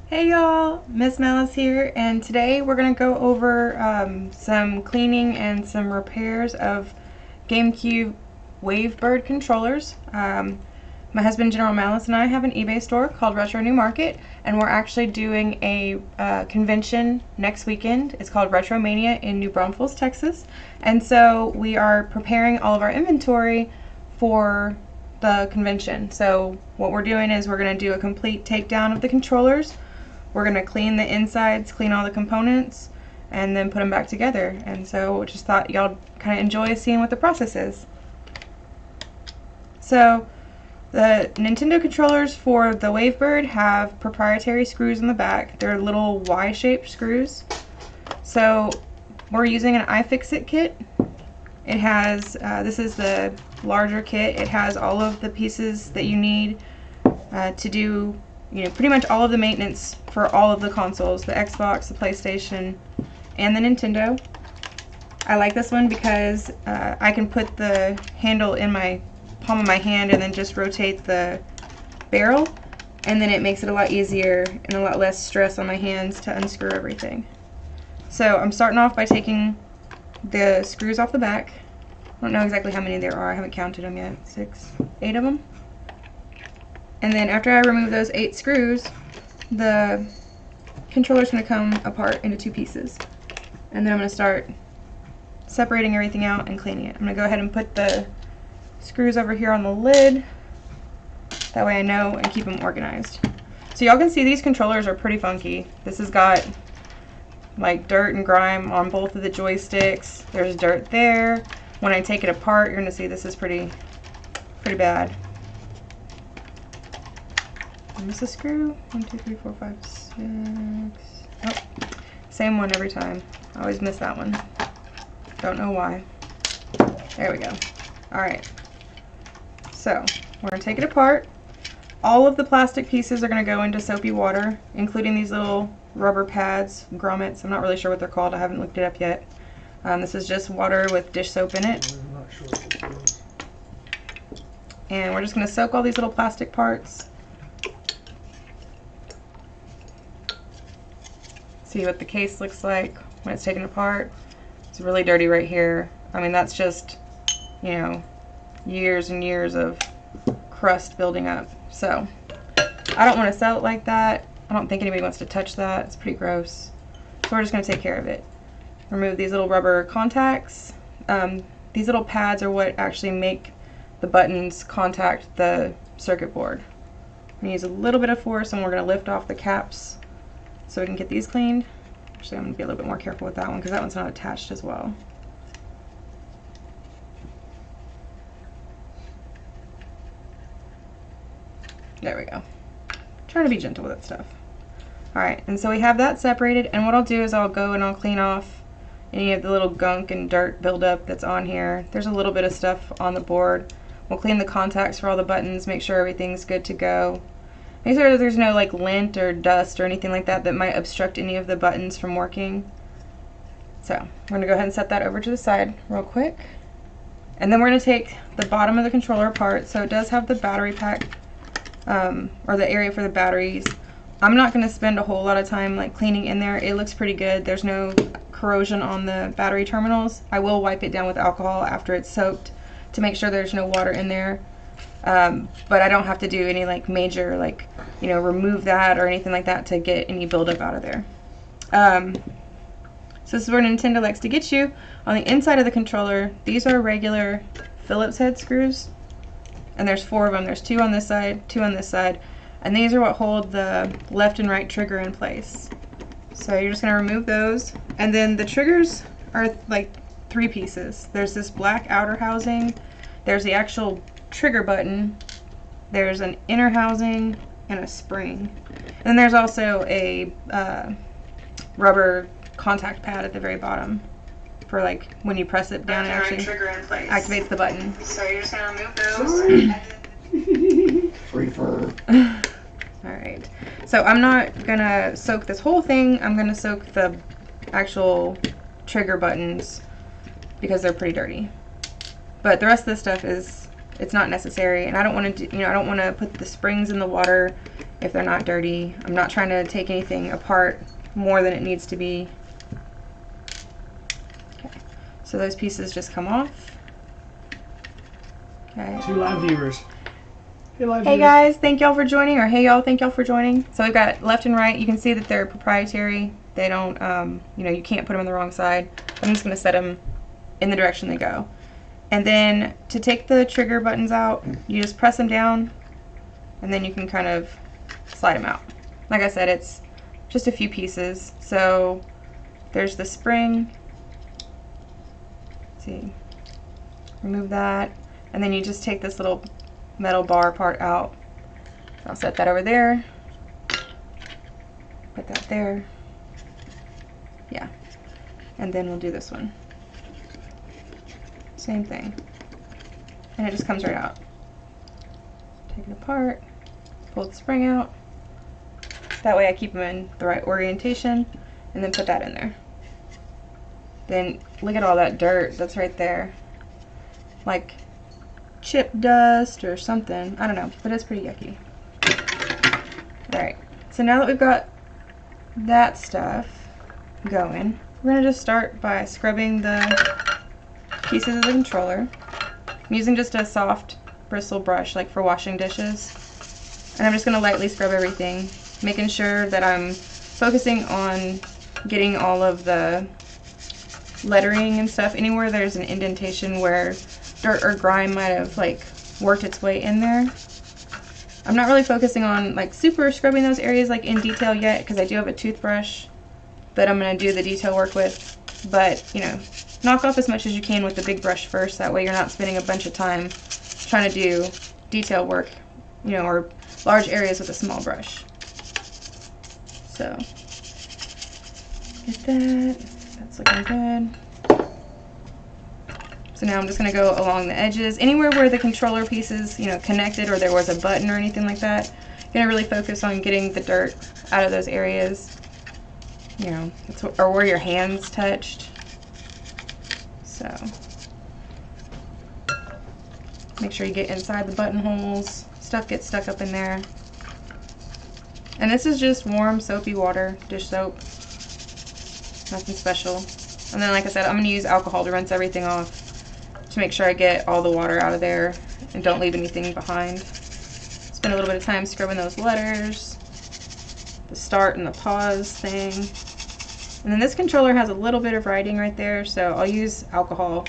Hey y'all, MsMalice here, and today we're going to go over some cleaning and some repairs of Gamecube WaveBird Controllers. My husband General Malice and I have an eBay store called Retro New Market, and we're actually doing a convention next weekend. It's called RetroMaina in New Braunfels, Texas, and so we are preparing all of our inventory for the convention. So what we're doing is we're going to do a complete takedown of the controllers. We're going to clean the insides, clean all the components, and then put them back together. And so just thought y'all kind of enjoy seeing what the process is. So the Nintendo controllers for the WaveBird have proprietary screws in the back. They're little Y-shaped screws. So we're using an iFixit kit. It has, this is the larger kit. It has all of the pieces that you need to do, pretty much all of the maintenance for all of the consoles, the Xbox, the PlayStation, and the Nintendo. I like this one because I can put the handle in my palm of my hand and then just rotate the barrel, and then it makes it a lot easier and a lot less stress on my hands to unscrew everything. So I'm starting off by taking the screws off the back. I don't know exactly how many there are, I haven't counted them yet. 6, 8 of them. And then after I remove those 8 screws, the controller's going to come apart into 2 pieces. And then I'm going to start separating everything out and cleaning it. I'm going to go ahead and put the screws over here on the lid. That way I know and keep them organized. So y'all can see these controllers are pretty funky. This has got like dirt and grime on both of the joysticks. There's dirt there. When I take it apart, you're going to see this is pretty bad. Miss a screw. 1, 2, 3, 4, 5, 6. Oh, same one every time. I always miss that one. Don't know why. There we go. Alright. So, we're going to take it apart. All of the plastic pieces are going to go into soapy water, including these little rubber pads, grommets. I'm not really sure what they're called. I haven't looked it up yet. This is just water with dish soap in it. And we're just going to soak all these little plastic parts. See what the case looks like when it's taken apart. It's really dirty right here. I mean, that's just, years and years of crust building up. So I don't want to sell it like that. I don't think anybody wants to touch that. It's pretty gross. So we're just going to take care of it. Remove these little rubber contacts. These little pads are what actually make the buttons contact the circuit board. I'm going to use a little bit of force, and we're going to lift off the caps so we can get these cleaned. Actually, I'm going to be a little bit more careful with that one because that one's not attached as well. There we go. Trying to be gentle with that stuff. Alright, and so we have that separated, and what I'll do is I'll go and I'll clean off any of the little gunk and dirt buildup that's on here. There's a little bit of stuff on the board. We'll clean the contacts for all the buttons, make sure everything's good to go. Make sure that there's no like lint or dust or anything like that that might obstruct any of the buttons from working. So we're going to go ahead and set that over to the side real quick. And then we're going to take the bottom of the controller apart. So it does have the battery pack, or the area for the batteries. I'm not going to spend a whole lot of time like cleaning in there. It looks pretty good. There's no corrosion on the battery terminals. I will wipe it down with alcohol after it's soaked to make sure there's no water in there. But I don't have to do any like major remove that or anything like that to get any buildup out of there. So this is where Nintendo likes to get you. On the inside of the controller, these are regular Phillips head screws, and there's 4 of them. There's 2 on this side, 2 on this side, and these are what hold the left and right trigger in place. So you're just going to remove those, and then the triggers are like 3 pieces. There's this black outer housing, there's the actual trigger button, there's an inner housing, and a spring. And then there's also a rubber contact pad at the very bottom for like when you press it down, it actually activates the button. So you're just going to remove those. Free fur. Alright, so I'm not going to soak this whole thing. I'm going to soak the actual trigger buttons because they're pretty dirty. But the rest of this stuff is it's not necessary, and I don't want to do, I don't want to put the springs in the water if they're not dirty. I'm not trying to take anything apart more than it needs to be. Okay, so those pieces just come off. Okay. 2 live viewers. Hey guys, thank y'all for joining, or hey y'all, thank y'all for joining. So we've got left and right. You can see that they're proprietary. They don't, you can't put them on the wrong side. I'm just going to set them in the direction they go. And then to take the trigger buttons out, you just press them down, and then you can kind of slide them out. Like I said, it's just a few pieces. So there's the spring. Let's see, remove that, and then you just take this little metal bar part out. I'll set that over there. Put that there. Yeah. And then we'll do this one. Same thing. And it just comes right out. Take it apart. Pull the spring out. That way I keep them in the right orientation. And then put that in there. Then look at all that dirt that's right there. Like chip dust or something. I don't know, but it's pretty yucky. Alright, so now that we've got that stuff going, we're going to just start by scrubbing the pieces of the controller. I'm using just a soft bristle brush, like for washing dishes. And I'm just going to lightly scrub everything, making sure that I'm focusing on getting all of the lettering and stuff. Anywhere there's an indentation where dirt or grime might have like worked its way in there. I'm not really focusing on like super scrubbing those areas like in detail yet, because I do have a toothbrush that I'm going to do the detail work with. But knock off as much as you can with the big brush first. That way you're not spending a bunch of time trying to do detail work, or large areas with a small brush. So get that. That's looking good. So now I'm just going to go along the edges. Anywhere where the controller piece is, connected, or there was a button or anything like that, you're going to really focus on getting the dirt out of those areas, or where your hands touched. So make sure you get inside the buttonholes. Stuff gets stuck up in there. And this is just warm, soapy water, dish soap. Nothing special. And then, like I said, I'm going to use alcohol to rinse everything off, to make sure I get all the water out of there and don't leave anything behind. Spend a little bit of time scrubbing those letters, the start and the pause thing. And then this controller has a little bit of writing right there, so I'll use alcohol.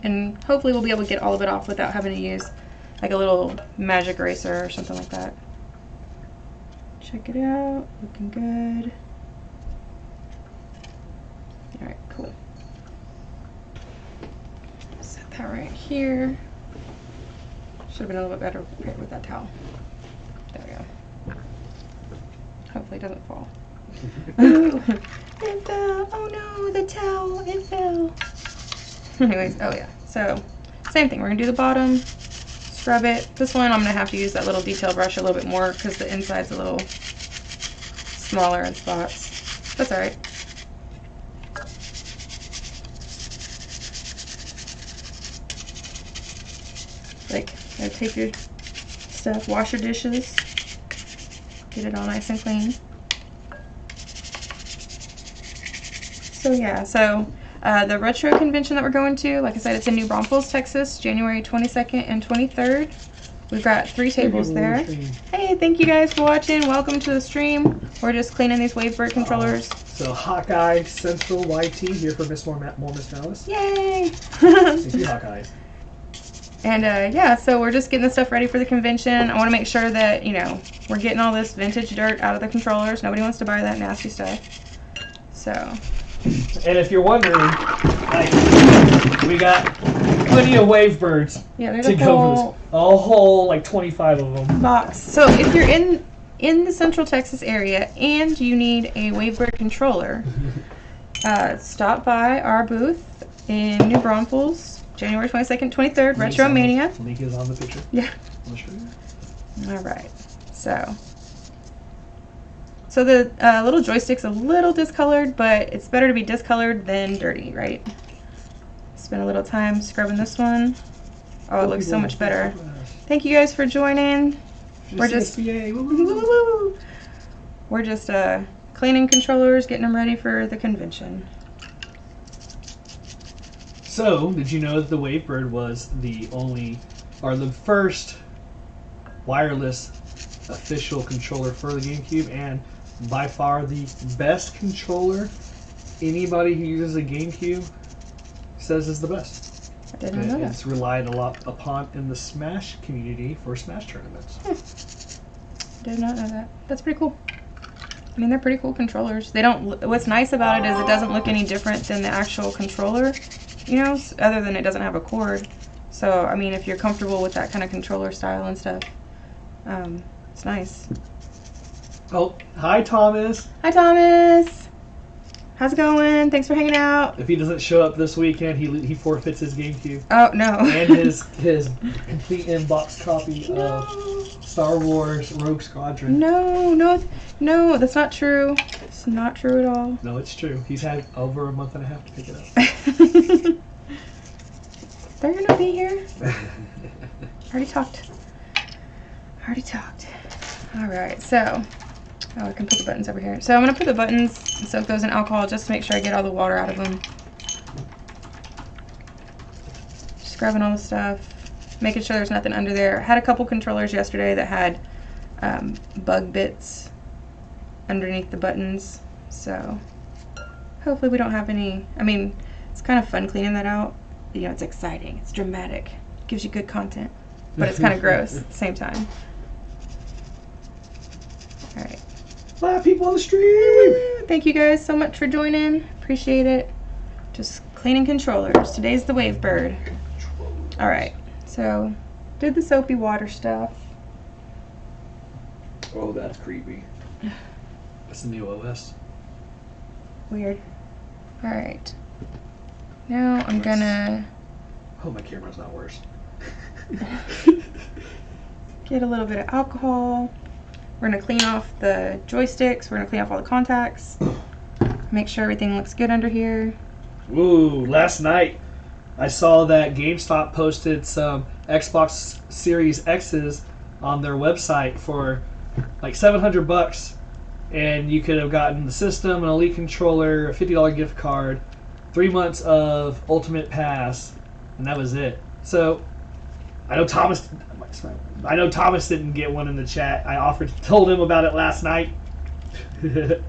And hopefully we'll be able to get all of it off without having to use like a little magic eraser or something like that. Check it out, looking good. Alright, cool. Set that right here. Should have been a little bit better prepared with that towel. There we go. Hopefully it doesn't fall. Oh, it fell. Oh no, the towel, it fell. Anyways, oh yeah. So, same thing. We're going to do the bottom, scrub it. This one I'm going to have to use that little detail brush a little bit more because the inside's a little smaller in spots. That's alright. Like, take your stuff, wash your dishes, get it all nice and clean. So yeah, the retro convention that we're going to, like I said, it's in New Braunfels, Texas, January 22nd and 23rd. We've got 3 tables there. Hey, thank you guys for watching. Welcome to the stream. We're just cleaning these WaveBird controllers. So Hawkeye Central YT here for MsMalice. Yay! Thank you, Hawkeyes. And yeah, so we're just getting the stuff ready for the convention. I want to make sure that, we're getting all this vintage dirt out of the controllers. Nobody wants to buy that nasty stuff. So. And if you're wondering, like, we got plenty of WaveBirds to go with. A whole, like, 25 of them. Box. So if you're in the Central Texas area and you need a WaveBird controller, stop by our booth in New Braunfels. January 22nd, 23rd, RetroMaina. Link is on the picture. Yeah. Alright. So the little joystick's a little discolored, but it's better to be discolored than dirty, right? Spend a little time scrubbing this one. Oh, it looks so much better. Thank you guys for joining. We're just cleaning controllers, getting them ready for the convention. So, did you know that the WaveBird was the first wireless official controller for the GameCube, and by far the best controller anybody who uses a GameCube says is the best. I didn't know that. It's relied a lot upon in the Smash community for Smash tournaments. Did not know that. That's pretty cool. I mean, they're pretty cool controllers. They don't. What's nice about it is it doesn't look any different than the actual controller, you know, other than it doesn't have a cord. So, I mean, if you're comfortable with that kind of controller style and stuff, it's nice. Oh, hi Thomas. Hi Thomas. How's it going? Thanks for hanging out. If he doesn't show up this weekend, he forfeits his GameCube. Oh no. And his complete inbox copy of Star Wars Rogue Squadron. No, that's not true. It's not true at all. No, it's true. He's had over a month and a half to pick it up. They're gonna be here. Already talked. Alright, so I can put the buttons over here. So I'm gonna put the buttons and soak those in alcohol just to make sure I get all the water out of them. Scrubbing all the stuff, making sure there's nothing under there. I had a couple controllers yesterday that had bug bits underneath the buttons, so hopefully we don't have any. I mean, it's kind of fun cleaning that out. You know, it's exciting, it's dramatic, gives you good content, but it's kind of gross at the same time. All right. A lot of people on the stream. Thank you guys so much for joining. Appreciate it. Just cleaning controllers. Today's the WaveBird. All right. So, did the soapy water stuff. Oh, that's creepy. That's the new OS. Weird. All right. Now I'm gonna. Oh, my camera's not worse. Get a little bit of alcohol. We're going to clean off the joysticks. We're going to clean off all the contacts. Make sure everything looks good under here. Ooh, last night I saw that GameStop posted some Xbox Series X's on their website for like $700, and you could have gotten the system, an Elite controller, a $50 gift card, 3 months of Ultimate Pass, and that was it. So I know Thomas didn't get one in the chat. I told him about it last night. You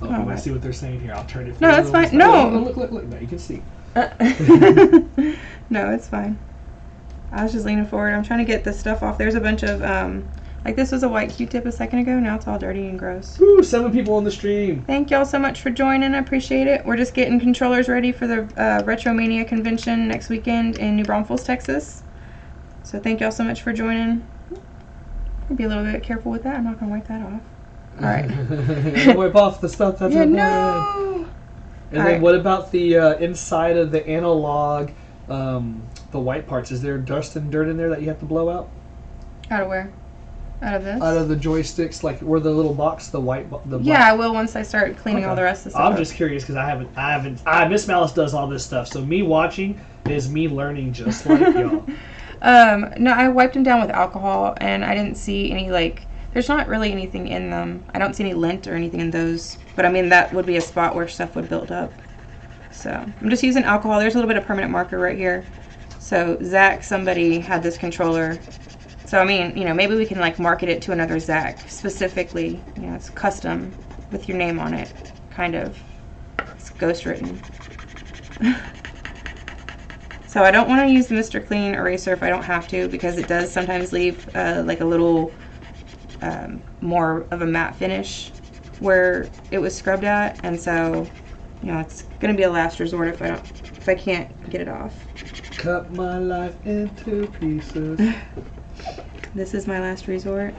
want to see what they're saying here? I'll turn it. No, that's fine. No. Look. No, you can see. No, it's fine. I was just leaning forward. I'm trying to get this stuff off. There's a bunch of, like this was a white Q-tip a second ago. Now it's all dirty and gross. Ooh, 7 people on the stream. Thank y'all so much for joining. I appreciate it. We're just getting controllers ready for the RetroMaina convention next weekend in New Braunfels, Texas. So thank y'all so much for joining. I'll be a little bit careful with that. I'm not going to wipe that off. All right. Wipe off the stuff that's in no. And then what about the inside of the analog, the white parts? Is there dust and dirt in there that you have to blow out? Out of where? Out of this? Out of the joysticks, like where the little box, the white. Yeah, I will once I start cleaning all the rest of the stuff. I'm just curious because I haven't. MsMalice does all this stuff, so me watching is me learning just like y'all. No, I wiped them down with alcohol, and I didn't see any, like, there's not really anything in them. I don't see any lint or anything in those, but I mean, that would be a spot where stuff would build up. So, I'm just using alcohol. There's a little bit of permanent marker right here. So, Zach, somebody had this controller. So, I mean, you know, maybe we can, like, market it to another Zach, specifically. You know, it's custom with your name on it, kind of. It's ghostwritten. So I don't want to use the Mr. Clean eraser if I don't have to, because it does sometimes leave like a little more of a matte finish where it was scrubbed at, and so you know it's going to be a last resort if I can't get it off. Cut my life into pieces. This is my last resort.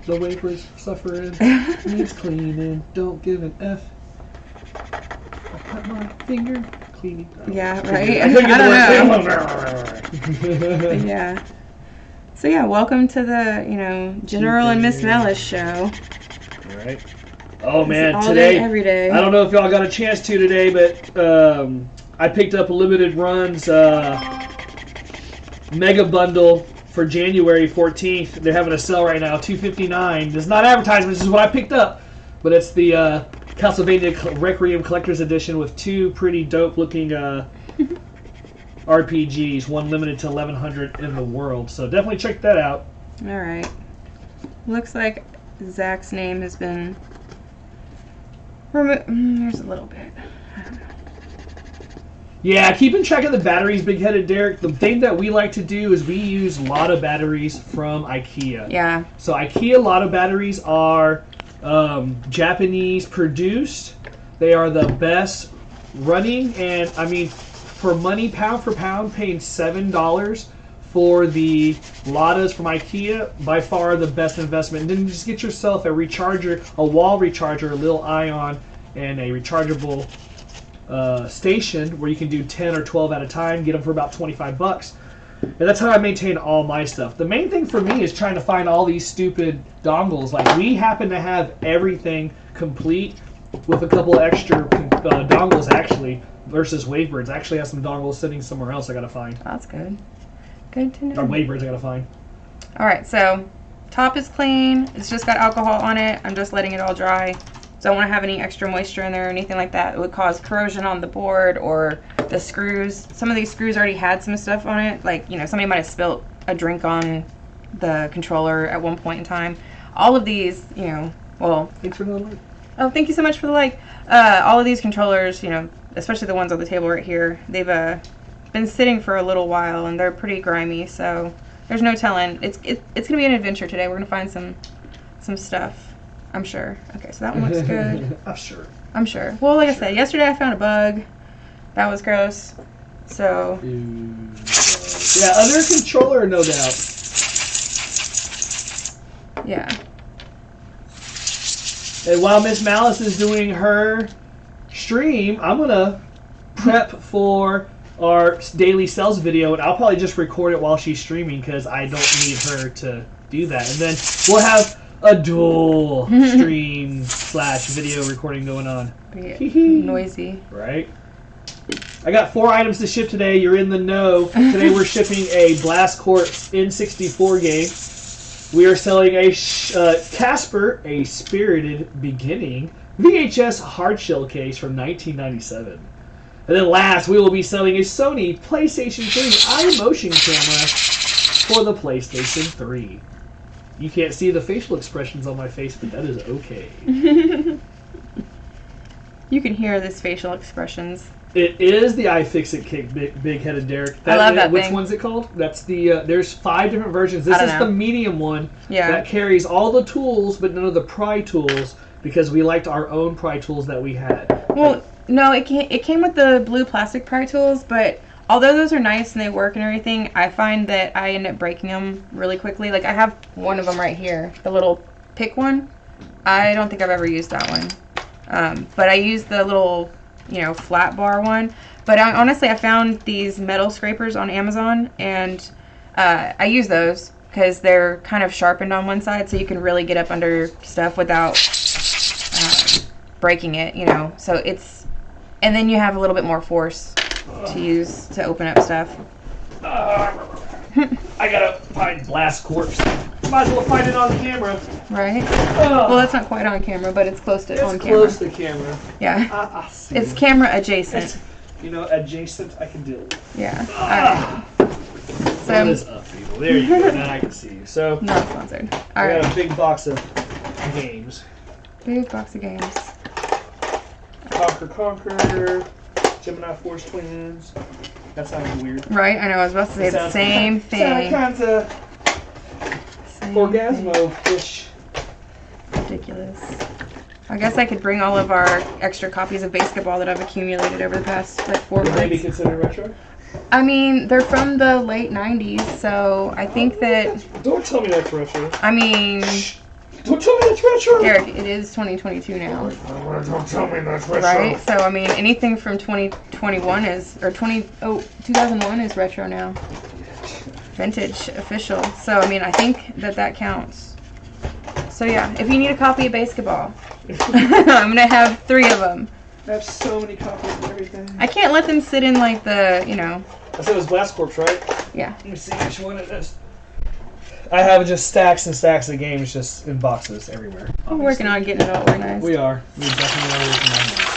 The wafers suffering needs cleaning. Don't give an F. I cut my finger. Cleaning. Yeah, right? I don't know. Yeah. So yeah, welcome to the, you know, General and MsMalice show. Alright. Oh man, all today, day, every day. I don't know if y'all got a chance to today, but I picked up a limited runs mega bundle for January 14th. They're having a sale right now, $259. It's not advertisement. This is what I picked up, but it's the Castlevania Requiem Collector's Edition with 2 pretty dope looking RPGs. One limited to 1,100 in the world. So definitely check that out. All right. Looks like Zach's name has been removed. There's a little bit. I don't know. Yeah, keeping track of the batteries, Big Headed Derek. The thing that we like to do is we use Lada batteries from IKEA. Yeah. So IKEA Lada batteries are Japanese produced. They are the best running, and I mean, for money, pound for pound, paying $7 for the Ladas from IKEA, by far the best investment. And then just get yourself a recharger, a wall recharger, a little ion, and a rechargeable station where you can do 10 or 12 at a time. Get them for about $25. And that's how I maintain all my stuff. The main thing for me is trying to find all these stupid dongles. Like, we happen to have everything complete with a couple extra dongles, actually, versus WaveBirds. I actually have some dongles sitting somewhere else I gotta find. That's good. Good to know. Or WaveBirds I gotta find. Alright, so top is clean. It's just got alcohol on it. I'm just letting it all dry. Don't want to have any extra moisture in there or anything like that. It would cause corrosion on the board or the screws. Some of these screws already had some stuff on it. Like, you know, somebody might have spilt a drink on the controller at one point in time. All of these, you know, well... Thanks for the like. Oh, thank you so much for the like. All of these controllers, you know, especially the ones on the table right here, they've been sitting for a little while and they're pretty grimy, so there's no telling. It's going to be an adventure today. We're going to find some stuff. I'm sure. Okay, so that one looks good. I'm sure. Well, like I said, yesterday I found a bug. That was gross. So. Yeah, under controller, no doubt. Yeah. And while MsMalice is doing her stream, I'm going to prep for our daily sales video, and I'll probably just record it while she's streaming because I don't need her to do that. And then we'll have a dual stream / video recording going on. Yeah, noisy. Right? I got 4 items to ship today. You're in the know. Today we're shipping a Blast Corps N64 game. We are selling a Casper, A Spirited Beginning VHS hardshell case from 1997. And then last, we will be selling a Sony PlayStation 3 iMotion camera for the PlayStation 3. You can't see the facial expressions on my face, but that is okay. You can hear this facial expressions. It is the iFixit Kick, Big Headed Derek. I love that Which thing. one's it called? That's the. There's 5 different versions. This is the medium one. Yeah. That carries all the tools, but none of the pry tools, because we liked our own pry tools that we had. Well, no, it came with the blue plastic pry tools, but although those are nice and they work and everything, I find that I end up breaking them really quickly. Like, I have one of them right here, the little pick one. I don't think I've ever used that one. But I use the little, you know, flat bar one. But honestly, I found these metal scrapers on Amazon, and I use those because they're kind of sharpened on one side, so you can really get up under stuff without breaking it, you know. So it's, and then you have a little bit more force to use to open up stuff. I gotta find Blast Corps. Might as well find it on camera. Right? Well, that's not quite on camera, but it's close to on camera. It's close to camera. Yeah. It's camera adjacent. You know, adjacent, I can deal with. Yeah. Alright. That is up, people. There you go. Now I can see you. So, not sponsored. I Alright. got a big box of games. Big box of games. Conquer, Gemini Force Twins. That sounds weird. Right? I know. I was about to say the same thing. Sounds kind of Orgasmo-ish. Ridiculous. I guess I could bring all of our extra copies of basketball that I've accumulated over the past, like, 4 months. Maybe consider retro? I mean, they're from the late 90s, so I think that... Don't tell me that's retro. I mean... Don't tell me that's retro! Derek, it is 2022 now. Don't tell me that's retro. Right? So, I mean, anything from 2021 is... Or 2001 is retro now. Vintage, official. So, I mean, I think that counts. So, yeah, if you need a copy of basketball, I'm going to have 3 of them. I have so many copies of everything. I can't let them sit in, like, the, you know, I said it was Blast Corps, right? Yeah. Let me see which one it is. I have just stacks and stacks of games just in boxes everywhere. We're working on getting it all organized. We are. We definitely are working on that.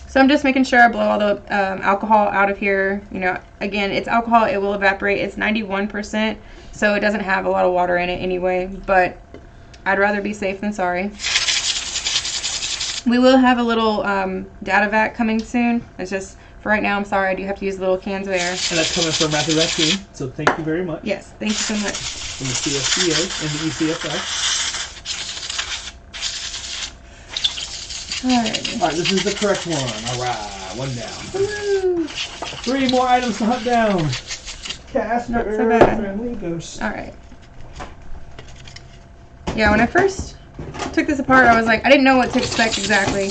So I'm just making sure I blow all the alcohol out of here. You know, again, it's alcohol. It will evaporate. It's 91%, so it doesn't have a lot of water in it anyway. But I'd rather be safe than sorry. We will have a little data vac coming soon. It's just, for right now, I'm sorry, I do have to use little cans of air. And that's coming from Matthew Raccoon, so thank you very much. Yes, thank you so much. From the CSDA and the ECFI. Alright, this is the correct one. Alright, one down. woo! 3 more items to hunt down. Casper, Not so bad. friendly ghost. Alright. Yeah, when I first took this apart, I was like, I didn't know what to expect exactly.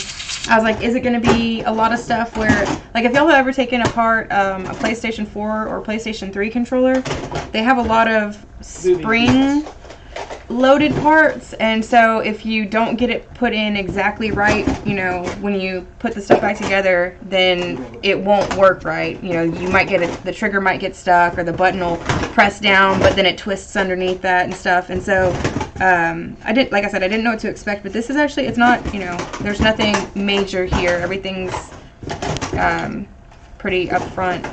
I was like, is it going to be a lot of stuff where, like, if y'all have ever taken apart a PlayStation 4 or PlayStation 3 controller, they have a lot of spring-loaded parts, and so if you don't get it put in exactly right, you know, when you put the stuff back together, then it won't work right. You know, you might get it, the trigger might get stuck, or the button will press down, but then it twists underneath that and stuff, and so like I said, I didn't know what to expect, but this is actually, it's not, you know, there's nothing major here. Everything's pretty upfront.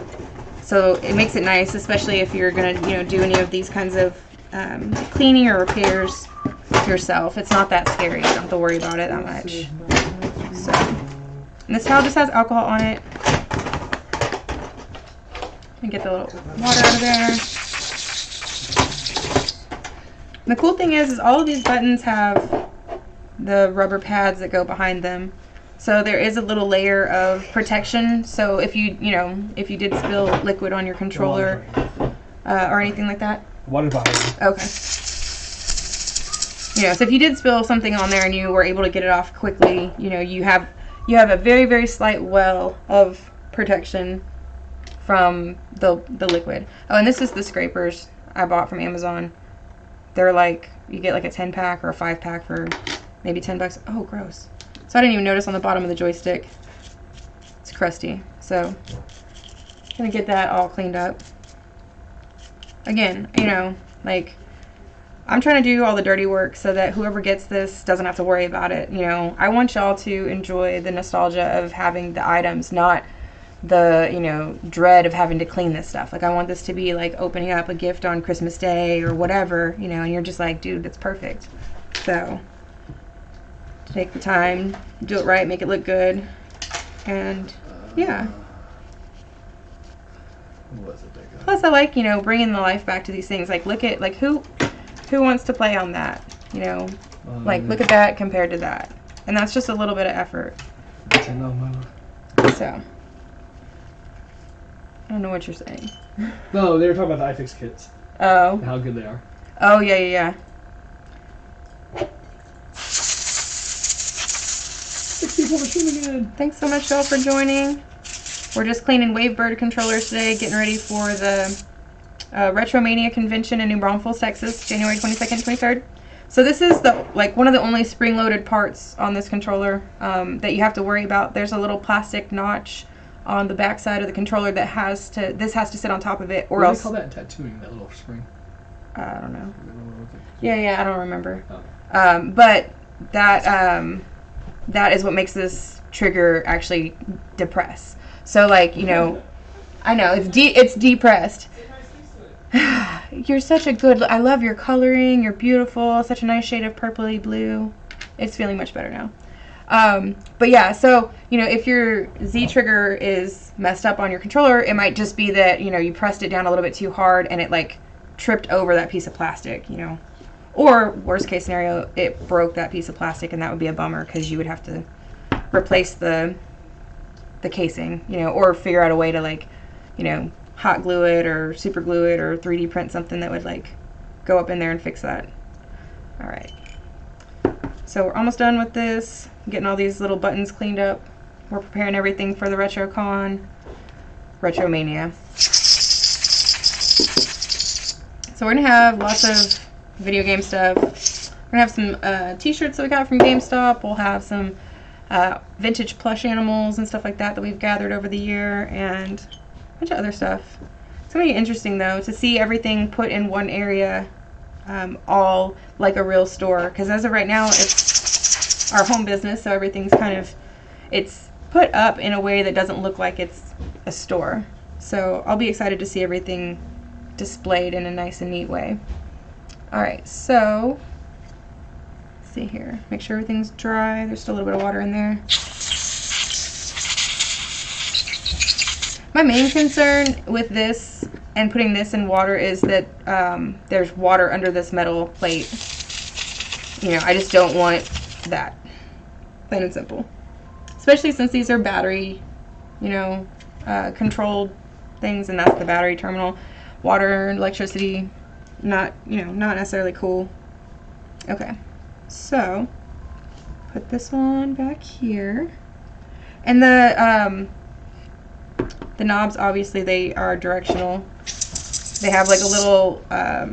So it makes it nice, especially if you're going to, you know, do any of these kinds of cleaning or repairs yourself. It's not that scary. You don't have to worry about it that much. So, and this towel just has alcohol on it. And get the little water out of there. And the cool thing is all of these buttons have the rubber pads that go behind them. So there is a little layer of protection. So if you if you did spill liquid on your controller or anything like that. Water behind you. Okay. You know, so if you did spill something on there and you were able to get it off quickly, you know, you have a very, very slight well of protection from the liquid. Oh, and this is the scrapers I bought from Amazon. They're like, you get like a 10-pack or a 5-pack for maybe $10. Oh, gross. So I didn't even notice on the bottom of the joystick. It's crusty. So, gonna get that all cleaned up. Again, you know, like, I'm trying to do all the dirty work so that whoever gets this doesn't have to worry about it. You know, I want y'all to enjoy the nostalgia of having the items, not the, you know, dread of having to clean this stuff. Like, I want this to be like opening up a gift on Christmas Day or whatever, you know, and you're just like, dude, that's perfect. So, take the time, do it right, make it look good, and yeah. Plus, I like, you know, bringing the life back to these things. Like, look at, like, who wants to play on that, you know? Like, look at that compared to that. And that's just a little bit of effort. So, I don't know what you're saying. No, they were talking about the iFix kits. Oh. And how good they are. Oh, yeah. 60 people tuning in. Thanks so much, y'all, for joining. We're just cleaning WaveBird controllers today, getting ready for the RetroMaina convention in New Braunfels, Texas, January 22nd, 23rd. So this is one of the only spring-loaded parts on this controller that you have to worry about. There's a little plastic notch on the back side of the controller that has to sit on top of it, or what else. Do they call that tattooing, that little spring? I don't know. Yeah, I don't remember. Oh. But that is what makes this trigger actually depress. So, like, you know, I know it's depressed. You're such a good. I love your coloring. You're beautiful. Such a nice shade of purpley blue. It's feeling much better now. But yeah, so, you know, if your Z trigger is messed up on your controller, it might just be that, you know, you pressed it down a little bit too hard and it like tripped over that piece of plastic, you know. Or worst case scenario, it broke that piece of plastic, and that would be a bummer because you would have to replace the casing, you know, or figure out a way to, like, you know, hot glue it or super glue it or 3D print something that would like go up in there and fix that. All right. So we're almost done with this, getting all these little buttons cleaned up. We're preparing everything for the RetroCon, RetroMaina. So we're gonna have lots of video game stuff. We're gonna have some t-shirts that we got from GameStop. We'll have some vintage plush animals and stuff like that that we've gathered over the year, and a bunch of other stuff. It's going to be interesting, though, to see everything put in one area, all like a real store, because as of right now, it's our home business, so everything's kind of, it's put up in a way that doesn't look like it's a store. So I'll be excited to see everything displayed in a nice and neat way. Alright, so let's see here. Make sure everything's dry. There's still a little bit of water in there. My main concern with this and putting this in water is that there's water under this metal plate. You know, I just don't want that. Plain and simple. Especially since these are battery, you know, controlled things, and that's the battery terminal. Water and electricity, not, you know, not necessarily cool. Okay, so put this one back here, and the knobs, obviously they are directional. They have like a little I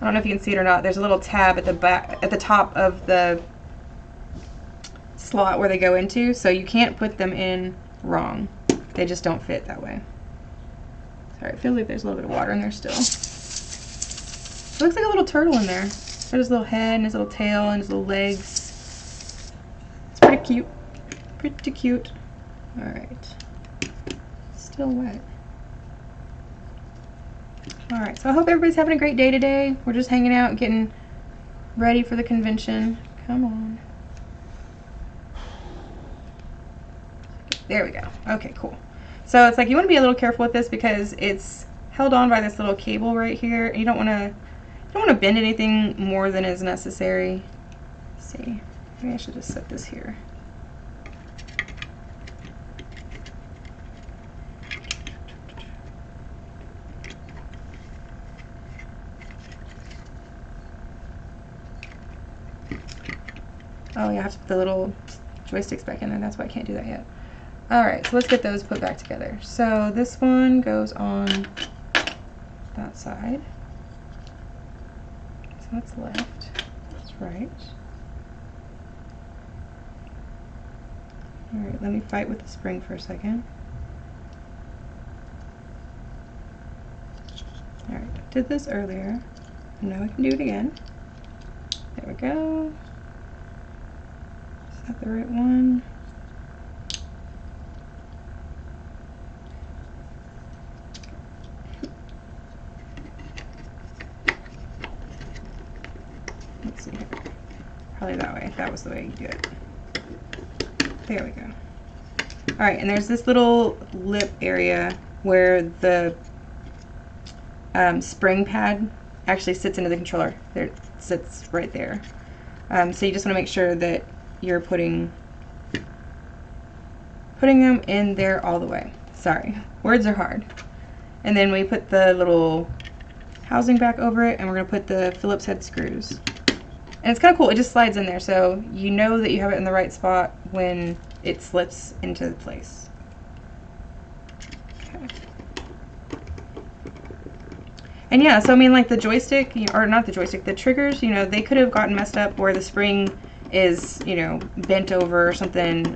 don't know if you can see it or not. There's a little tab at the back, at the top of the slot where they go into, so you can't put them in wrong. They just don't fit that way. Sorry, it feels like there's a little bit of water in there still. It looks like a little turtle in there. There's his little head and his little tail and his little legs. It's pretty cute. Pretty cute. Alright. Still wet. Alright, so I hope everybody's having a great day today. We're just hanging out, getting ready for the convention. Come on. There we go. Okay, cool. So it's like you want to be a little careful with this because it's held on by this little cable right here. You don't want to bend anything more than is necessary. Let's see. Maybe I should just set this here. Oh yeah, I have to put the little joysticks back in there. That's why I can't do that yet. Alright, so let's get those put back together. So this one goes on that side. So that's left. That's right. Alright, let me fight with the spring for a second. Alright, I did this earlier. Now I can do it again. There we go. Is that the right one? Let's see here. Probably that way. That was the way you do it. There we go. Alright, and there's this little lip area where the spring pad actually sits into the controller. There, it sits right there. So you just want to make sure that you're putting them in there all the way. Sorry, words are hard. And then we put the little housing back over it, and we're going to put the Phillips head screws. And it's kind of cool, it just slides in there, so you know that you have it in the right spot when it slips into place. Okay. And yeah, so I mean, like the joystick, or not the joystick, the triggers, you know, they could have gotten messed up where the spring is, you know, bent over or something,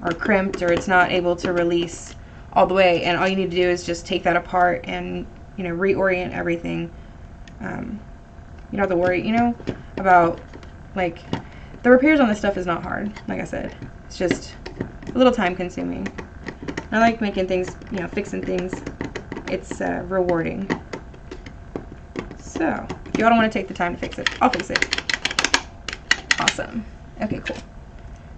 or crimped, or it's not able to release all the way, and all you need to do is just take that apart and, you know, reorient everything. You don't have to worry, you know, about, like, the repairs on this stuff is not hard, like I said. It's just a little time consuming. I like making things, you know, fixing things. It's rewarding. So, if y'all don't want to take the time to fix it, I'll fix it. Awesome. Okay, cool.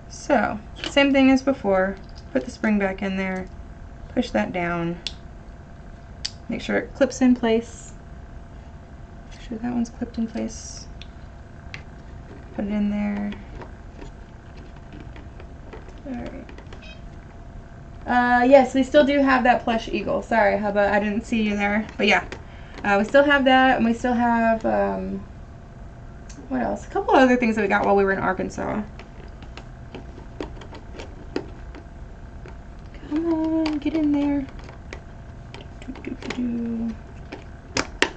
So, same thing as before. Put the spring back in there. Push that down. Make sure it clips in place. Make sure that one's clipped in place. Put it in there. Alright. Yes, we still do have that plush eagle. Sorry, Hubba, I didn't see you there. But yeah, we still have that, and we still have, what else? A couple other things that we got while we were in Arkansas. Come on, get in there.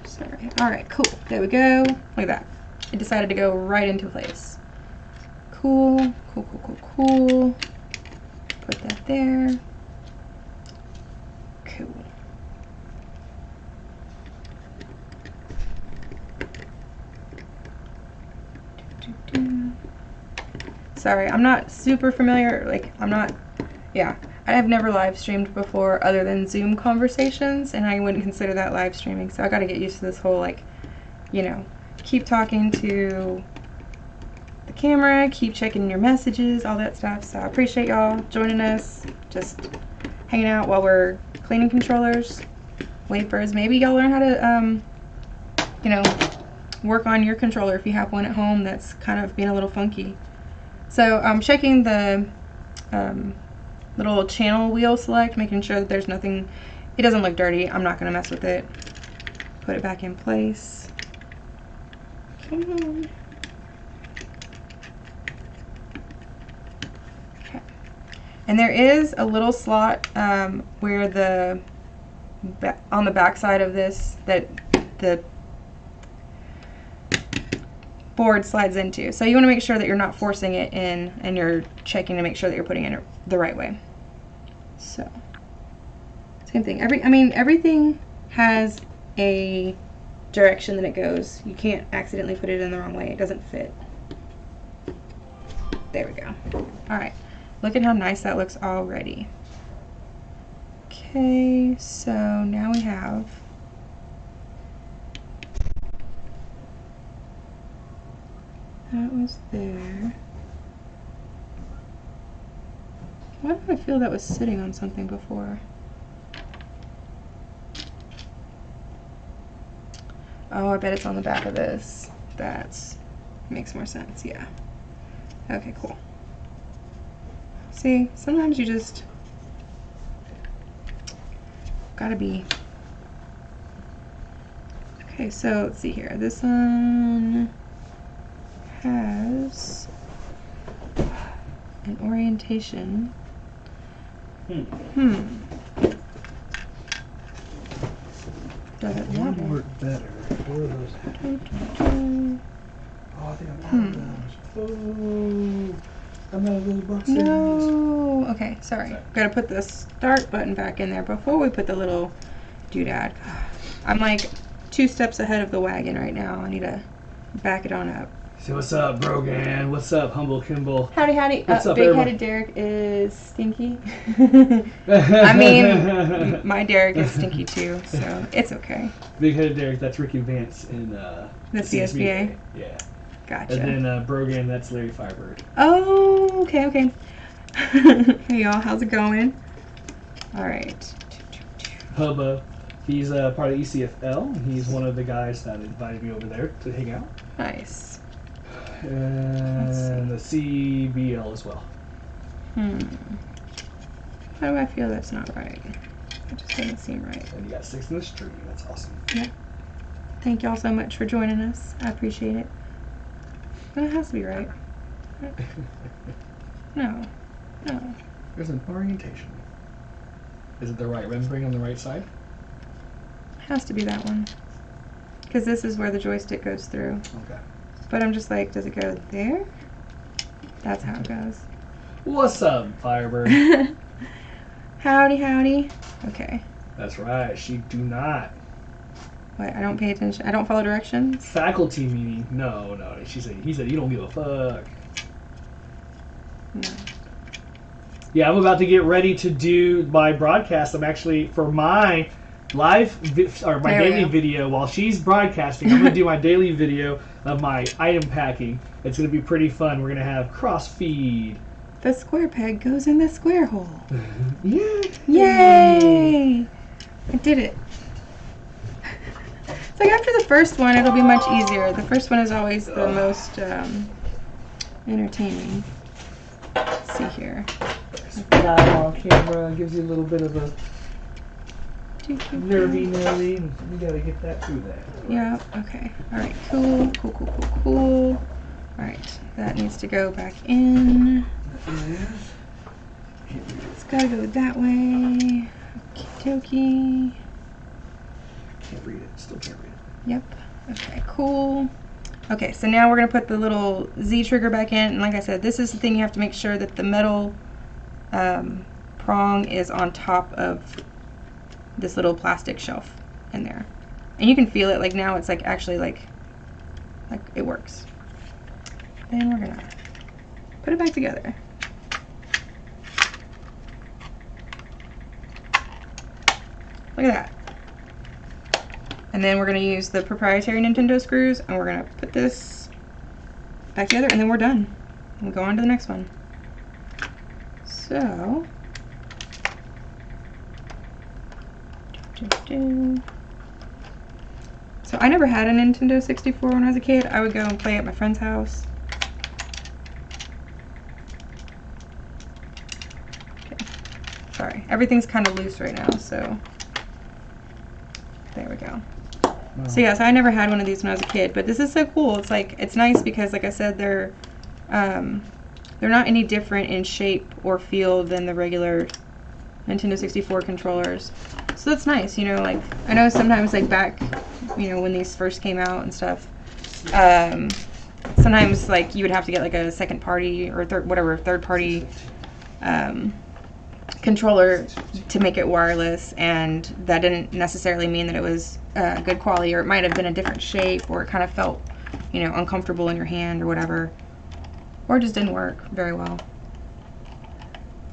Sorry. Alright, cool. There we go. Look at that. It decided to go right into place. Cool, Cool, cool, cool, cool. Put that there. Cool. Sorry, I'm not super familiar, like, yeah. I've never live streamed before other than Zoom conversations, and I wouldn't consider that live streaming, so I gotta get used to this whole, like, you know, keep talking to the camera, keep checking your messages, all that stuff. So I appreciate y'all joining us, just hanging out while we're cleaning controllers, WaveBirds. Maybe y'all learn how to, you know, work on your controller if you have one at home that's kind of being a little funky. So I'm checking the little channel wheel select, making sure that there's nothing, it doesn't look dirty. I'm not going to mess with it. Put it back in place. Come on. Okay. And there is a little slot where the, on the back side of this, that the board slides into. So you want to make sure that you're not forcing it in and you're checking to make sure that you're putting it the right way. So, same thing. Everything has a direction that it goes. You can't accidentally put it in the wrong way. It doesn't fit. There we go. Alright. Look at how nice that looks already. Okay, so now we have that was there. Why did I feel that was sitting on something before? Oh, I bet it's on the back of this. That makes more sense, yeah. Okay, cool. See, sometimes you just gotta be. Okay, so let's see here. This one has an orientation. Does it One work better. Where are those at? Oh, I think I'm out of those. Oh, I'm out of those boxes. No. Okay, sorry. Gotta put the start button back in there before we put the little doodad. I'm like 2 steps ahead of the wagon right now. I need to back it on up. So what's up, Brogan? What's up, Humble Kimball? Howdy, howdy. What's up, Big-headed Derek is stinky. I mean, my Derek is stinky too, so it's okay. Big-headed Derek, that's Ricky Vance in the CSBA? Yeah. Gotcha. And then Brogan, that's Larry Firebird. Oh, okay, okay. Hey y'all, how's it going? Alright. Hubba, he's part of ECFL. He's one of the guys that invited me over there to hang out. Nice. And the CBL as well. How do I feel that's not right? It just doesn't seem right. And you got 6 in the stream. That's awesome. Yep. Thank y'all so much for joining us. I appreciate it. But it has to be right. No. No. There's an orientation. Is it the right rendering on the right side? It has to be that one. Because this is where the joystick goes through. Okay. But I'm just like, does it go there? That's how it goes. What's up, Firebird? Howdy, howdy. Okay. That's right. She do not. What? I don't pay attention. I don't follow directions? Faculty meeting. No. He said, you don't give a fuck. No. Yeah, I'm about to get ready to do my broadcast. I'm actually, for my daily video, while she's broadcasting, I'm going to do my daily video of my item packing. It's going to be pretty fun. We're going to have cross feed. The square peg goes in the square hole. Yeah. Yay! I did it. It's like after the first one, it'll be much easier. The first one is always the most entertaining. Let's see here. Live on camera gives you a little bit of a nervy. We gotta get that through that. Yeah, okay. Alright, cool. Alright, that needs to go back in. It's gotta go that way. Okie dokie. Can't read it. Still can't read it. Yep. Okay, cool. Okay, so now we're going to put the little Z trigger back in. And like I said, this is the thing you have to make sure that the metal prong is on top of this little plastic shelf in there. And you can feel it, like now it's like actually like it works. Then we're going to put it back together. Look at that. And then we're going to use the proprietary Nintendo screws, and we're going to put this back together, and then we're done. We'll go on to the next one. So, so I never had a Nintendo 64 when I was a kid. I would go and play at my friend's house. Okay. Sorry, everything's kind of loose right now, so there we go. So yeah, so I never had one of these when I was a kid, but this is so cool. It's like, it's nice because like I said, they're not any different in shape or feel than the regular Nintendo 64 controllers. So that's nice, you know, like I know sometimes like back, you know, when these first came out and stuff, sometimes like you would have to get like a second party or third party controller to make it wireless, and that didn't necessarily mean that it was good quality, or it might have been a different shape, or it kind of felt, you know, uncomfortable in your hand or whatever, or it just didn't work very well.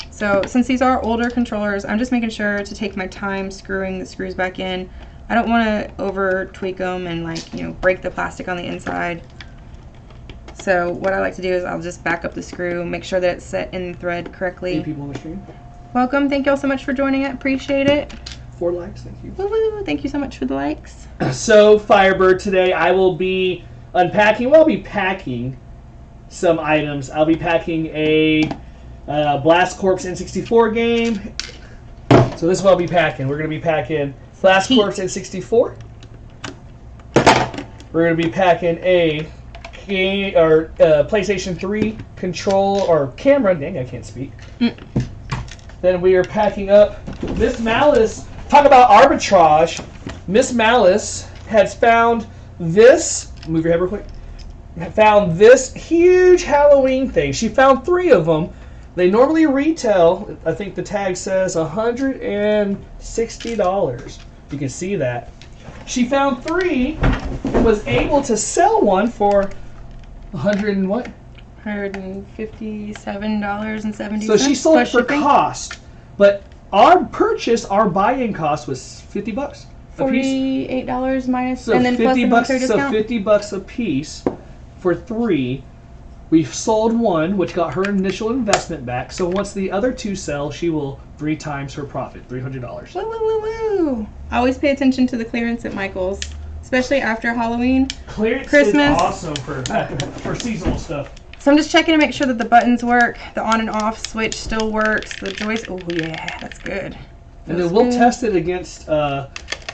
So since these are older controllers, I'm just making sure to take my time screwing the screws back in. I don't want to over tweak them and like, you know, break the plastic on the inside. So what I like to do is I'll just back up the screw, make sure that it's set in the thread correctly. 8 people on the stream. Welcome. Thank you all so much for joining it. Appreciate it. 4 likes. Thank you. Woo-woo. Thank you so much for the likes. So, Firebird, today I will be unpacking, well, I'll be packing some items. I'll be packing a Blast Corps N64 game. So this is what I'll be packing. We're going to be packing Blast Corps N64. We're going to be packing a game, or PlayStation 3 control or camera. Dang, I can't speak. Then we are packing up MsMalice. Talk about arbitrage. MsMalice has found this. Move your head real quick. Found this huge Halloween thing. She found 3 of them. They normally retail, I think the tag says $160. You can see that. She found 3 and was able to sell one for $100 and what? $157.70. So she sold it for cost, but our buying cost was $50 a piece. $48 minus, So and then plus the military discount. So $50 a piece for 3. We sold 1, which got her initial investment back. So once the other 2 sell, she will 3 times her profit, $300. Woo, woo, woo, woo. I always pay attention to the clearance at Michael's, especially after Halloween. Clearance Christmas. is awesome for seasonal stuff. So I'm just checking to make sure that the buttons work, the on and off switch still works, the joystick. Oh yeah, that's good. And then we'll test it against a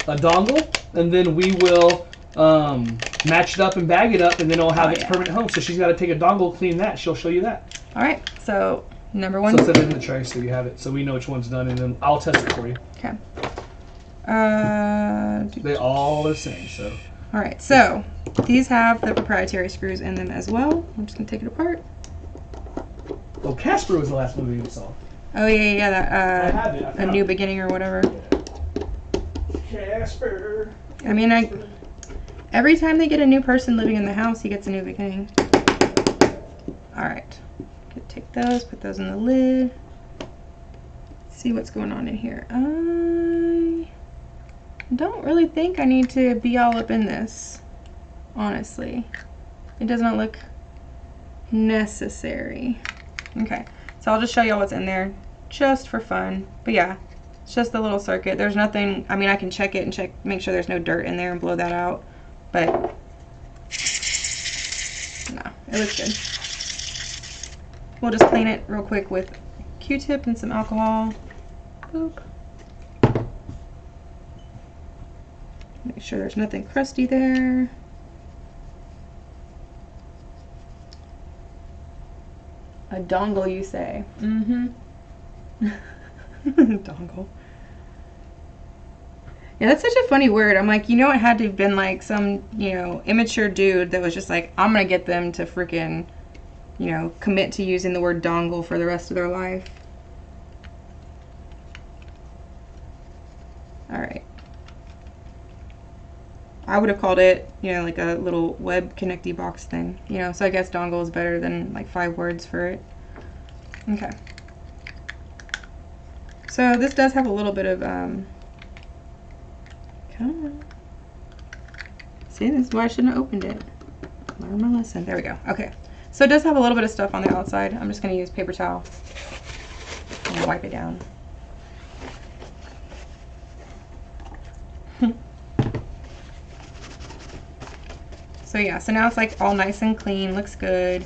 dongle, and then we will match it up and bag it up, and then it'll have its permanent home. So she's got to take a dongle, clean that. She'll show you that. All right. So number 1. So set it in the tray so you have it, so we know which one's done, and then I'll test it for you. Okay. They all the same. So. All right. So these have the proprietary screws in them as well. I'm just gonna take it apart. Oh, Casper was the last movie we saw. Oh yeah, that I have it. A New Beginning or whatever. Casper. I mean, every time they get a new person living in the house, he gets a new beginning. All right, take those, put those in the lid. See what's going on in here. I don't really think I need to be all up in this, honestly. It does not look necessary. Okay, so I'll just show y'all what's in there just for fun. But yeah, it's just a little circuit. There's nothing, I mean, I can check it and make sure there's no dirt in there and blow that out. But no, it looks good. We'll just clean it real quick with Q-tip and some alcohol. Boop. Make sure there's nothing crusty there. A dongle, you say? Mm-hmm. Dongle. Yeah, that's such a funny word. I'm like, you know, it had to have been like some, you know, immature dude that was just like, I'm gonna get them to freaking, you know, commit to using the word dongle for the rest of their life. Alright. I would have called it, you know, like a little web connecty box thing. You know, so I guess dongle is better than like 5 words for it. Okay. So this does have a little bit of, come on. See, this is why I shouldn't have opened it. Learn my lesson. There we go. Okay. So it does have a little bit of stuff on the outside. I'm just going to use paper towel and wipe it down. So yeah, so now it's like all nice and clean, looks good.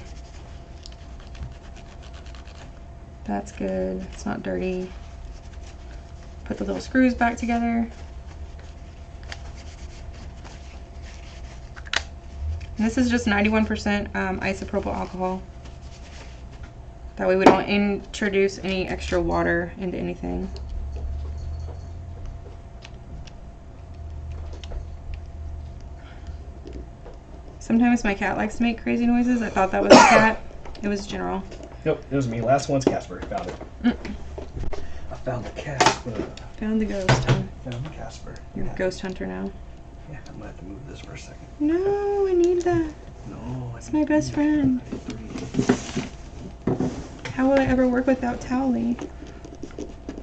That's good, it's not dirty. Put the little screws back together. And this is just 91% isopropyl alcohol. That way we don't introduce any extra water into anything. Sometimes my cat likes to make crazy noises. I thought that was a cat. It was General. Nope, it was me. Last one's Casper. Found it. I found the Casper. Found the ghost, huh? Found the Casper. You're a ghost hunter now. Yeah, I'm gonna have to move this for a second. No, I need that. No, It's my best friend. How will I ever work without Towley?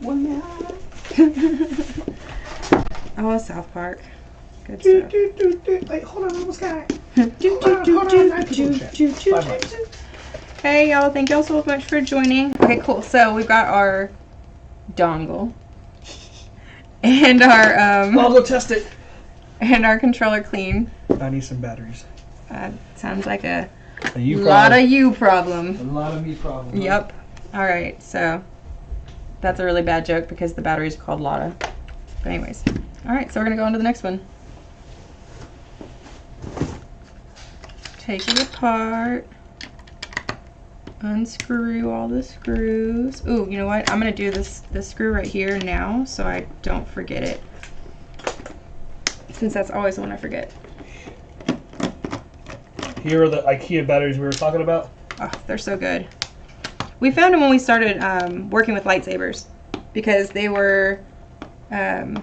Well, yeah. Oh, South Park. Good stuff. Wait, hold on, I almost got it. Hey y'all, thank y'all so much for joining. Okay, cool. So we've got our dongle and our I'll go test it. And our controller clean. I need some batteries. Sounds like a you lot of you problem. A lot of me problem. Yep. All right. So that's a really bad joke because the battery is called Lotta. But anyways, all right. So we're gonna go on to the next one. Take it apart. Unscrew all the screws. Ooh, you know what? I'm gonna do this screw right here now so I don't forget it. Since that's always the one I forget. Here are the IKEA batteries we were talking about. Oh, they're so good. We found them when we started working with lightsabers because they were like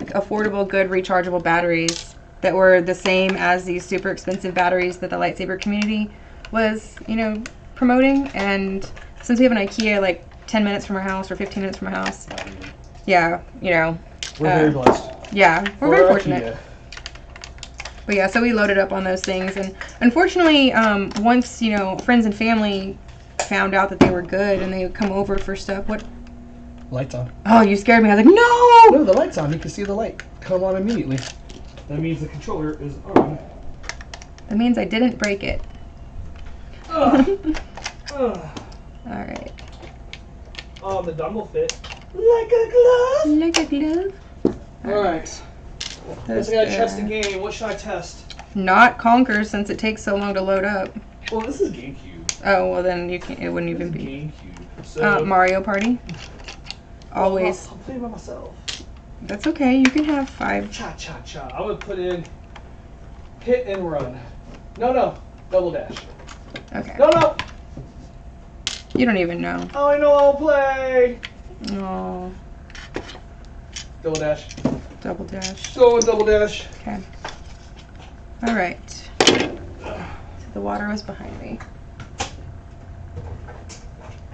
affordable, good, rechargeable batteries that were the same as these super expensive batteries that the lightsaber community was, you know, promoting. And since we have an IKEA like 10 minutes from our house or 15 minutes from our house, yeah, you know. We're very blessed. Yeah, we're very fortunate. But yeah, so we loaded up on those things, and unfortunately, once, you know, friends and family found out that they were good and they would come over for stuff. What? Lights on. Oh, you scared me. I was like, no! No, the light's on. You can see the light come on immediately. That means the controller is on. That means I didn't break it. Alright. Oh, the dongle fit. Like a glove. Like a glove. Alright. Let's gotta test the game. What should I test? Not Conquer, since it takes so long to load up. Well, this is Gamecube. Oh, well then you can't. It wouldn't even be. Gamecube. So Mario Party. Always. I'll play by myself. That's okay. You can have 5. Cha cha cha. I would put in hit and run. No. Double dash. Okay. No. You don't even know. Oh, I know I'll play. Oh. Double dash. Double dash. Go with double dash. Okay. All right. So the water was behind me.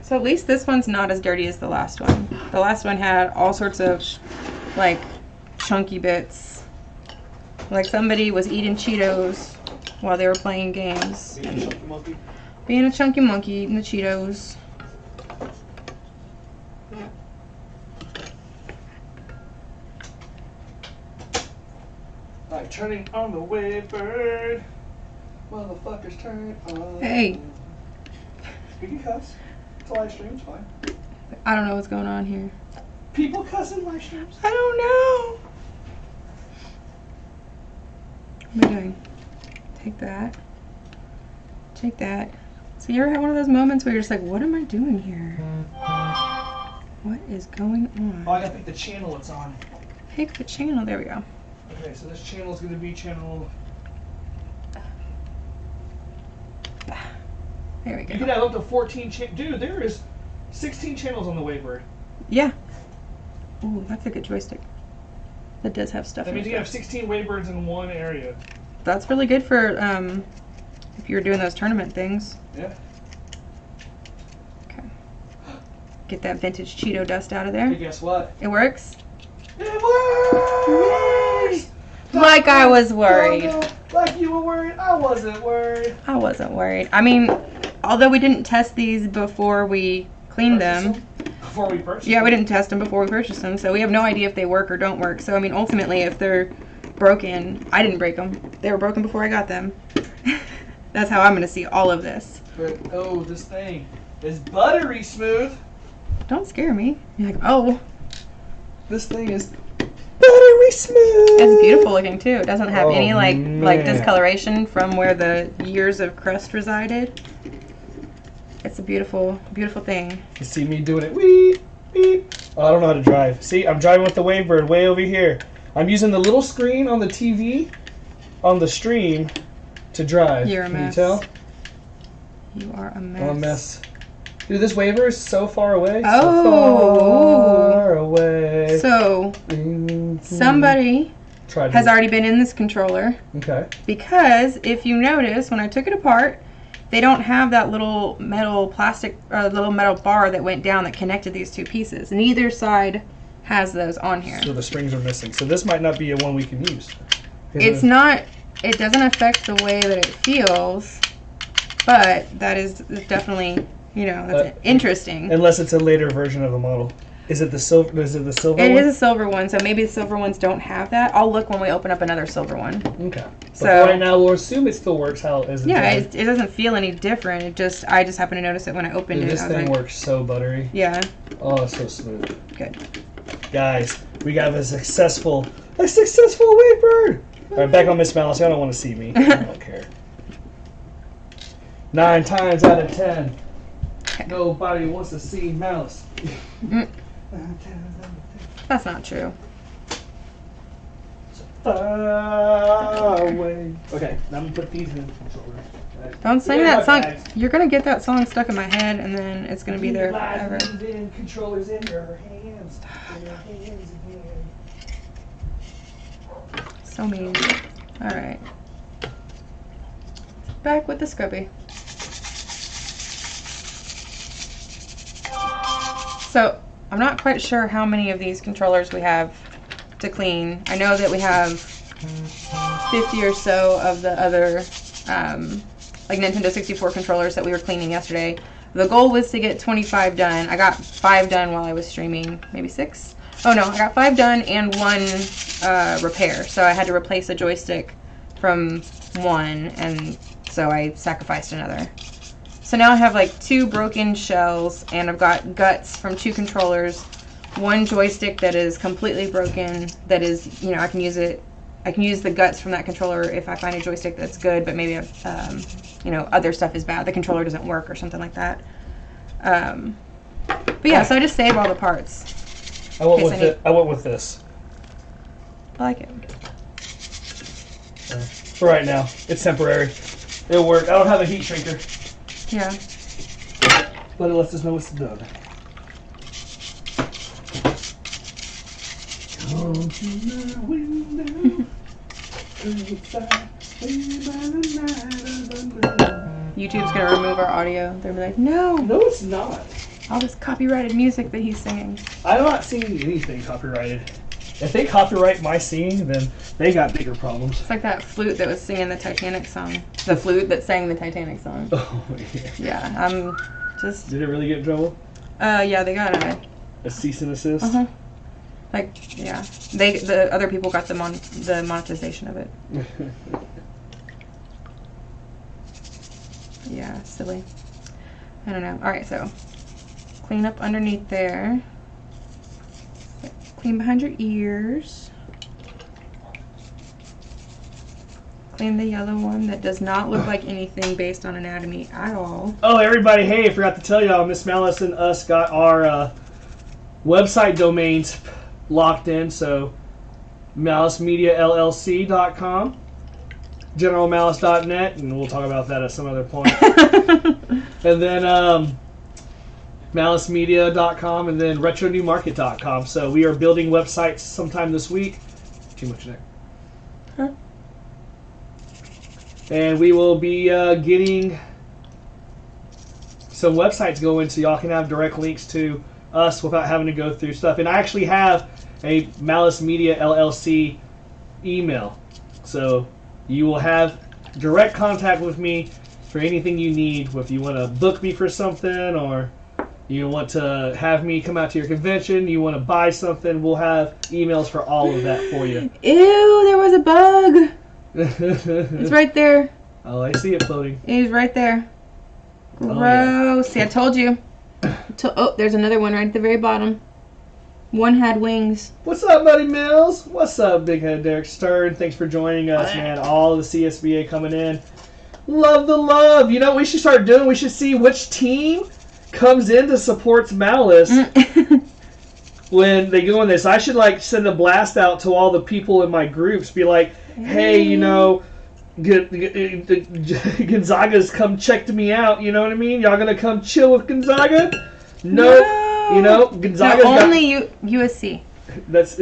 So at least this one's not as dirty as the last one. The last one had all sorts of like chunky bits. Like somebody was eating Cheetos while they were playing games. Being a chunky monkey. Being a chunky monkey eating the Cheetos. Like turning on the WaveBird. Motherfuckers turn on. Hey. You can cuss. It's a live stream, it's fine. I don't know what's going on here. People cuss in live streams? I don't know. What am I doing? Take that. Take that. So you ever had one of those moments where you're just like, what am I doing here? What is going on? Oh, I gotta pick the channel it's on. Pick the channel. There we go. Okay, so this channel is going to be channel. There we go. You can have up to 14 Dude, there is 16 channels on the WaveBird. Yeah. Ooh, that's a good joystick. That does have stuff That in means it. you have 16 WaveBirds in one area. That's really good for if you're doing those tournament things. Yeah. Okay. Get that vintage Cheeto dust out of there. Hey, guess what? It works? It works! Like I was worried. Like you were worried, I wasn't worried. I wasn't worried. I mean, although we didn't test these before we cleaned them. Before we purchased them? Yeah, we didn't test them before we purchased them, so we have no idea if they work or don't work. So, I mean, ultimately, if they're broken, I didn't break them. They were broken before I got them. That's how I'm going to see all of this. But, oh, this thing is buttery smooth. Don't scare me. You're like, oh. This thing is buttery smooth. It's beautiful looking, too. It doesn't have any, like man. discoloration from where the years of crust resided. It's a beautiful, beautiful thing. You see me doing it. Wee, beep. Oh, I don't know how to drive. See, I'm driving with the WaveBird way over here. I'm using the little screen on the TV on the stream to drive. You're a mess. Can you tell? You are a mess. I'm a mess. Dude, this WaveBird is so far away. Oh. So far away. So, somebody has already been in this controller. Okay. Because if you notice, when I took it apart, they don't have that little metal little metal bar that went down that connected these two pieces. Neither side has those on here. So the springs are missing. So this might not be a one we can use. It's not, it doesn't affect the way that it feels, but that is definitely, you know, that's interesting. Unless it's a later version of the model. Is it the silver? Is it the silver one? It is a silver one, so maybe the silver ones don't have that. I'll look when we open up another silver one. Okay. So but right now, we'll assume it still works. How is it? Yeah, it doesn't feel any different. I just happened to notice it when I opened it. This thing works so buttery. Yeah. Oh, it's so smooth. Good. Guys, we got a successful WaveBird. All right, back on MsMalice. I don't want to see me. I don't care. 9 times out of 10, nobody wants to see Malice. That's not true. Far away. Okay, now I'm gonna put these in the controller. Right. Don't sing that song. You're gonna get that song stuck in my head, and then it's gonna be there forever. Controllers in your hands. In your hands again. So mean. All right. Back with the scrubby. So I'm not quite sure how many of these controllers we have to clean. I know that we have 50 or so of the other like Nintendo 64 controllers that we were cleaning yesterday. The goal was to get 25 done. I got 5 done while I was streaming, maybe 6. Oh no, I got 5 done and 1 repair. So I had to replace a joystick from 1, and so I sacrificed another. So now I have like 2 broken shells, and I've got guts from 2 controllers, 1 joystick that is completely broken, that is, you know, I can use the guts from that controller if I find a joystick that's good, but maybe, you know, other stuff is bad. The controller doesn't work or something like that. But yeah, so I just save all the parts. I went with this. I like it. For right now, it's temporary. It'll work. I don't have a heat shrinker. Yeah. But it lets us know what's done. Come to my window. YouTube's gonna remove our audio. They'll be like, no, No, it's not. all this copyrighted music that he's singing. I'm not seeing anything copyrighted. If they copyright my singing, then they got bigger problems. It's like that flute that was singing the Titanic song. The flute that sang the Titanic song. Oh, yeah. Yeah, I'm just... Did it really get in trouble? Yeah, they got A cease and desist? Uh-huh. Like, yeah. The other people got the monetization of it. Yeah, silly. I don't know. Alright, so clean up underneath there. Clean behind your ears. Clean the yellow one that does not look like anything based on anatomy at all. Oh, everybody, hey, I forgot to tell y'all, MsMalice and us got our website domains locked in, so MaliceMediaLLC.com, GeneralMalice.net, and we'll talk about that at some other point. And then MaliceMedia.com, and then RetroNewMarket.com. So we are building websites sometime this week. Too much neck. Huh? And we will be getting some websites going so y'all can have direct links to us without having to go through stuff. And I actually have a Malice Media LLC email. So you will have direct contact with me for anything you need. If you want to book me for something, or you want to have me come out to your convention, you want to buy something, we'll have emails for all of that for you. Ew, there was a bug. It's right there. Oh, I see it floating. He's right there. Gross. Oh, yeah. See, I told you. Oh, there's another one right at the very bottom. One had wings. What's up, Buddy Mills? What's up, Big Head Derek Stern? Thanks for joining us, man. All of the CSBA coming in. Love the love. You know what we should start doing? We should see which team comes in to support Malice when they go in this. I should like send a blast out to all the people in my groups. Be like, hey, you know, Gonzaga's come checked me out. You know what I mean? Y'all gonna come chill with Gonzaga? Nope. No. You know, Gonzaga's only USC. That's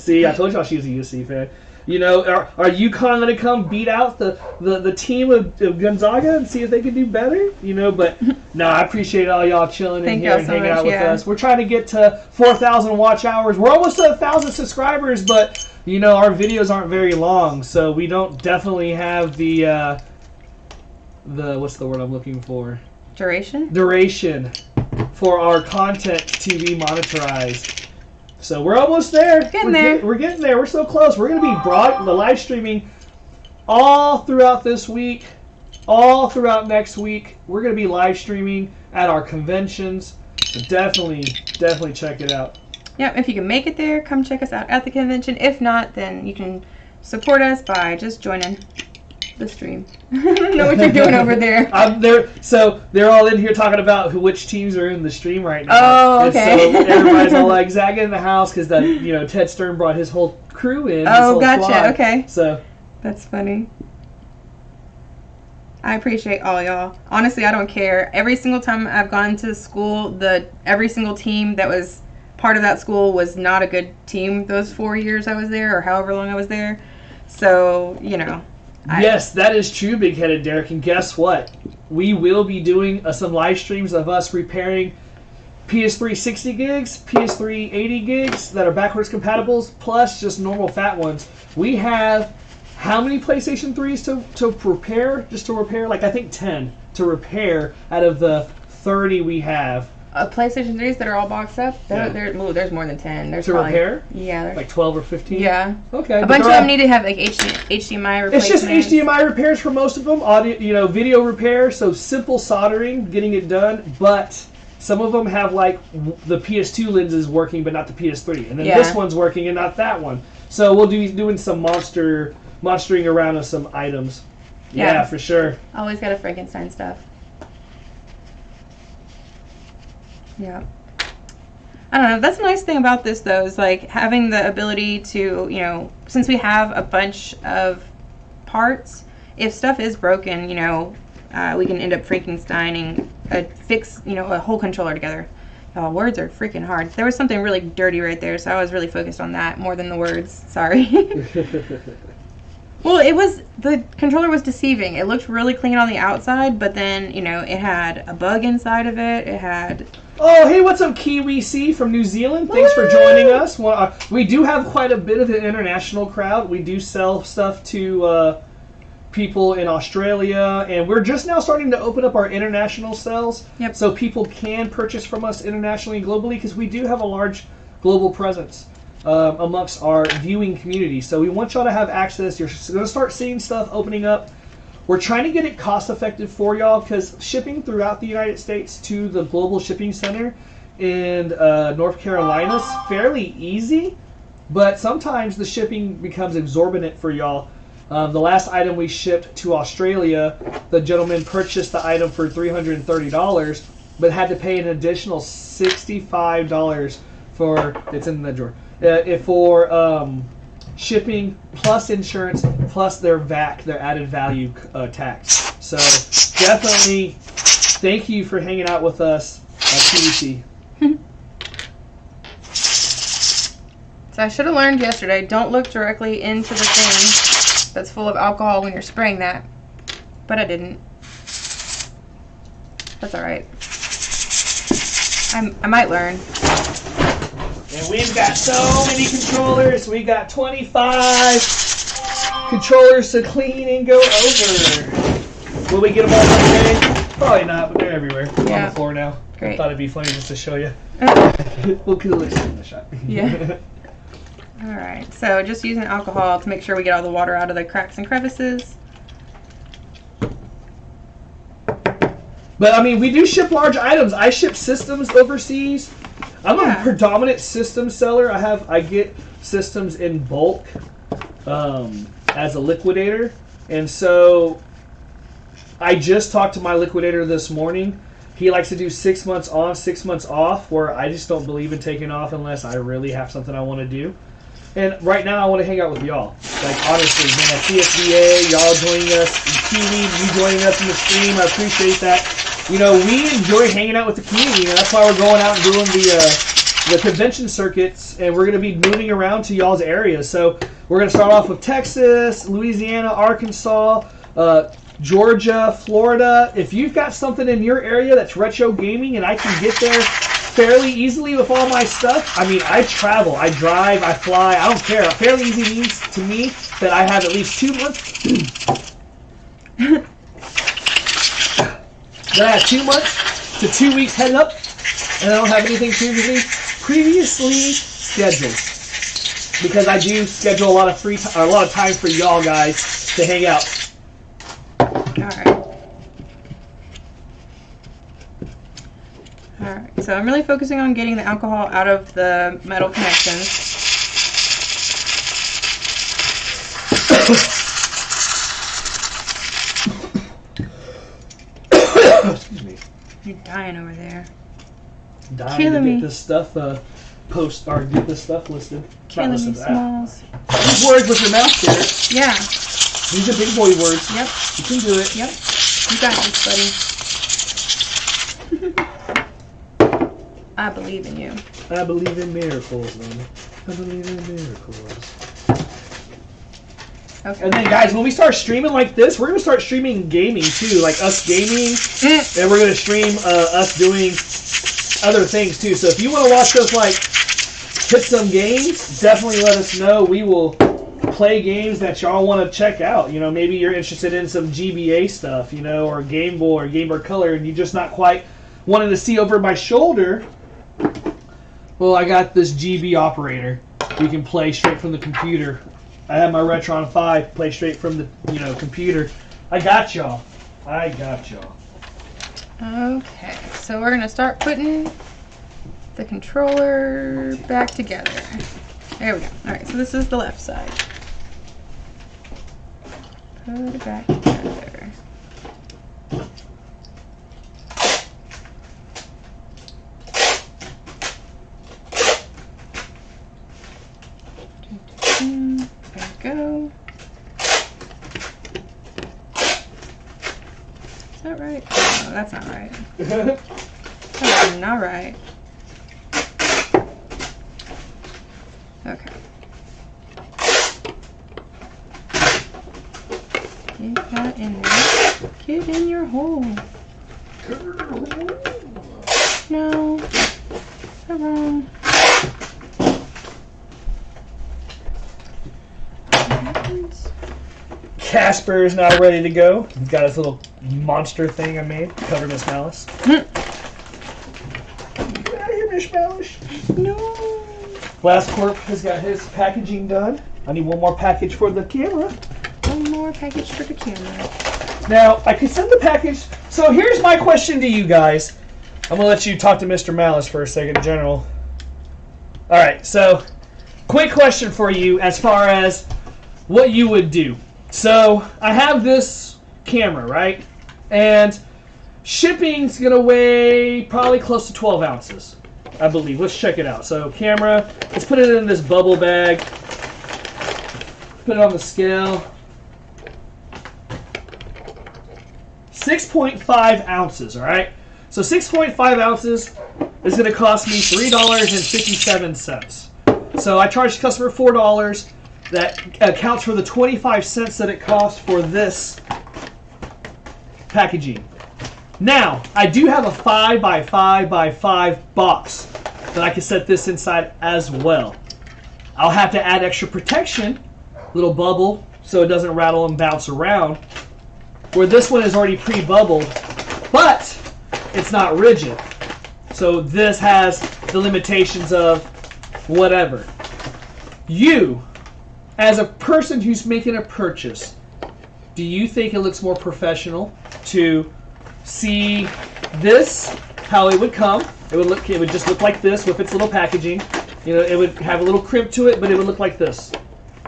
see, I told y'all she was a USC fan. You know, are UConn gonna come beat out the team of Gonzaga and see if they can do better? You know, but no, I appreciate all y'all chilling in here and hanging out with us. We're trying to get to 4,000 watch hours. We're almost at 1,000 subscribers, but you know our videos aren't very long, so we don't definitely have the what's the word I'm looking for? Duration for our content to be monetized. So we're almost there. We're getting there. We're so close. We're going to be the live streaming all throughout this week, all throughout next week. We're going to be live streaming at our conventions. So definitely check it out. Yeah, if you can make it there, come check us out at the convention. If not, then you can support us by just joining the stream. I don't know what you're doing over there. So they're all in here talking about which teams are in the stream right now. Oh, okay. And so everybody's all like Zaga in the house because Ted Stern brought his whole crew in. Oh, gotcha. Squad. Okay. So that's funny. I appreciate all y'all. Honestly, I don't care. Every single time I've gone to school, every single team that was part of that school was not a good team those 4 years I was there, or however long I was there. So, you know. Yes, that is true, Big-Headed Derek. And guess what? We will be doing some live streams of us repairing PS3 60 gigs, PS3 80 gigs that are backwards compatible, plus just normal fat ones. We have how many PlayStation 3s to repair? Just to repair? Like, I think 10 to repair out of the 30 we have. PlayStation 3s that are all boxed up? There's more than 10. There's to probably, repair? Yeah. Like 12 or 15? Yeah. Okay. A bunch of them need to have like HDMI replacements. It's just HDMI repairs for most of them. Audio, video repair, so simple soldering, getting it done. But some of them have like the PS2 lenses working, but not the PS3. And then this one's working and not that one. So we'll be doing some monstering around of some items. Yeah, for sure. Always got a Frankenstein stuff. Yeah. I don't know. That's a nice thing about this, though, is like having the ability to, since we have a bunch of parts, if stuff is broken, we can end up Frankensteining a whole controller together. Words are freaking hard. There was something really dirty right there, so I was really focused on that more than the words. Sorry. Well, the controller was deceiving. It looked really clean on the outside, but then, it had a bug inside of it. It had... Oh, hey, what's up, Kiwi C from New Zealand? Thanks for joining us. Well, we do have quite a bit of an international crowd. We do sell stuff to people in Australia, and we're just now starting to open up our international sales. Yep. So people can purchase from us internationally and globally, because we do have a large global presence amongst our viewing community. So we want y'all to have access. You're going to start seeing stuff opening up. We're trying to get it cost-effective for y'all, because shipping throughout the United States to the Global Shipping Center in North Carolina is fairly easy, but sometimes the shipping becomes exorbitant for y'all. The last item we shipped to Australia, the gentleman purchased the item for $330, but had to pay an additional $65 for, it's in the drawer, for shipping plus insurance plus their VAC, their added value tax. So definitely thank you for hanging out with us at PVC. So I should have learned yesterday, don't look directly into the thing that's full of alcohol when you're spraying that. But I didn't. That's alright. I might learn. And we've got so many controllers. We got 25 controllers to clean and go over. Will we get them all today? Probably not, but they're everywhere. Yeah. On the floor now. Great. I thought it'd be funny just to show you. We'll kill it in the shot. Yeah. Alright, so just using alcohol to make sure we get all the water out of the cracks and crevices. But I mean, we do ship large items. I ship systems overseas. I'm a predominant system seller. I get systems in bulk as a liquidator, and so I just talked to my liquidator this morning. He likes to do 6 months on, 6 months off, where I just don't believe in taking off unless I really have something I want to do. And right now, I want to hang out with y'all. Like, honestly, man, CSBA, y'all joining us, Kiwi, you joining us in the stream, I appreciate that. You know, we enjoy hanging out with the community, and that's why we're going out and doing the convention circuits, and we're going to be moving around to y'all's areas. So we're going to start off with Texas, Louisiana, Arkansas, Georgia, Florida. If you've got something in your area that's retro gaming and I can get there fairly easily with all my stuff, I mean, I travel, I drive, I fly, I don't care. Fairly easy means to me that I have at least 2 months. That I have 2 months to 2 weeks head up, and I don't have anything previously scheduled, because I do schedule a lot of time for y'all guys to hang out. Alright, so I'm really focusing on getting the alcohol out of the metal connections. Excuse me. You're dying over there. Dying Killing to get me. this stuff get this stuff listed. Killing me, Smalls. Use words with your mouth, Garrett. Yeah. These are big boy words. Yep. You can do it. Yep. You got this, buddy. I believe in you. I believe in miracles, man. I believe in miracles. Okay. And then, guys, when we start streaming like this, we're going to start streaming gaming, too. Like, us gaming. And we're going to stream us doing other things, too. So if you want to watch us, like, hit some games, definitely let us know. We will play games that y'all want to check out. You know, maybe you're interested in some GBA stuff, you know, or Game Boy or Game Boy Color, and you're just not quite wanting to see over my shoulder. Well, I got this GB operator. We can play straight from the computer. I have my Retron 5, play straight from the computer. I got y'all. Okay, so we're going to start putting the controller back together. There we go. Alright, so this is the left side. Put it back together. There we go. Is that right? No, that's not right. That's not right. Okay. Get that in there. Get in your hole. No. Wrong. Casper is now ready to go. He's got his little monster thing I made. Covered MsMalice. Get out of here, MsMalice. No. LastCorp has got his packaging done. I need one more package for the camera. One more package for the camera. Now, I could send the package. So here's my question to you guys. I'm going to let you talk to Mr. Malice for a second, General. Alright, so quick question for you as far as what you would do. So I have this camera, right? And shipping's going to weigh probably close to 12 ounces, I believe. Let's check it out. So camera, let's put it in this bubble bag. put it on the scale. 6.5 ounces, all right? So 6.5 ounces is going to cost me $3.57. So I charged the customer $4. That accounts for the 25 cents that it cost for this packaging. Now, I do have a 5x5x5 box that I can set this inside as well. I'll have to add extra protection, little bubble, so it doesn't rattle and bounce around. Where this one is already pre-bubbled, but it's not rigid. So this has the limitations of whatever. You, as a person who's making a purchase, do you think it looks more professional to see this, how it would come? It would just look like this with its little packaging. You know, it would have a little crimp to it, but it would look like this.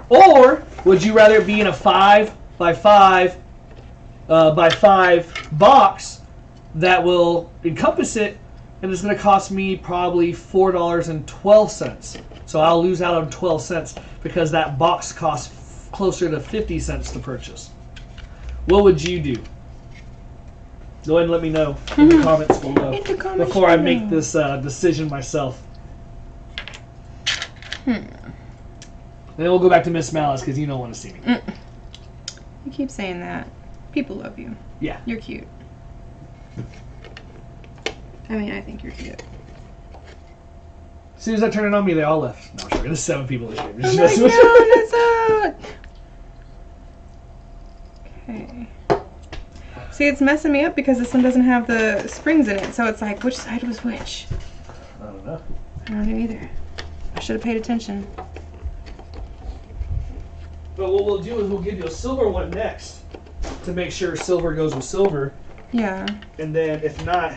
Or would you rather it be in a 5x5 by 5 box that will encompass it, and it's going to cost me probably $4.12. So I'll lose out on 12 cents because that box costs closer to 50 cents to purchase. What would you do? Go ahead and let me know in the comments below before I make this decision myself. And then we'll go back to MsMalice because you don't want to see me. You keep saying that. People love you. Yeah. You're cute. I mean, I think you're cute. As soon as I turned it on me, they all left. No, I'm sure. There's 7 people this year. I'm like, no, okay. See, it's messing me up because this one doesn't have the springs in it. So it's like, which side was which? I don't know. I don't know either. I should have paid attention. But what we'll do is we'll give you a silver one next to make sure silver goes with silver. Yeah. And then if not,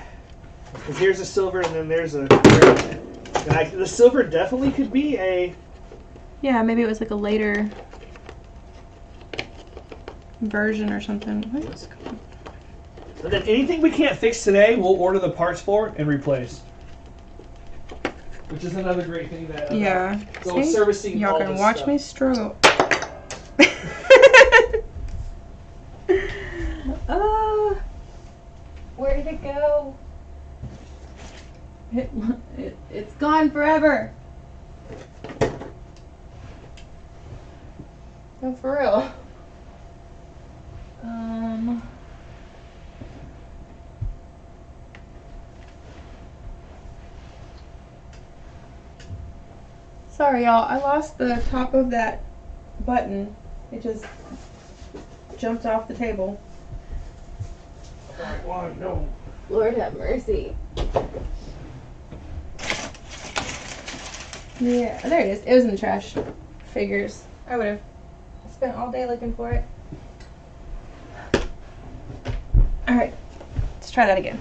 because here's a silver and then there's a... And the silver definitely could be a... Yeah, maybe it was like a later version or something. What's going on? And then anything we can't fix today, we'll order the parts for and replace. Which is another great thing that... Yeah. So servicing y'all can watch stuff. me struggle. Where did it go? It's gone forever. No, for real. Sorry, y'all. I lost the top of that button. It just jumped off the table. No. Lord have mercy. Yeah, there it is. It was in the trash. Figures. I would have spent all day looking for it. Alright, let's try that again.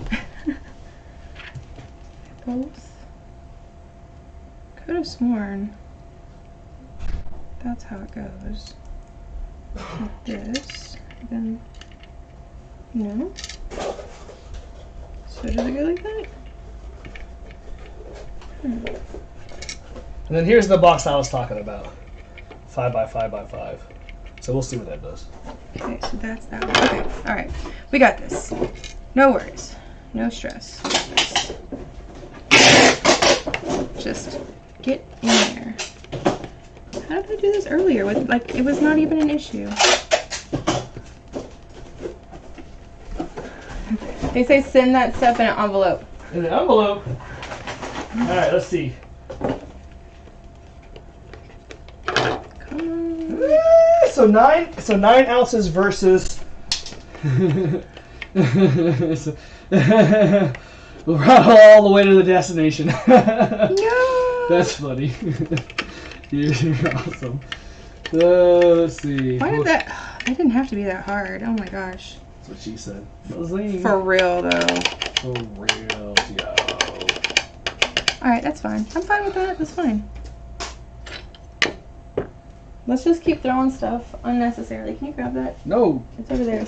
Both. Could have sworn that's how it goes. Like this. Then, no. So does it go like that? And then here's the box I was talking about. 5x5x5. So we'll see what that does. Okay, so that's that one. Okay, alright. We got this. No worries. No stress. We got this. Just get in there. How did I do this earlier? With like, it was not even an issue. They say send that stuff in an envelope. In an envelope? Alright, let's see. Come on. So 9 ounces versus we'll rattle all the way to the destination. No. That's funny. You're awesome. Let's see. Why did that? That didn't have to be that hard. Oh my gosh. That's what she said. For real though. For real, yo. Alright, that's fine. I'm fine with that. That's fine. Let's just keep throwing stuff unnecessarily. Can you grab that? No. It's over there.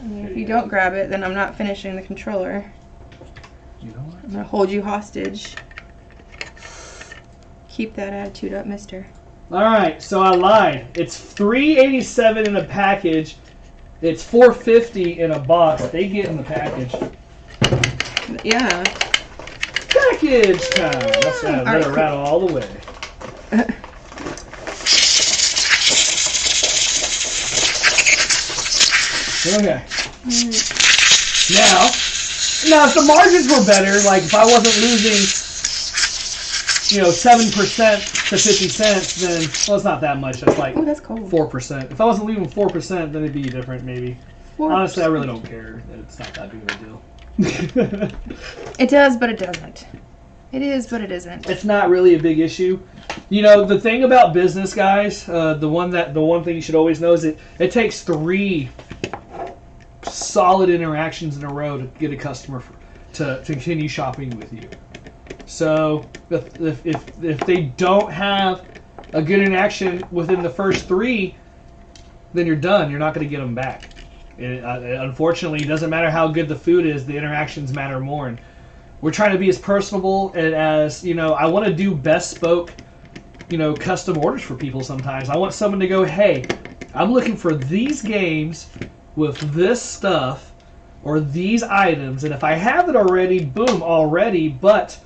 I mean, if you don't grab it, then I'm not finishing the controller. You know what? I'm gonna hold you hostage. Keep that attitude up, mister. All right, so I lied. It's $387 in a package. It's $450 in a box. They get in the package. Yeah. Package time. That's right. Let it rattle all the way. Okay. Now, if the margins were better, like if I wasn't losing, 7% to 50 cents, then well, it's not that much. That's like that's cold. 4%. If I wasn't leaving 4%, then it'd be different, maybe. 4%. Honestly, I really don't care. It's not that big of a deal. It does, but it doesn't. It is, but it isn't. It's not really a big issue. The thing about business, guys, the one thing you should always know is it takes 3 solid interactions in a row to get a customer to continue shopping with you. So if they don't have a good interaction within the first 3, then you're done. You're not going to get them back. Unfortunately, it doesn't matter how good the food is. The interactions matter more. And we're trying to be as personable and as, I want to do bespoke, custom orders for people sometimes. I want someone to go, hey, I'm looking for these games with this stuff or these items. And if I have it already, boom, already. But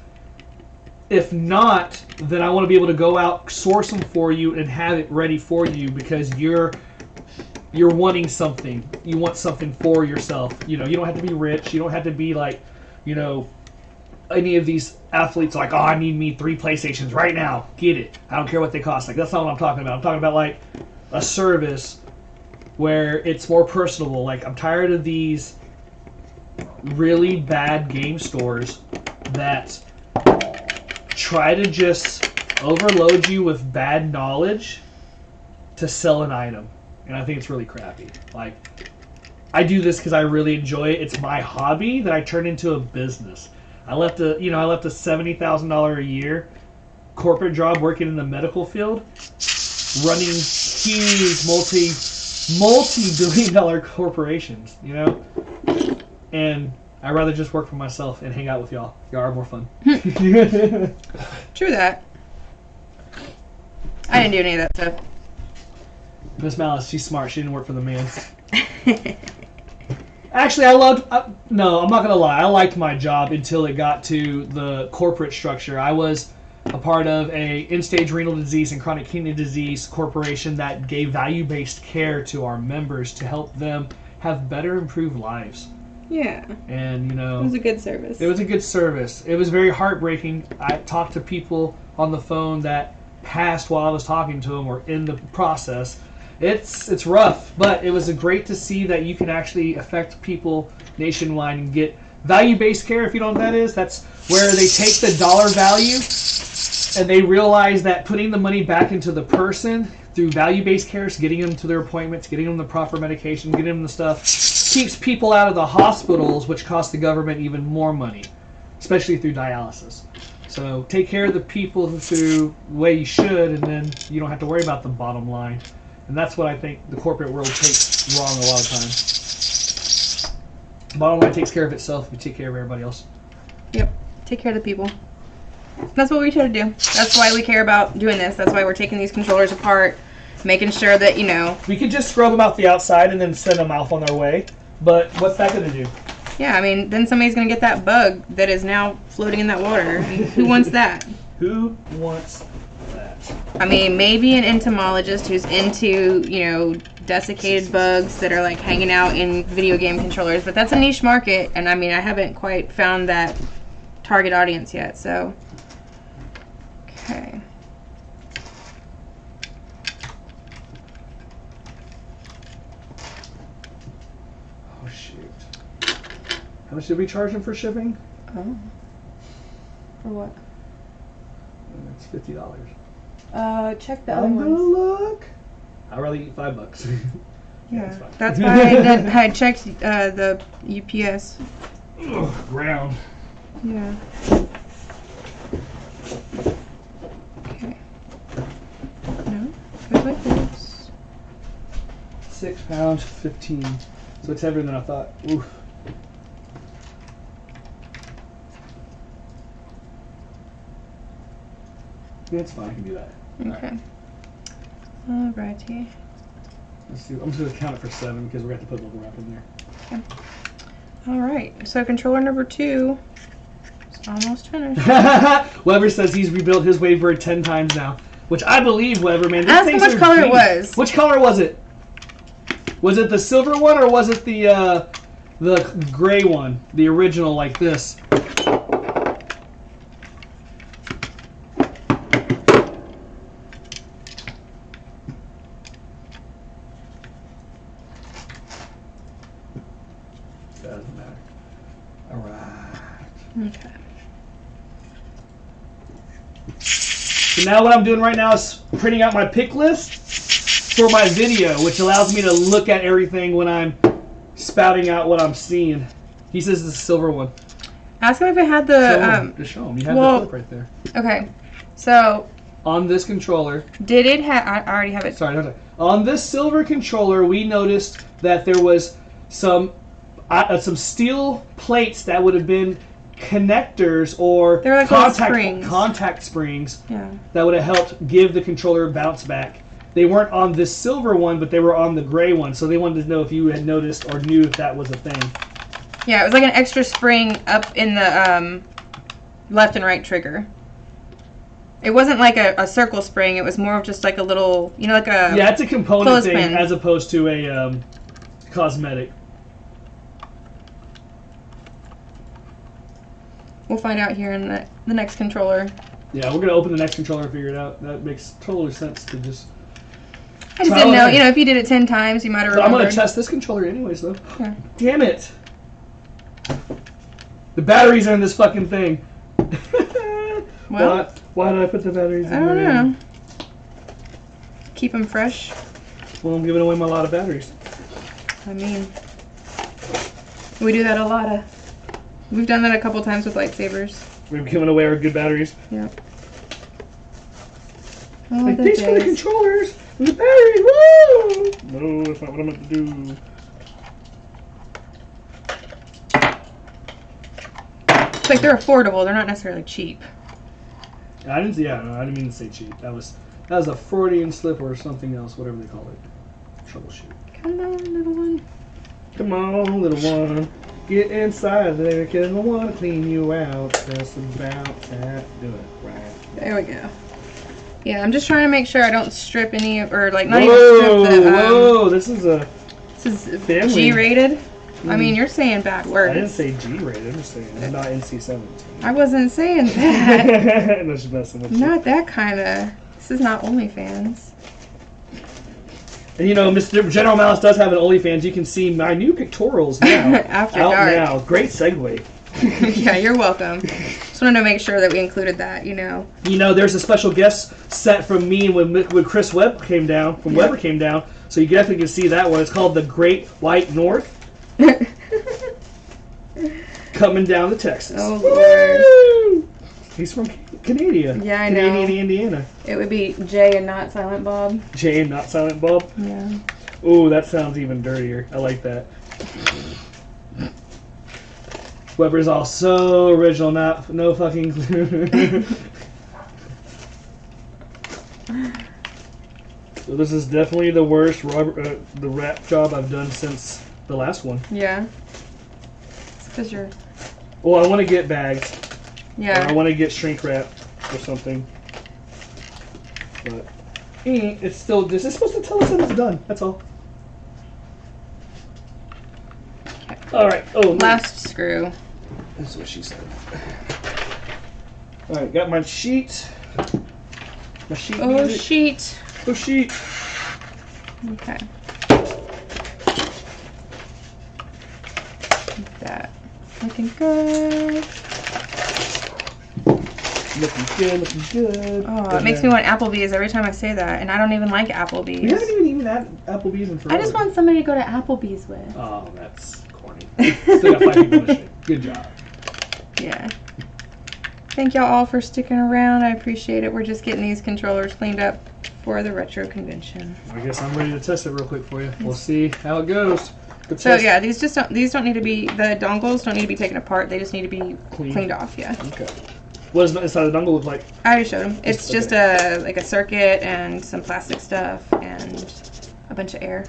if not, then I want to be able to go out, source them for you, and have it ready for you because you're wanting something. You want something for yourself. You don't have to be rich. You don't have to be like, any of these athletes like, oh, I need 3 PlayStations right now. Get it. I don't care what they cost. Like, that's not what I'm talking about. I'm talking about like a service where it's more personable. Like, I'm tired of these really bad game stores that try to just overload you with bad knowledge to sell an item. And I think it's really crappy. Like, I do this because I really enjoy it. It's my hobby that I turned into a business. I left a $70,000 a year corporate job working in the medical field, running huge multi-billion-dollar corporations, and I'd rather just work for myself and hang out with y'all. Y'all are more fun. True that. I didn't do any of that stuff. MsMalice, she's smart. She didn't work for the man. Actually, no, I'm not going to lie. I liked my job until it got to the corporate structure. I was a part of a end-stage renal disease and chronic kidney disease corporation that gave value-based care to our members to help them have better, improved lives. Yeah. And, it was a good service. It was a good service. It was very heartbreaking. I talked to people on the phone that passed while I was talking to them or in the process. It's rough, but it was great to see that you can actually affect people nationwide and get value-based care. If you know what that is, that's where they take the dollar value and they realize that putting the money back into the person through value-based care, so getting them to their appointments, getting them the proper medication, getting them the stuff, keeps people out of the hospitals, which costs the government even more money, especially through dialysis. So take care of the people through the way you should, and then you don't have to worry about the bottom line. And that's what I think the corporate world takes wrong a lot of times. Bottom line takes care of itself. We take care of everybody else. Yep. Take care of the people. That's what we try to do. That's why we care about doing this. That's why we're taking these controllers apart, making sure that, We could just scrub them out the outside and then send them off on their way. But what's that going to do? Yeah, then somebody's going to get that bug that is now floating in that water. Who wants that? Who wants that? Maybe an entomologist who's into, desiccated bugs that are like hanging out in video game controllers, but that's a niche market, and I haven't quite found that target audience yet, so. Okay. Oh, shoot. How much did we charge them for shipping? Oh. For what? It's $50. Check the other ones. I'm gonna look. I'd rather eat $5. Yeah, that's why I checked the UPS. Ugh, ground. Yeah. Okay. No, good like this. 6 pounds, 15. So it's heavier than I thought. Oof. Yeah, it's fine. I can do that. Okay. Alrighty. Let's see. I'm just gonna count it for 7 because we're gonna have to put bubble wrap in there. Okay. Alright, so controller number 2 is almost finished. Weber says he's rebuilt his WaveBird 10 times now. Which I believe, Weber, man. Ask him which color it was. Which color was it? Was it the silver one or was it the gray one? The original like this? Doesn't matter. Alright. Okay. So now what I'm doing right now is printing out my pick list for my video, which allows me to look at everything when I'm spouting out what I'm seeing. He says it's a silver one. Ask him if it had the... Just show him. You have the clip right there. Okay. So... On this controller... Did it have... I already have it. Sorry. On this silver controller, we noticed that there was some steel plates that would have been connectors or They're like contact springs that would have helped give the controller a bounce back. They weren't on this silver one, but they were on the gray one, so they wanted to know if you had noticed or knew if that was a thing. Yeah, it was like an extra spring up in the left and right trigger. It wasn't like a circle spring, it was more of just like a little, you know, like a... Yeah, it's a component thing clothespin. as opposed to a cosmetic. We'll find out here in the next controller. Yeah, we're going to open the next controller and figure it out. That makes total sense to just... I just didn't know, you know, if you did it 10 times, you might have remembered. I'm going to test this controller anyways, though. Yeah. Damn it! The batteries are in this fucking thing. Well, why did I put the batteries in I don't know. Keep them fresh. Well, I'm giving away a lot of batteries. I mean, we do that a lot. We've done that a couple times with lightsabers. We've given away our good batteries. Yep. Like, thanks for the controllers and the batteries. Woo! No, that's not what I meant to do. It's like they're affordable. They're not necessarily cheap. I didn't mean to say cheap. That was a Freudian slip or something else, whatever they call it. Troubleshoot. Come on, little one. Come on, little one. Get inside there, cause I want to clean you out. Just about that. Do it right. There we go. Yeah, I'm just trying to make sure I don't strip any, or like not whoa, even strip the. Whoa! This is family. G-rated. I mean, you're saying bad words. I didn't say G-rated. I'm just saying it's not NC-17. I wasn't saying that. No, she's messing with you. Not that kind of. This is not OnlyFans. And you know, Mr. General Mouse does have an OnlyFans. You can see my new pictorials now. After out dark. now. Great segue. Yeah, you're welcome. Just wanted to make sure that we included that, you know. You know, there's a special guest set from me when Chris Webb came down, Weber came down, so you definitely can see that one. It's called The Great White North. Coming down to Texas. Oh, Lord. Woo! He's from Canada. Yeah, I know. Canadian, Indiana. It would be Jay and not Silent Bob. Jay and not Silent Bob? Yeah. Ooh, that sounds even dirtier. I like that. Weber's all so original, no fucking clue. So this is definitely the worst the wrap job I've done since the last one. Yeah. It's because you're... Well, I want to get bags. Yeah. Or I want to get shrink wrap or something. But it's still just, it's supposed to tell us that it's done. That's all. Okay. Alright. Oh, last screw. That's what she said. Alright, got my sheet. My sheet. Oh, music. Sheet. Oh, sheet. Okay. Like that. Looking good. Looking good, looking good. Oh, it makes me want Applebee's every time I say that, and I don't even like Applebee's. We haven't even eaten Applebee's in forever. I just want somebody to go to Applebee's with. Oh, that's corny. Still got 5 people in the street. Good job. Yeah. Thank y'all all for sticking around. I appreciate it. We're just getting these controllers cleaned up for the retro convention. I guess I'm ready to test it real quick for you. We'll see how it goes. Good so test. yeah, these don't need to be, the dongles don't need to be taken apart. They just need to be cleaned off. Yeah. Okay. What does the inside of the dongle look like? I already showed him. It's just like a circuit and some plastic stuff and a bunch of air.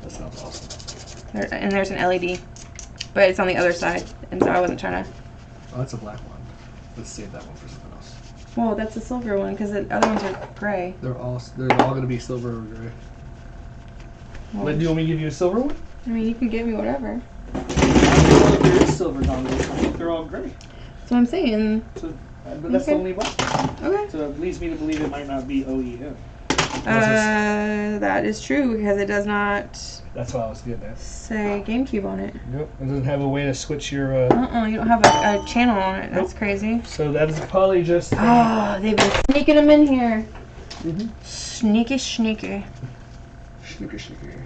That sounds awesome. And there's an LED, but it's on the other side, and so I wasn't trying to. Oh, that's a black one. Let's save that one for something else. Well, that's the silver one because the other ones are gray. They're all going to be silver or gray. Well, But do you want me to give you a silver one? I mean, you can give me whatever. There is silver dongles. I think they're all gray. That's what I'm saying. So, but that's the only one. Okay. So it leads me to believe it might not be OEM. That is true because it does not That's what I was getting at. say GameCube on it. Yep. It doesn't have a way to switch your. You don't have a channel on it. That's crazy. So that is probably just. Oh, they've been sneaking them in here. Mm-hmm. Sneaky, sneaky. Sneaky.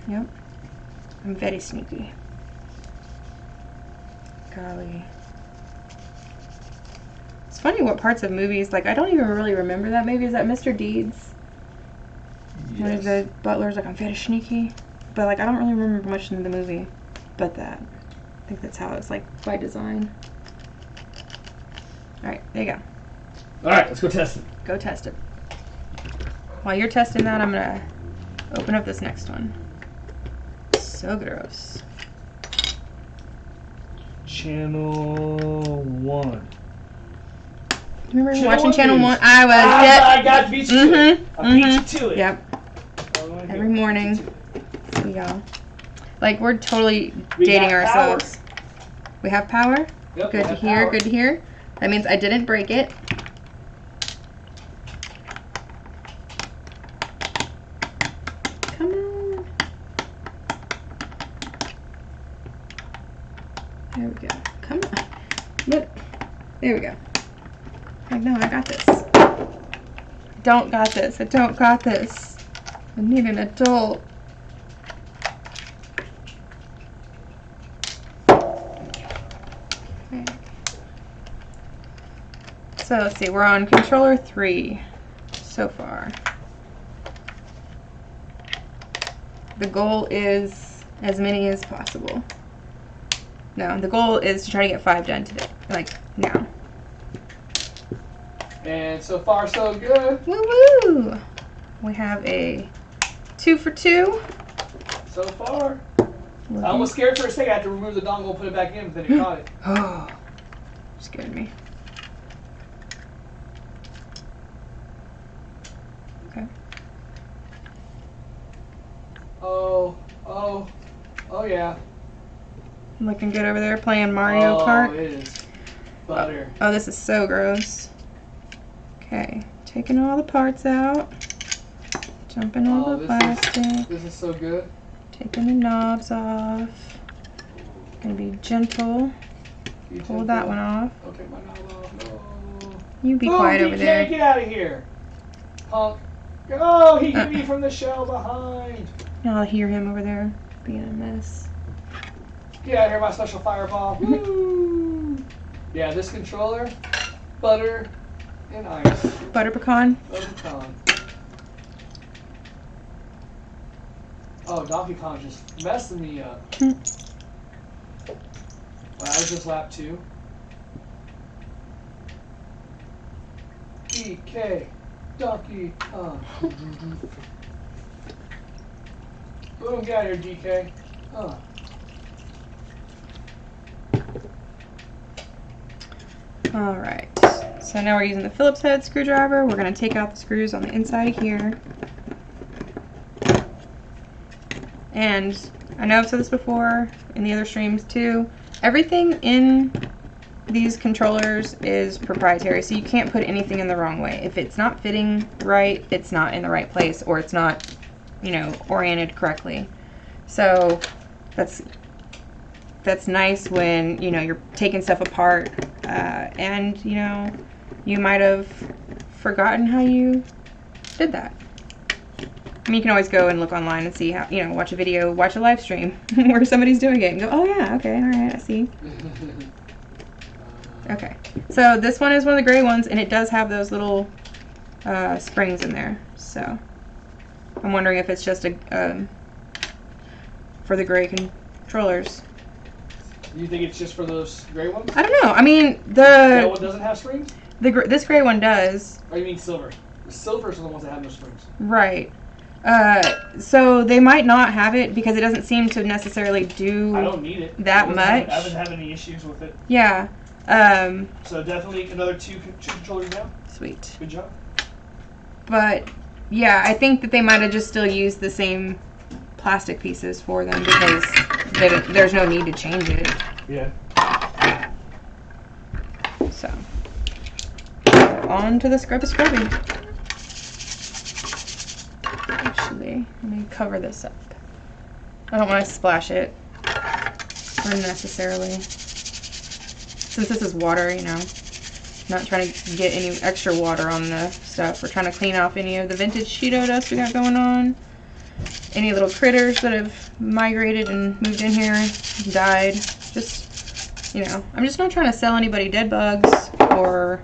Yep. I'm very sneaky. Golly. It's funny what parts of movies, like, I don't even really remember that movie. Is that Mr. Deeds? Yes. One of the butlers, like, I'm very sneaky. But, like, I don't really remember much in the movie but that. I think that's how it's, like, by design. Alright, there you go. Alright, let's go test it. Go test it. While you're testing that, I'm going to open up this next one. So gross. Channel 1. Remember watching Channel 1? I was. I got to beat you to it. I beat you to it. Yep. Every morning. See y'all. Like, we're totally dating ourselves. We have power? Yep, good to hear, good to hear. That means I didn't break it. Come on. There we go. Come on. Look. There we go. Like, no, I got this. Don't got this. I don't got this. I need an adult. Okay. So let's see, we're on controller 3 so far. The goal is as many as possible. No, the goal is to try to get 5 done today. Like, now. And so far, so good. Woo woo! We have a 2 for 2. So far. I was scared for a second. I had to remove the dongle and put it back in, but then it caught it. Oh, scared me. Okay. Oh yeah. Looking good over there playing Mario Kart. Oh, it is butter. Oh, this is so gross. Okay, taking all the parts out. Jumping all the plastic. This is so good. Taking the knobs off. Gonna be gentle. Pull that one off. Okay, my knob off. No. You be quiet over there. Get out of here. Punk. Oh, he hit me from the shell behind. I'll hear him over there being a mess. Get out of here, my special fireball. Woo! Yeah, this controller, butter, and ice. Butter pecan. Butter pecan. Oh, Donkey Kong just messing me up. Well, that was just lap 2. DK, Donkey Kong. Boom, get out of here, DK. Alright, so now we're using the Phillips head screwdriver. We're going to take out the screws on the inside of here. And I know I've said this before in the other streams too. Everything in these controllers is proprietary, so you can't put anything in the wrong way. If it's not fitting right, it's not in the right place, or it's not, you know, oriented correctly. So that's nice when, you know, you're taking stuff apart and, you know, you might have forgotten how you did that. I mean, you can always go and look online and see how, you know, watch a video, watch a live stream where somebody's doing it and go, oh yeah, okay, alright, I see. Okay, so this one is one of the gray ones, and it does have those little springs in there, so I'm wondering if it's just a for the gray controllers. You think it's just for those gray ones? I don't know. I mean, That one doesn't have springs? This gray one does. Oh, you mean silver? The silvers are the ones that have no springs. Right. So they might not have it because it doesn't seem to necessarily do I don't need it. that much. I haven't had any issues with it. Yeah. So definitely another two controllers now. Sweet. Good job. But yeah, I think that they might have just still used the same plastic pieces for them because there's no need to change it. Yeah. So on to the scrubbing. Actually, let me cover this up. I don't want to splash it unnecessarily. Since this is water, you know, not trying to get any extra water on the stuff. We're trying to clean off any of the vintage Cheeto dust we got going on. Any little critters that have migrated and moved in here, died. Just, you know, I'm just not trying to sell anybody dead bugs or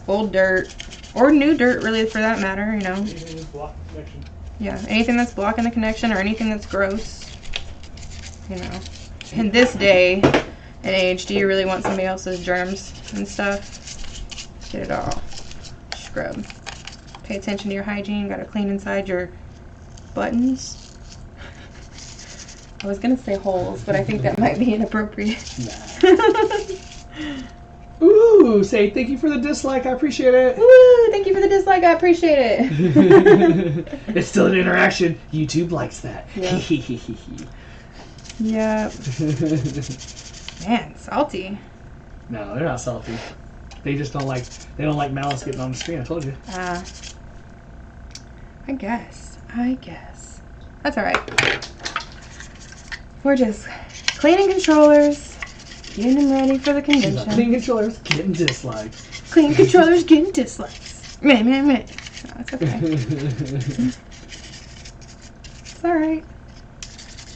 old dirt or new dirt, really, for that matter, you know. Anything that's blocked the connection. Yeah, anything that's blocking the connection or anything that's gross, you know. In this day and age, do you really want somebody else's germs and stuff? Get it all. Scrub. Pay attention to your hygiene. Gotta clean inside your buttons. I was gonna say holes, but I think that might be inappropriate. Nah. Ooh, say thank you for the dislike. I appreciate it. Woo! Thank you for the dislike. I appreciate it. It's still an interaction. YouTube likes that. Yeah. Yep. Man, salty. No, they're not salty. They just don't like. They don't like Malice getting on the screen. I told you. I guess. That's all right. We're just cleaning controllers, getting them ready for the convention. Clean controllers, getting dislikes. Clean controllers, getting dislikes. Man. No, it's okay. It's all right.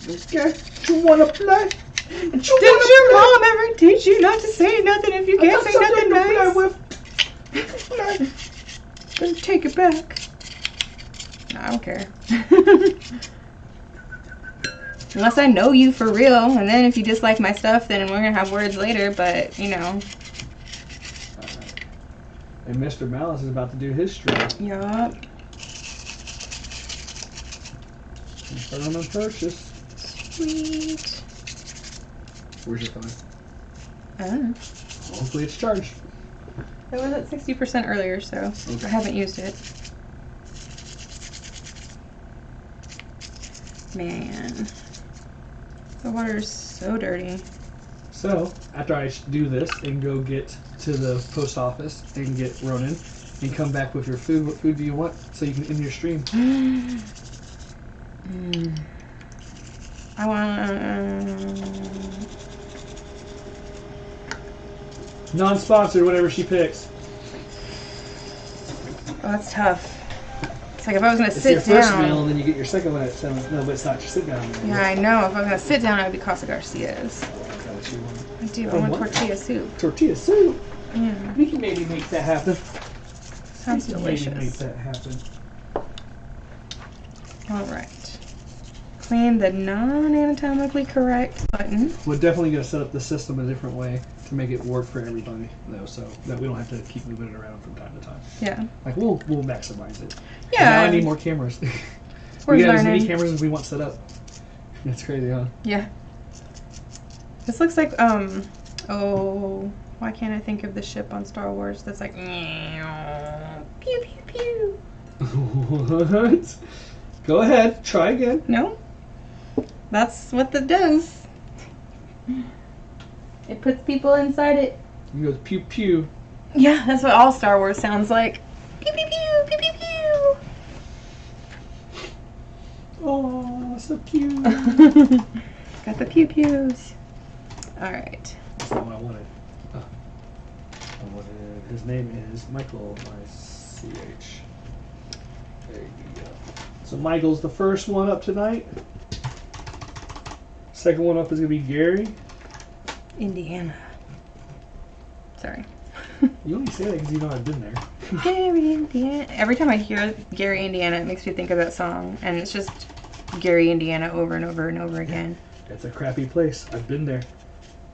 Okay. You wanna play? Did your mom ever teach you not to say nothing if you can't say nothing nice? Then take it back. No, I don't care. Unless I know you for real, and then if you dislike my stuff, then we're gonna have words later, but, you know. And Mr. Malice is about to do his stream. Yup. Start on a purchase. Sweet. Where's your phone? Oh. Hopefully it's charged. It was at 60% earlier, so Okay. I haven't used it. Man. The water's so dirty. So, after I do this and go get to the post office and get Ronan and come back with your food, what food do you want so you can end your stream? I want Non-sponsored, whatever she picks. Oh, that's tough. It's like if I was gonna It's sit your first down. meal, and then you get your second one at 7. No, but it's not your sit down meal. Yeah, I know. If I was gonna sit down, it would be Casa Garcia's. Is that what you want? I do. I Oh, want what? tortilla soup. Tortilla soup. Yeah, We can maybe make that happen. sounds We can maybe make delicious. that happen. All right. Clean the non-anatomically correct button. We're definitely going to set up the system a different way to make it work for everybody, though, so that we don't have to keep moving it around from time to time. Yeah. Like, we'll maximize it. Yeah. Now I need more cameras. We're We got as many learning. cameras as we want set up. That's crazy, huh? Yeah. This looks like oh, why can't I think of the ship on Star Wars that's like pew pew pew. What? Go ahead, try again. No? That's what that does. It puts people inside it. It goes pew pew. Yeah, that's what all Star Wars sounds like. Pew pew pew pew pew pew. Oh, so cute. Got the pew pews. All right. That's not what I wanted. I wanted. His name is Michael. I-C-H. There you go. So Michael's the first one up tonight. Second one up is gonna be Gary. Indiana. Sorry. You only say that because you know I've been there. Gary, Indiana. Every time I hear Gary, Indiana, it makes me think of that song, and it's just Gary, Indiana, over and over and over again. That's a crappy place. I've been there.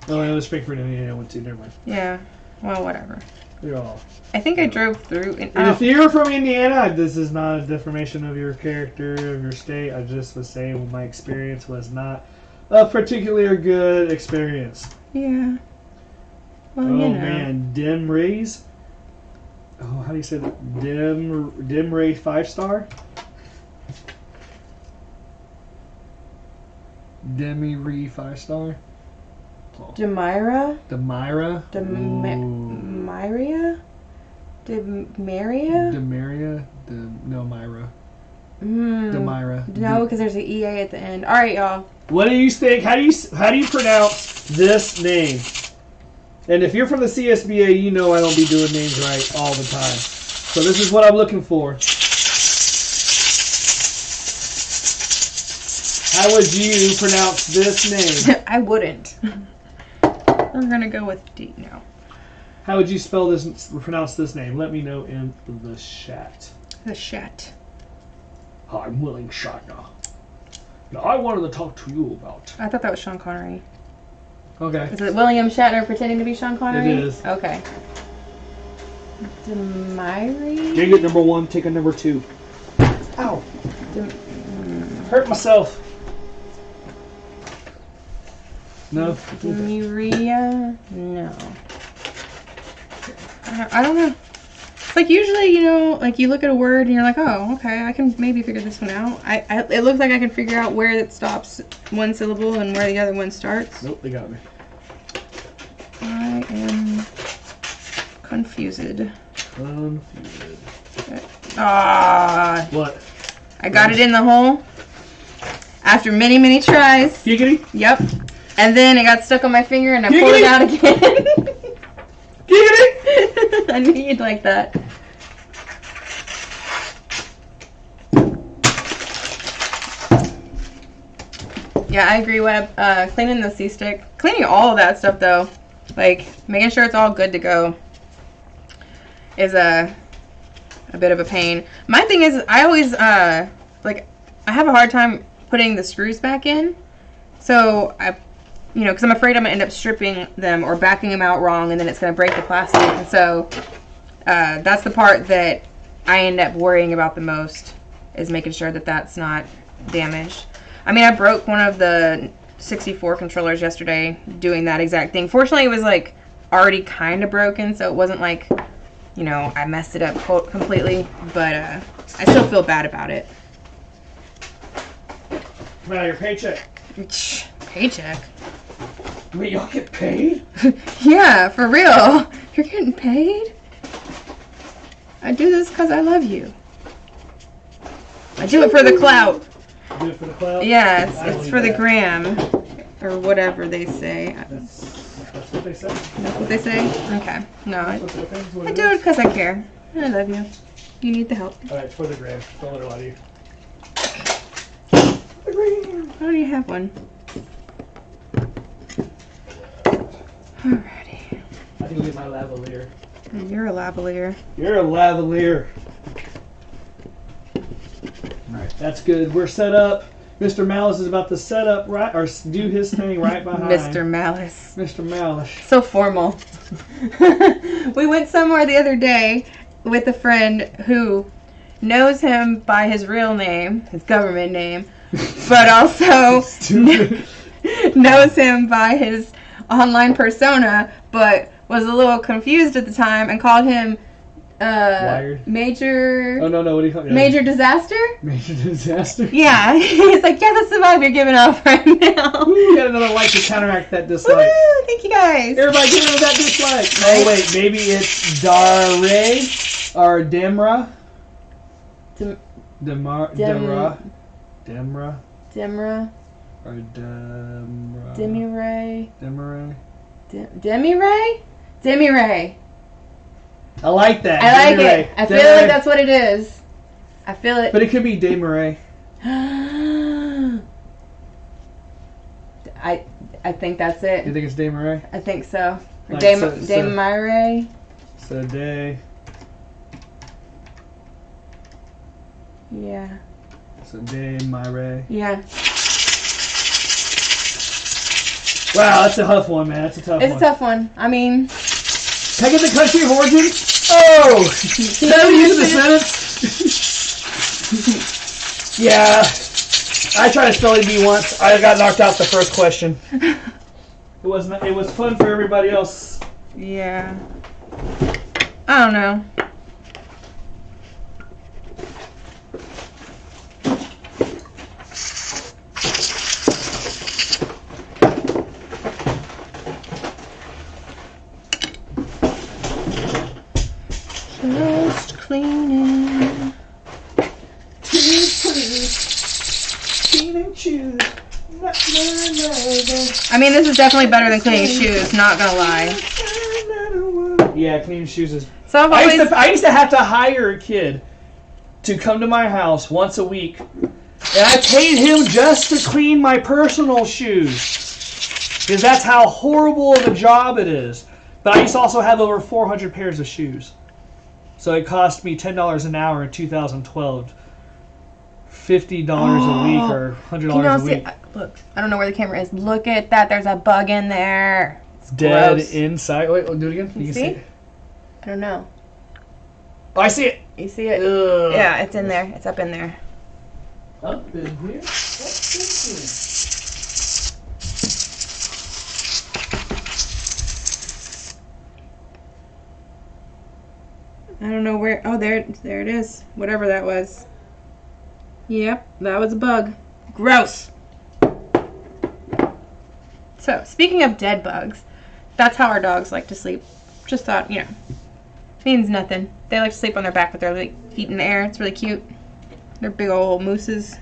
Oh, it was Frankfurt, Indiana. I went to. Never mind. Yeah. Well, whatever. You're all. I think I drove through. And if you're from Indiana, this is not a deformation of your character, of your state. I just was saying my experience was not a particularly good experience. Yeah. Well, Oh you know. man, dim rays. Oh, how do you say that? Dim ray 5-star. Demi Ree 5-star. Demira? Demira. Myria? Demaria? Demaria. No, Myra. Demira. No, Dem- because there's an EA at the end. All right, y'all. What do you think? How do you pronounce this name? And if you're from the CSBA, you know I don't be doing names right all the time. So this is what I'm looking for. How would you pronounce this name? I wouldn't. We're gonna go with D now. How would you pronounce this name? Let me know in the chat. The chat. I'm Willing Shatner. Now I wanted to talk to you about. I thought that was Sean Connery. Okay. Is it William Shatner pretending to be Sean Connery? It is. Okay. Demiri? Dang it, number 1, take a number 2. Ow. Hurt myself. No? Demiria? No. I don't know. Like usually, you know, like you look at a word and you're like, oh, okay, I can maybe figure this one out. It looks like I can figure out where it stops one syllable and where the other one starts. Nope, they got me. I am confused. Ah. What? I got it in the hole after many, many tries. Giggity? Yep. And then it got stuck on my finger and I pulled it out again. Giggity! I knew you'd like that. Yeah, I agree, Webb. Cleaning the C-stick. Cleaning all of that stuff, though. Like, making sure it's all good to go is a bit of a pain. My thing is, I always, like, I have a hard time putting the screws back in. So, because I'm afraid I'm going to end up stripping them or backing them out wrong and then it's going to break the plastic. And so, that's the part that I end up worrying about the most, is making sure that that's not damaged. I mean, I broke one of the 64 controllers yesterday doing that exact thing. Fortunately, it was like already kind of broken, so it wasn't like, I messed it up completely, but I still feel bad about it. Come out of your paycheck. Paycheck? Wait, y'all get paid? Yeah, for real. You're getting paid? I do this because I love you. I do it for the clout. Do it for the clout? Yeah, it's for the gram. Or whatever they say. That's what they say? That's what they say? Okay. No, I What do it because I care. I love you. You need the help. Alright, for the gram. Don't let her lie to you. I don't even have one. Alrighty. I can get my lavalier. You're a lavalier. You're a lavalier. Alright, that's good. We're set up. Mr. Malice is about to set up right, or do his thing right behind. Mr. Malice. Mr. Malice. So formal. We went somewhere the other day with a friend who knows him by his real name, his government name, but also knows him by his online persona, but was a little confused at the time and called him Wired? Major... Oh, no, what do you call it? Major Disaster? Major Disaster? Yeah. He's like, yeah, that's the vibe you're giving off right now. Ooh, you got another like to counteract that dislike. Woo, thank you guys. Everybody give him that dislike. Oh, wait, maybe it's Dare or Demra? Demra? Demra. Or Demra? Demi-Ray. Demiray? Demi-Ray? Demi-Ray. I like that. I like Demiray. it. I feel like that's what it is. I feel it. But it could be Demiray. I think that's it. You think it's Demiray? I think so. Like, Demi-Ray. So day. Yeah. So Demiray. Yeah. Wow, that's a tough one, man. That's a tough one. It's a tough one. I mean, Can I get the country of origin? Oh! Can I use the sentence? Yeah. I tried a spelling bee once. I got knocked out the first question. It was fun for everybody else. Yeah. I don't know. Just cleaning. Clean and choose. I mean, this is definitely better than cleaning shoes, not gonna lie. Yeah, cleaning shoes is... So I used to have to hire a kid to come to my house once a week, and I paid him just to clean my personal shoes, because that's how horrible of a job it is. But I used to also have over 400 pairs of shoes, so it cost me $10 an hour in 2012. $50 a week or $100 a week. Look, I don't know where the camera is. Look at that. There's a bug in there. It's dead gross. Inside. Wait, do it again. You can see it? I don't know. Oh, I see it. You see it? Ugh. Yeah, it's in there. It's up in there. Up in here? Up in here. I don't know where. Oh, there it is. Whatever that was. Yep, that was a bug. Gross. So, speaking of dead bugs, that's how our dogs like to sleep. Just thought, you know, means nothing. They like to sleep on their back with their feet in the air. It's really cute. They're big old mooses.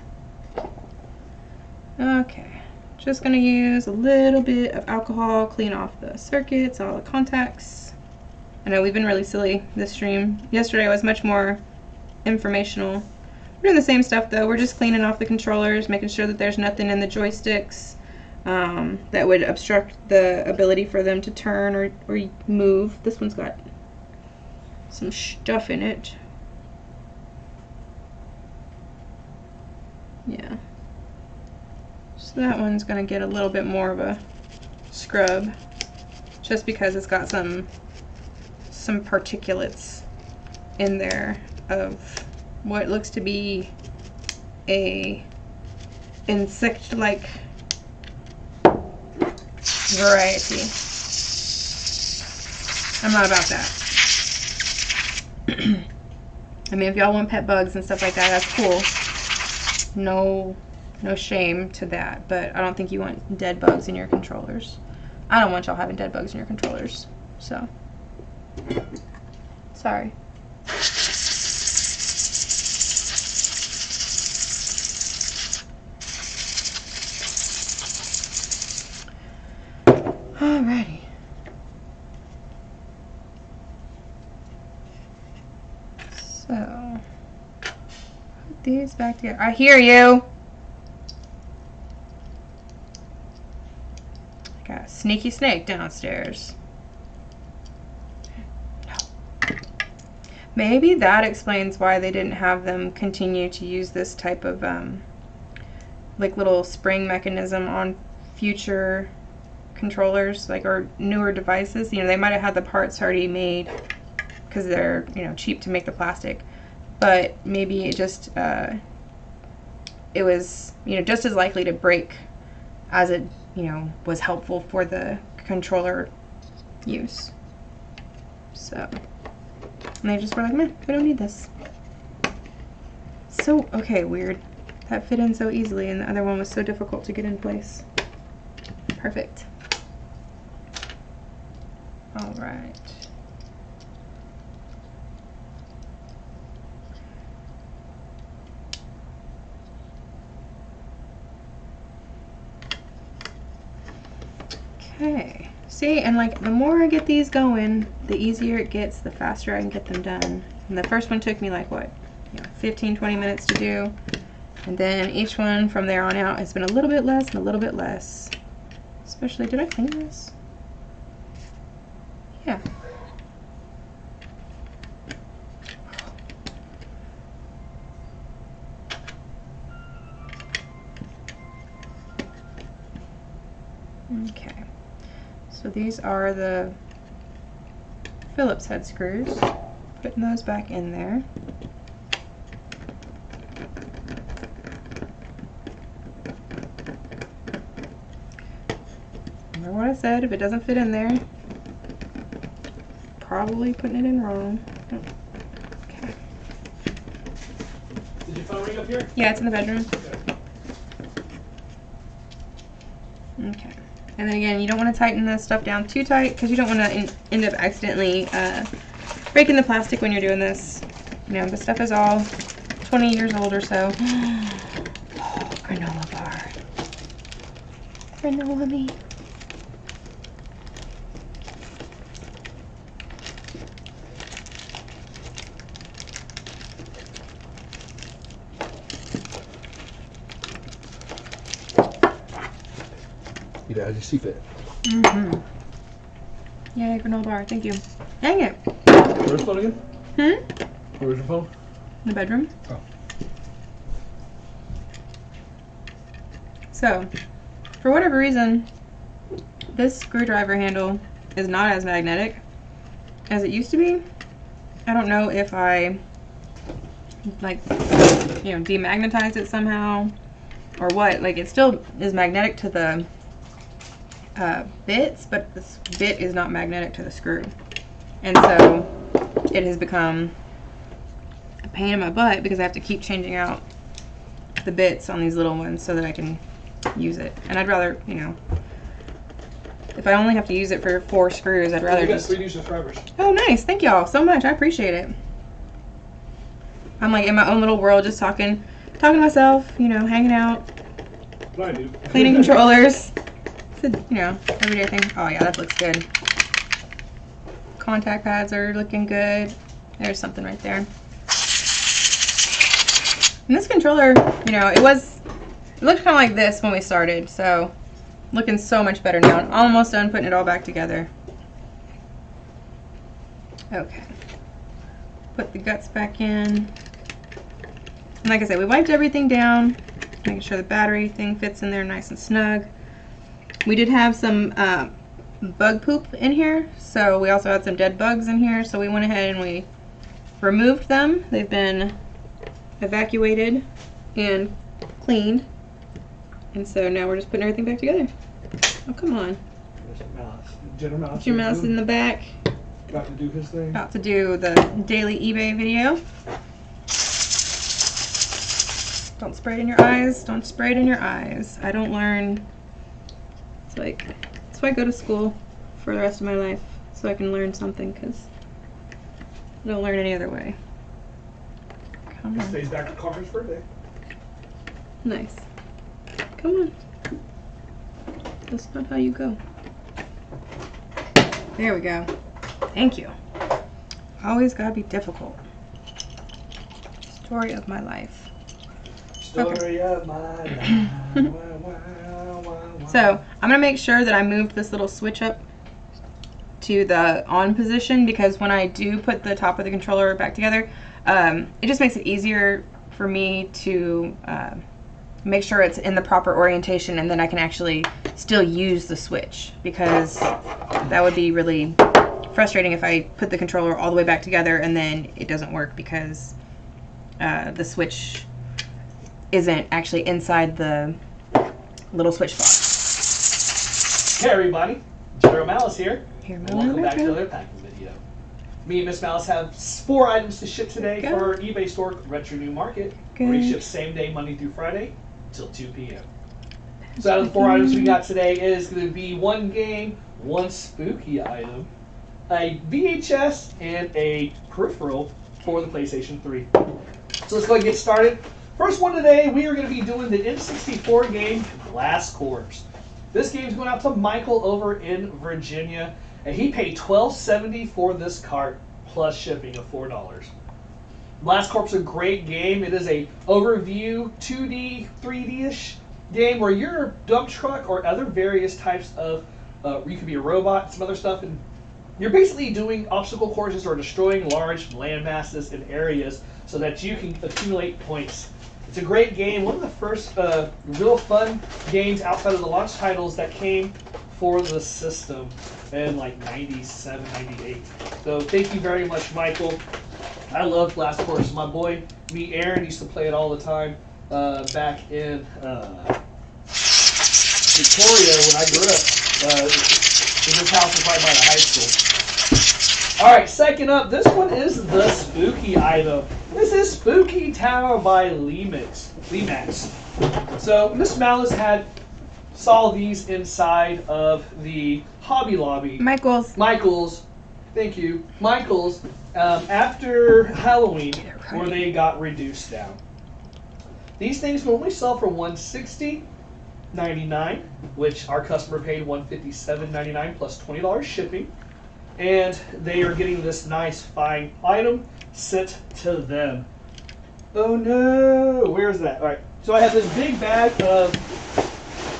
Okay, just gonna use a little bit of alcohol, clean off the circuits, all the contacts. I know we've been really silly this stream. Yesterday was much more informational. We're doing the same stuff though. We're just cleaning off the controllers, making sure that there's nothing in the joysticks that would obstruct the ability for them to turn or move. This one's got some stuff in it. Yeah. So that one's gonna get a little bit more of a scrub just because it's got some particulates in there of what looks to be a insect-like variety. I'm not about that. I mean, if y'all want pet bugs and stuff like that, that's cool. No shame to that, but I don't think you want dead bugs in your controllers. I don't want y'all having dead bugs in your controllers, so sorry. Alrighty. So, put these back together. I hear you. I got a sneaky snake downstairs. No. Maybe that explains why they didn't have them continue to use this type of like little spring mechanism on future controllers, like, or newer devices. You know, they might have had the parts already made because they're, you know, cheap to make the plastic, but maybe it just it was, you know, just as likely to break as it, you know, was helpful for the controller use. So, and they just were like, man, we don't need this. So, okay, weird. That fit in so easily and the other one was so difficult to get in place. Perfect. All right. Okay. See, and like the more I get these going, the easier it gets, the faster I can get them done. And the first one took me like what, 15, 20 minutes to do. And then each one from there on out has been a little bit less and a little bit less. Especially, did I clean this? Yeah. Okay. So these are the Phillips head screws. Putting those back in there. Remember what I said, if it doesn't fit in there, probably putting it in wrong. Okay. Did your phone ring up here? Yeah, it's in the bedroom. Okay. And then again, you don't want to tighten this stuff down too tight because you don't want to end up accidentally breaking the plastic when you're doing this. You know, this stuff is all 20 years old or so. Oh, granola bar. Granola me. Eat it as you see fit. Mm-hmm. Yay, granola bar. Thank you. Dang it. Where's the phone again? Where's your phone? In the bedroom. Oh. So, for whatever reason, this screwdriver handle is not as magnetic as it used to be. I don't know if I, like, you know, demagnetized it somehow or what. Like, it still is magnetic to the bits, but this bit is not magnetic to the screw. And so it has become a pain in my butt because I have to keep changing out the bits on these little ones so that I can use it. And I'd rather, you know, if I only have to use it for 4 screws, I'd rather just... 3D subscribers. Oh, nice. Thank y'all so much. I appreciate it. I'm like in my own little world just talking to myself, you know, hanging out, What I do. cleaning controllers. It's a, you know, everyday thing. Oh yeah, that looks good. Contact pads are looking good. There's something right there. And this controller, you know, it looked kind of like this when we started, so looking so much better now. I'm almost done putting it all back together. Okay. Put the guts back in. And like I said, we wiped everything down, making sure the battery thing fits in there nice and snug. We did have some bug poop in here, so we also had some dead bugs in here, so we went ahead and we removed them. They've been evacuated and cleaned, and so now we're just putting everything back together. Oh, come on. General Your mouse in the back. Got to do his thing. About to do the daily eBay video. Don't spray it in your eyes. Don't spray it in your eyes. I don't learn. It's like, that's why I go to school for the rest of my life, so I can learn something, because I don't learn any other way. Come on. Stays back to Carter's birthday. Nice. Come on. That's not how you go. There we go. Thank you. Always gotta be difficult. Story of my life. Story of my life. So I'm gonna make sure that I moved this little switch up to the on position, because when I do put the top of the controller back together, it just makes it easier for me to make sure it's in the proper orientation, and then I can actually still use the switch, because that would be really frustrating if I put the controller all the way back together and then it doesn't work because the switch isn't actually inside the little switch box. Hey everybody, RetroMaina here. Welcome back to Retro. another packing video. Me and MsMalice have 4 items to ship today Go. for our eBay store, Retro New Market, where we ship same day, Monday through Friday, till 2 p.m. So out of the 4 items we got today is going to be 1 game, 1 spooky item, a VHS, and a peripheral for the PlayStation 3. So let's go ahead and get started. First one today, we are going to be doing the N64 game, Glass Corpse. This game's going out to Michael over in Virginia, and he paid $12.70 for this cart, plus shipping of $4. Glass Corpse is a great game. It is a overview, 2D, 3D-ish game where you're a dump truck or other various types of, you could be a robot, some other stuff, and you're basically doing obstacle courses or destroying large land masses and areas so that you can accumulate points. It's a great game, one of the first real fun games outside of the launch titles that came for the system. in like 97, 98. So thank you very much, Michael. I love Blast Force. My boy, me, Aaron, used to play it all the time back in Victoria when I grew up. In this house was right by the high school. All right, second up, this one is the spooky item. This is Spooky Tower by Lemax. So MsMalice saw these inside of the Hobby Lobby. Michael's. Thank you. Michael's. After Halloween, where they got reduced down. These things normally sell for $160.99, which our customer paid $157.99 plus $20 shipping. And they are getting this nice, fine item sent to them. Oh no! Where's that? All right. So I have this big bag of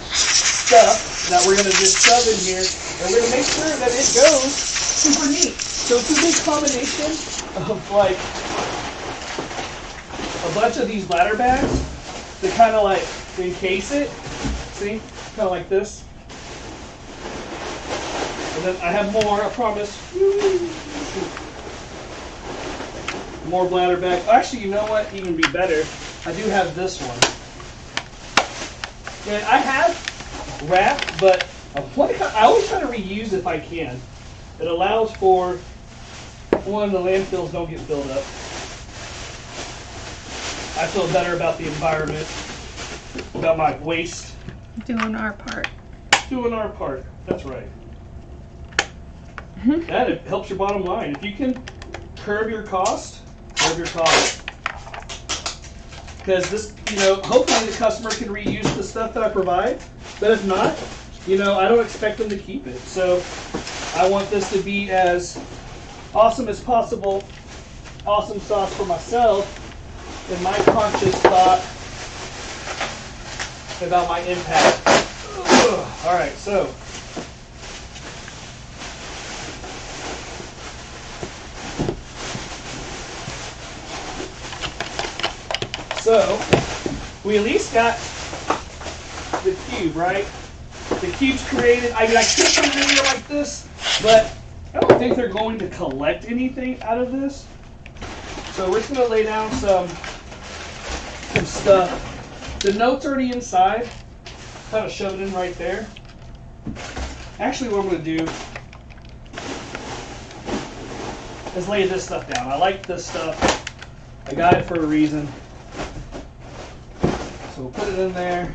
stuff that we're going to just shove in here, and we're going to make sure that it goes super neat. So it's a big combination of like a bunch of these bladder bags to kind of like encase it. See? Kind of like this. And then I have more, I promise. More bladder bags. Actually, you know what? Even be better. I do have this one. And I have wrap, but I always try to reuse if I can. It allows for one, the landfills don't get filled up. I feel better about the environment, about my waste. Doing our part. Doing our part. That's right. That it helps your bottom line. If you can curb your cost. Because this, hopefully the customer can reuse the stuff that I provide. But if not, I don't expect them to keep it. So I want this to be as awesome as possible. Awesome sauce for myself. And my conscious thought about my impact. All right, so. So, we at least got the cube, right? The cube's created. I could put them in here like this, but I don't think they're going to collect anything out of this. So we're just going to lay down some stuff. The note's already inside. Kind of shove it in right there. Actually, what I'm going to do is lay this stuff down. I like this stuff. I got it for a reason. So we'll put it in there,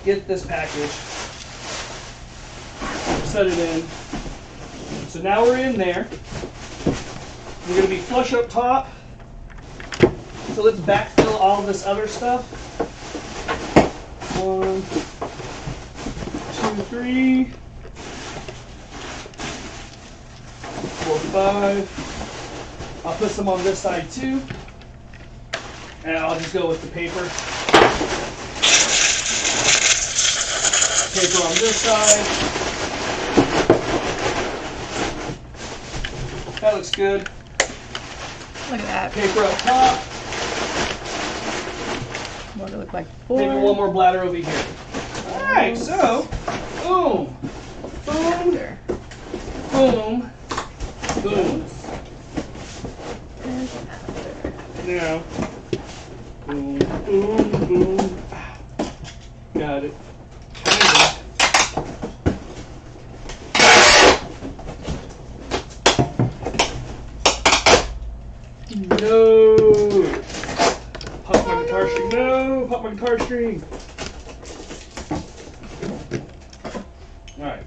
get this package, set it in. So now we're in there. We're going to be flush up top. So let's backfill all this other stuff. 1, 2, 3, 4, 5. I'll put some on this side too. And I'll just go with the paper. Paper on this side. That looks good. Look at that. Paper up top. What does it look like before? Maybe one more bladder over here. Alright, so, boom. Boom. Boom. Boom. Now. Boom, boom, boom. Got it. No! Pop my guitar string. No! Pop my guitar string. Alright.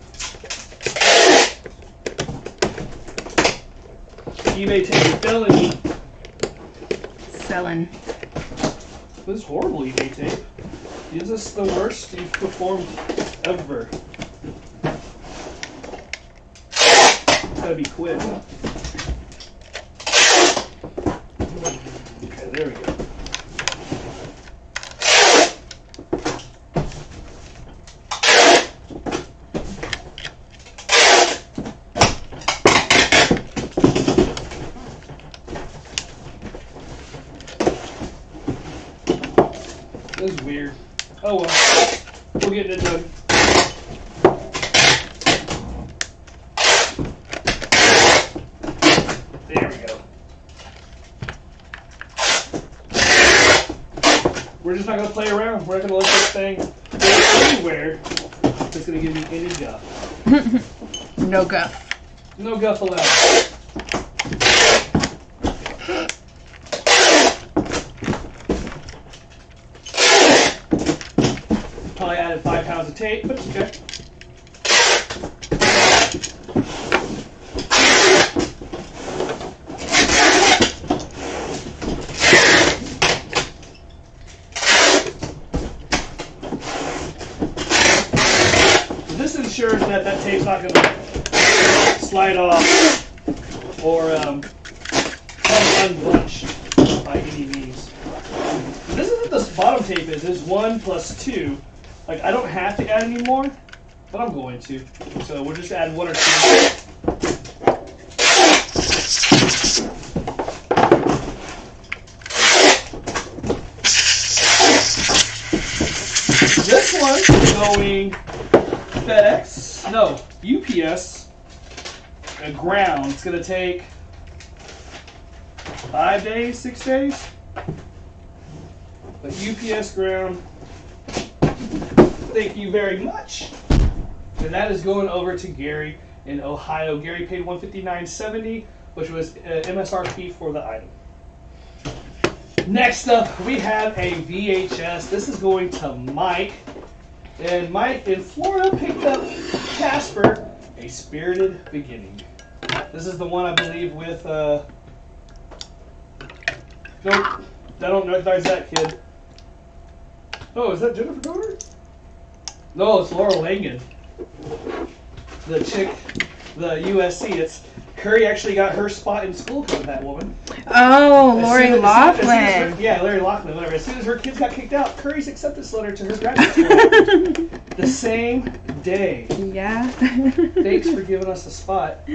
eBay taking felony. Selling. This is horrible, eBay tape. Is this the worst you've performed ever? It's gotta be quick. Okay, there we go. This is weird. Oh well. We're getting it done. we're just not going to play around. We're not going to let this thing go anywhere. It's going to give me any guff. No guff. No guff allowed. Probably added 5 pounds of tape, but it's okay. This ensures that that tape's not going to slide off or unbunched by any means. This is what this bottom tape is. It's 1 plus 2. Like, I don't have to add any more, but I'm going to. So we'll just add 1 or 2. This one is going FedEx, no, UPS, and ground. It's going to take 5 days, 6 days. But UPS ground, thank you very much. And that is going over to Gary in Ohio. Gary paid $159.70, which was MSRP for the item. Next up, we have a VHS. This is going to Mike. And Mike in Florida picked up Casper, A Spirited Beginning. This is the one I believe with, nope, I don't recognize that kid. Oh, is that Jennifer Garner? No, it's Laura Langen. The chick, the USC. It's Curry actually got her spot in school because of that woman. Oh, Lori Loughlin. Yeah, Larry Loughlin, whatever. As soon as her kids got kicked out, Curry's acceptance letter to her graduate school. The same day. Yeah. Thanks for giving us a spot.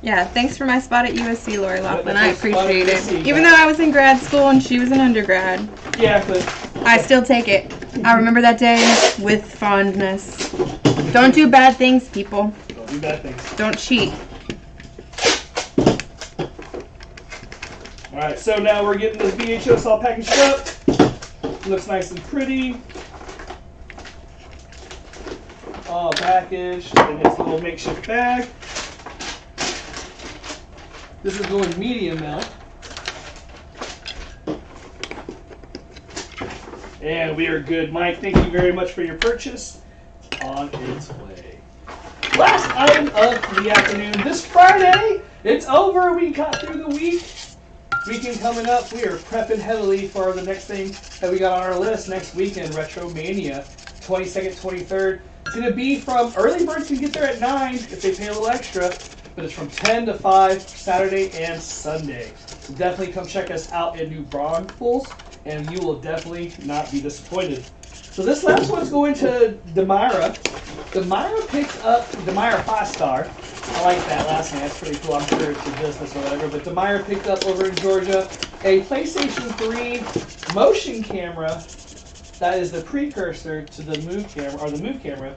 Yeah, thanks for my spot at USC, Lori Loughlin. I That's my spot at appreciate USC, it. Even though I was in grad school and she was in undergrad. Yeah, but I still take it. I remember that day with fondness. Don't do bad things, people. don't do bad things. Don't cheat. Alright, so now we're getting this VHS all packaged up. Looks nice and pretty. All packaged in its little makeshift bag. This is going medium now. And we are good. Mike, thank you very much for your purchase. On its way. Last item of the afternoon. This Friday, it's over. We got through the week. Weekend coming up. We are prepping heavily for the next thing that we got on our list next weekend, RetroMaina, 22nd, 23rd. It's going to be from early birds can get there at 9 if they pay a little extra, but it's from 10 to 5 Saturday and Sunday. So definitely come check us out in New Braunfels, and you will definitely not be disappointed. So this last one's going to Demira. Demira picked up Demira 5-star. I like that last name. That's pretty cool. I'm sure it's a business or whatever. But Demira picked up over in Georgia a PlayStation 3 motion camera. That is the precursor to the Move camera, or the Move camera,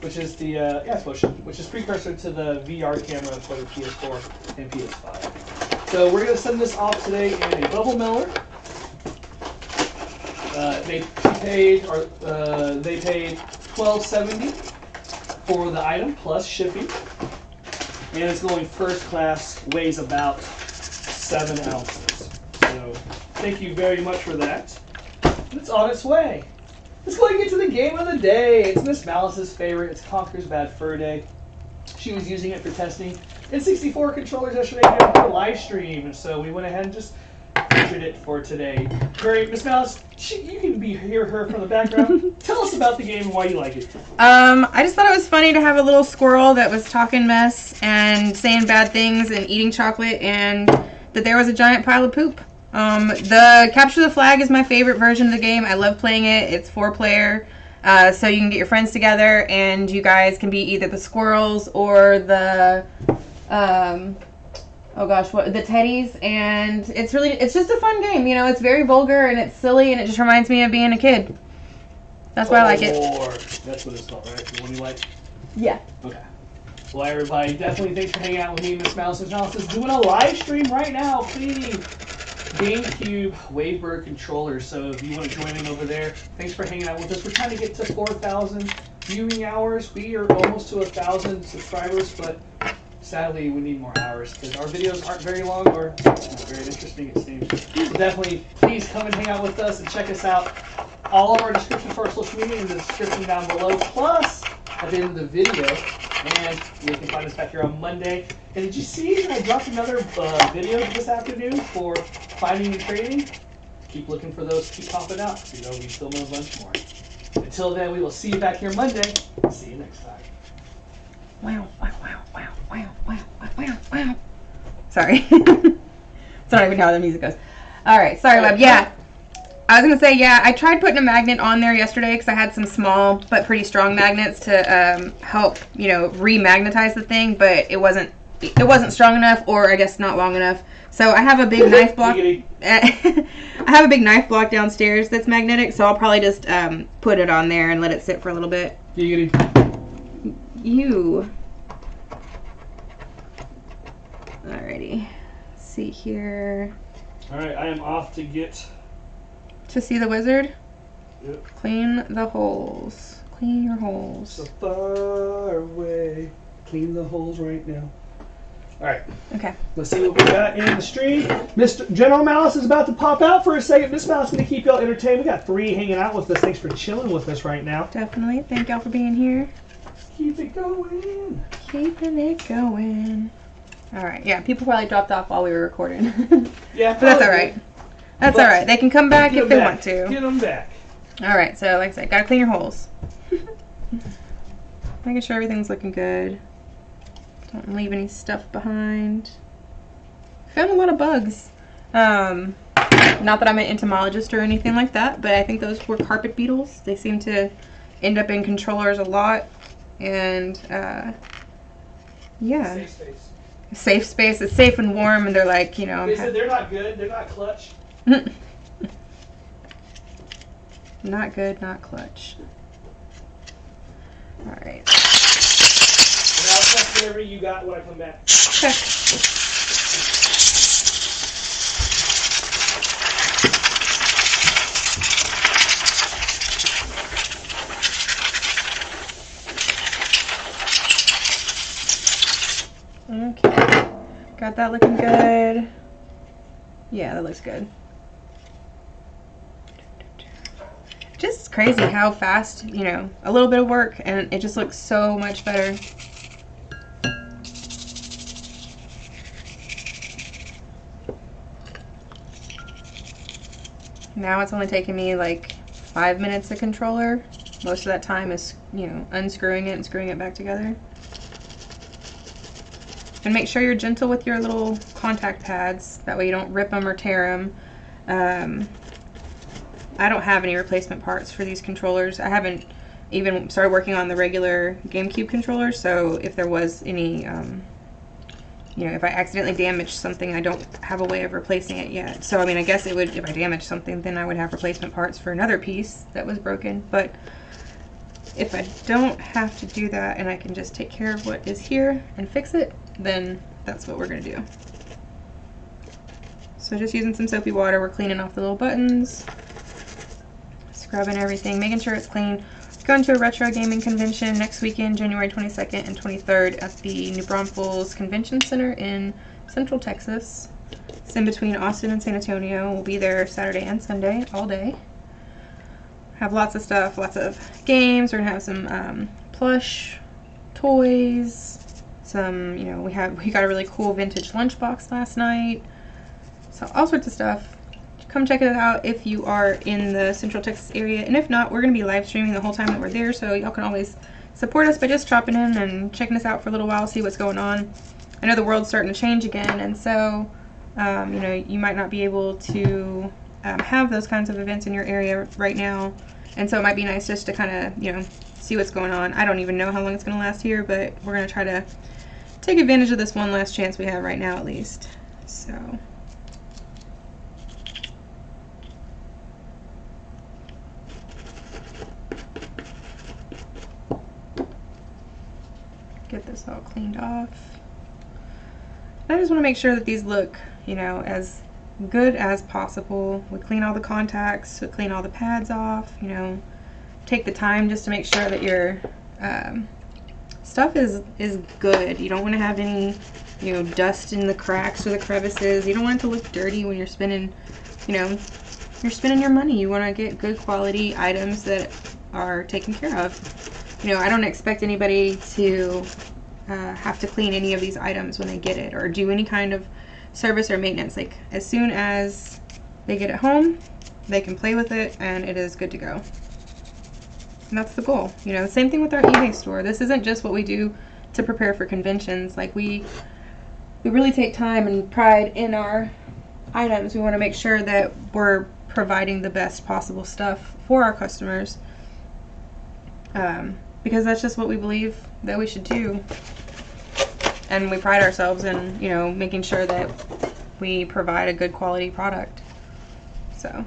which is the it's motion, which is precursor to the VR camera for the PS4 and PS5. So we're gonna send this off today in a bubble mailer. They paid $12.70 for the item plus shipping, and it's going first class. Weighs about 7 ounces. So thank you very much for that. It's on its way. Let's go and get to the game of the day. It's MsMalice's favorite. It's Conker's Bad Fur Day. She was using it for testing N64 controllers yesterday during her live stream, and so we went ahead and just featured it for today. Great, MsMalice, you can hear her from the background. Tell us about the game and why you like it. I just thought it was funny to have a little squirrel that was talking mess and saying bad things and eating chocolate, and that there was a giant pile of poop. The Capture the Flag is my favorite version of the game. I love playing it. It's 4-player, so you can get your friends together and you guys can be either the squirrels or the the teddies, and it's just a fun game. You know, it's very vulgar and it's silly and it just reminds me of being a kid. That's why I like it. That's what it's called, right? The one you like? Yeah. Okay. Well, everybody, definitely thanks for hanging out with me, MsMalice. MsMalice is doing a live stream right now, cleaning Gamecube WaveBird Controllers. So if you want to join in over there, thanks for hanging out with us. We're trying to get to 4,000 viewing hours. We are almost to 1,000 subscribers, but sadly we need more hours because our videos aren't very long or not very interesting, it seems. So definitely, please come and hang out with us and check us out. All of our descriptions for our social media in the description down below, plus at the end of the video. And you can find us back here on Monday. And did you see that I dropped another video this afternoon for finding and trading? Keep looking for those, keep popping out. You know, we film a bunch more. Until then, we will see you back here Monday. See you next time. Wow, wow, wow, wow, wow, wow, wow, wow, wow. Sorry. It's not even how the music goes. All right, sorry, Web. Yeah. I was going to say, yeah, I tried putting a magnet on there yesterday because I had some small but pretty strong magnets to help, you know, remagnetize the thing, but it wasn't strong enough, or I guess not long enough. So I have a big knife block. I have a big knife block downstairs that's magnetic, so I'll probably just put it on there and let it sit for a little bit. Giggity. You. Alrighty. Let's see here. Alright, I am off to get... To see the wizard? Yep. Clean the holes. Clean your holes. So far away. Clean the holes right now. Alright. Okay. Let's see what we got in the stream. Mr. General Malice is about to pop out for a second. MsMalice is going to keep y'all entertained. We got 3 hanging out with us. Thanks for chilling with us right now. Definitely. Thank y'all for being here. Keep it going. Keeping it going. Alright. Yeah, people probably dropped off while we were recording. Yeah, but that's alright. That's alright. They can come back if they want to. Get them back. Alright, so like I said, gotta clean your holes. Making sure everything's looking good. Don't leave any stuff behind. Found a lot of bugs. Not that I'm an entomologist or anything like that, but I think those were carpet beetles. They seem to end up in controllers a lot. And, yeah. Safe space. Safe space. It's safe and warm, and they're like, you know. They said they're not good. They're not clutch. Not good, not clutch. Alright. And I'll check whatever you got when I come back. Okay. Okay. Got that looking good. Yeah, that looks good. Just crazy how fast, you know, a little bit of work and it just looks so much better. Now it's only taking me like 5 minutes a controller. Most of that time is, you know, unscrewing it and screwing it back together. And make sure you're gentle with your little contact pads. That way you don't rip them or tear them. I don't have any replacement parts for these controllers. I haven't even started working on the regular GameCube controller, so if there was any, you know, if I accidentally damaged something, I don't have a way of replacing it yet. So, I mean, I guess it would, if I damaged something, then I would have replacement parts for another piece that was broken. But if I don't have to do that and I can just take care of what is here and fix it, then that's what we're going to do. So just using some soapy water, we're cleaning off the little buttons, scrubbing everything, making sure it's clean. Going to a retro gaming convention next weekend, January 22nd and 23rd at the New Braunfels Convention Center in Central Texas. It's in between Austin and San Antonio. We'll be there Saturday and Sunday, all day. Have lots of stuff, lots of games. We're gonna have some plush toys. Some, you know, we got a really cool vintage lunchbox last night. So all sorts of stuff. Come check it out if you are in the Central Texas area, and if not, we're going to be live streaming the whole time that we're there, so y'all can always support us by just dropping in and checking us out for a little while, see what's going on. I know the world's starting to change again, and so you know, you might not be able to have those kinds of events in your area right now, and so it might be nice just to kind of, you know, see what's going on. I don't even know how long it's going to last here, but we're going to try to take advantage of this one last chance we have right now, at least. So get this all cleaned off. I just want to make sure that these look, you know, as good as possible. We clean all the contacts, we clean all the pads off, you know, take the time just to make sure that your stuff is good. You don't want to have any, you know, dust in the cracks or the crevices. You don't want it to look dirty when you're spending, you know, you're spending your money. You want to get good quality items that are taken care of. You know, I don't expect anybody to have to clean any of these items when they get it or do any kind of service or maintenance. Like, as soon as they get it home, they can play with it and it is good to go. And that's the goal. You know, same thing with our eBay store. This isn't just what we do to prepare for conventions. Like, we really take time and pride in our items. We want to make sure that we're providing the best possible stuff for our customers, because that's just what we believe that we should do. And we pride ourselves in, you know, making sure that we provide a good quality product. So,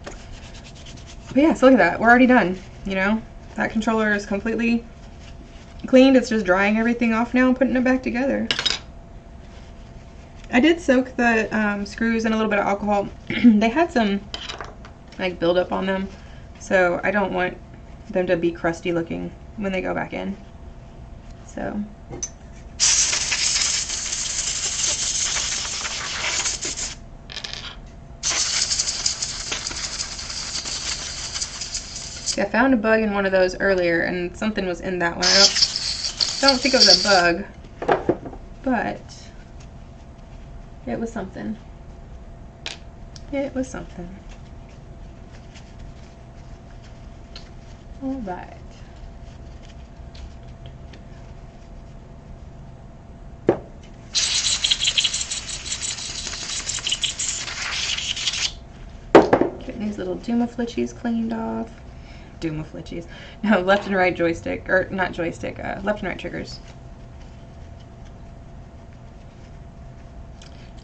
but yeah, so look at that. We're already done. You know, that controller is completely cleaned. It's just drying everything off now and putting it back together. I did soak the screws in a little bit of alcohol. They had some like buildup on them, so I don't want them to be crusty looking when they go back in. So I found a bug in one of those earlier, and something was in that one. I don't think it was a bug, but it was something. It was something. All right. Getting these little Doomaflitchies cleaned off. Doomaflitchies. No, left and right joystick, or not joystick, left and right triggers.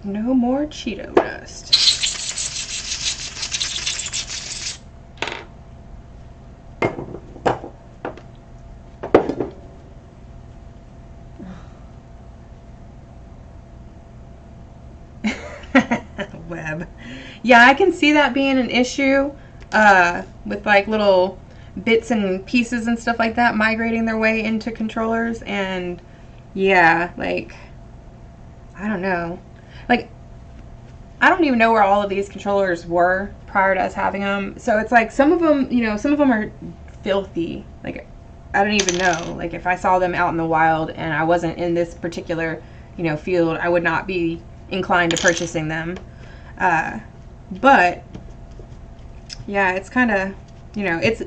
No more Cheeto dust. Web. Yeah, I can see that being an issue with like little bits and pieces and stuff like that migrating their way into controllers. And yeah, like, I don't know. Like, I don't even know where all of these controllers were prior to us having them. So it's like some of them, you know, some of them are filthy. Like, I don't even know. Like, if I saw them out in the wild and I wasn't in this particular, you know, field, I would not be inclined to purchasing them. But yeah, it's kind of, you know, it's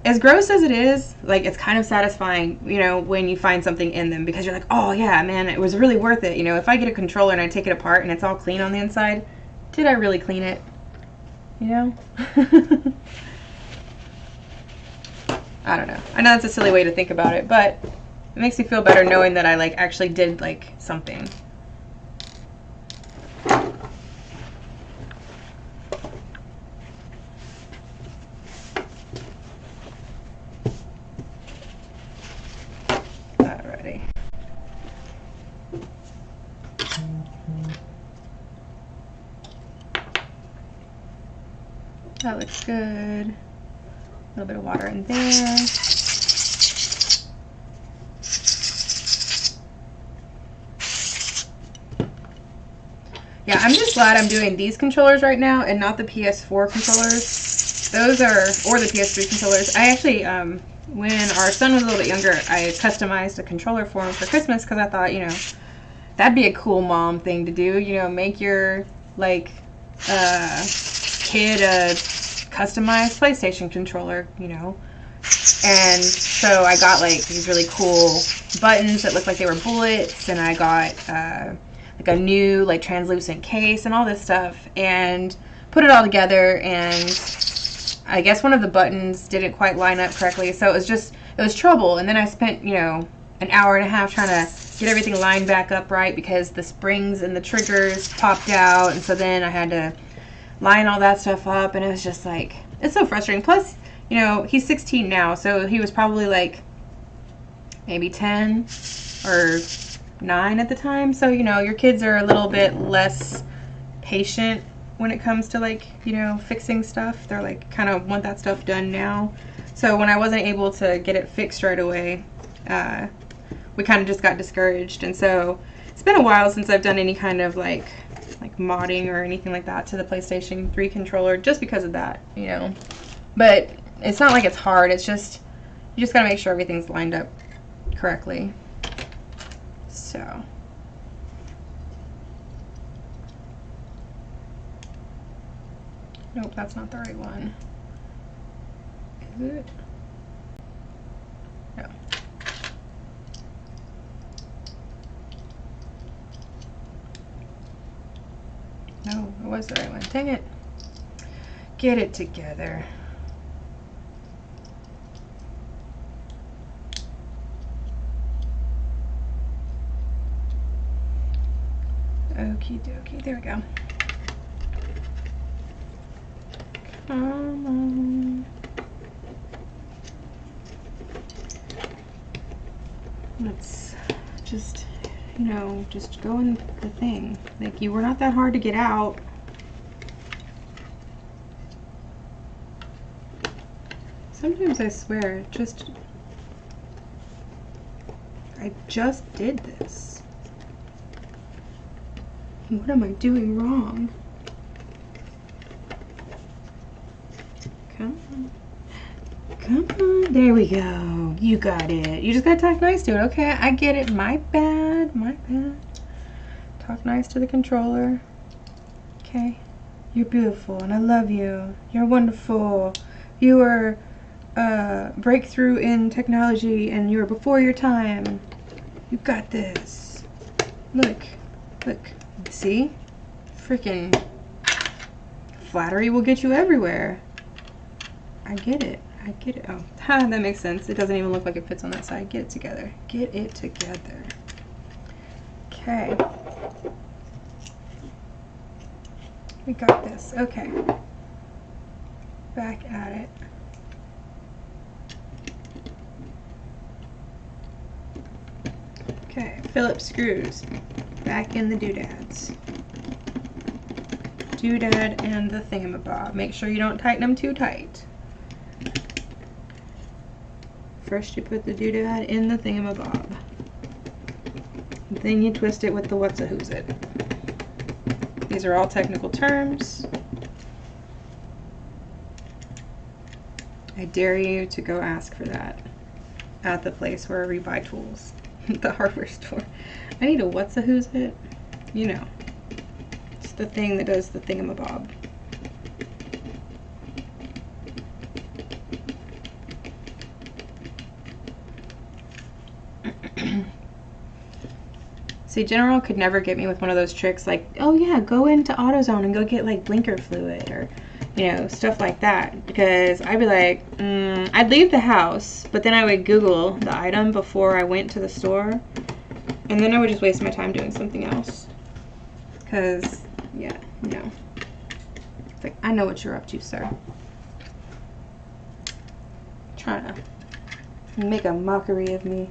as gross as it is, like, it's kind of satisfying, you know, when you find something in them, because you're like, oh yeah, man, it was really worth it. You know, if I get a controller and I take it apart and it's all clean on the inside, did I really clean it? You know? I don't know. I know that's a silly way to think about it, but it makes me feel better knowing that I like actually did like something. That looks good. A little bit of water in there. Yeah, I'm just glad I'm doing these controllers right now and not the PS4 controllers. Those are, or the PS3 controllers. I actually, when our son was a little bit younger, I customized a controller for him for Christmas because I thought, you know, that'd be a cool mom thing to do. You know, make your, like, kid a customized PlayStation controller, you know. And so I got like these really cool buttons that looked like they were bullets, and I got like a new like translucent case and all this stuff, and put it all together, and I guess one of the buttons didn't quite line up correctly, so it was trouble. And then I spent, you know, an hour and a half trying to get everything lined back up right because the springs and the triggers popped out, and so then I had to line all that stuff up, and it was just like, it's so frustrating. Plus, you know, he's 16 now, so he was probably like maybe 10, or 9 at the time, so you know, your kids are a little bit less patient when it comes to like, you know, fixing stuff. They're like kind of want that stuff done now. So when I wasn't able to get it fixed right away, we kind of just got discouraged. And so it's been a while since I've done any kind of like modding or anything like that to the PlayStation 3 controller, just because of that, you know. But it's not like it's hard, it's just, you just gotta make sure everything's lined up correctly. So. Nope, that's not the right one. Is it? No. No, it was the right one. Dang it. Get it together. Okie dokie. There we go. Come on. Let's just, you know, just go in the thing. Like, you were not that hard to get out. Sometimes I swear, I just did this. What am I doing wrong? Come on. Come on. There we go. You got it. You just gotta talk nice to it. Okay, I get it. My bad. My bad. Talk nice to the controller. Okay. You're beautiful and I love you. You're wonderful. You are breakthrough in technology and you're before your time. You got this. Look. Look. See? Freaking flattery will get you everywhere. I get it. I get it. Oh, ha, that makes sense. It doesn't even look like it fits on that side. Get it together. Get it together. Okay. We got this. Okay. Back at it. Okay. Phillips screws. Back in the doodads. Doodad and the thingamabob. Make sure you don't tighten them too tight. First you put the doodad in the thingamabob. Then you twist it with the what's-a-who's-it. These are all technical terms. I dare you to go ask for that at the place where we buy tools. The hardware store. I need a what's-a-who's-it? You know. It's the thing that does the thingamabob. See, General could never get me with one of those tricks like, oh yeah, go into AutoZone and go get like blinker fluid or, you know, stuff like that. Because I'd be like, I'd leave the house, but then I would Google the item before I went to the store. And then I would just waste my time doing something else. Because, yeah, no. It's like, I know what you're up to, sir. Trying to make a mockery of me.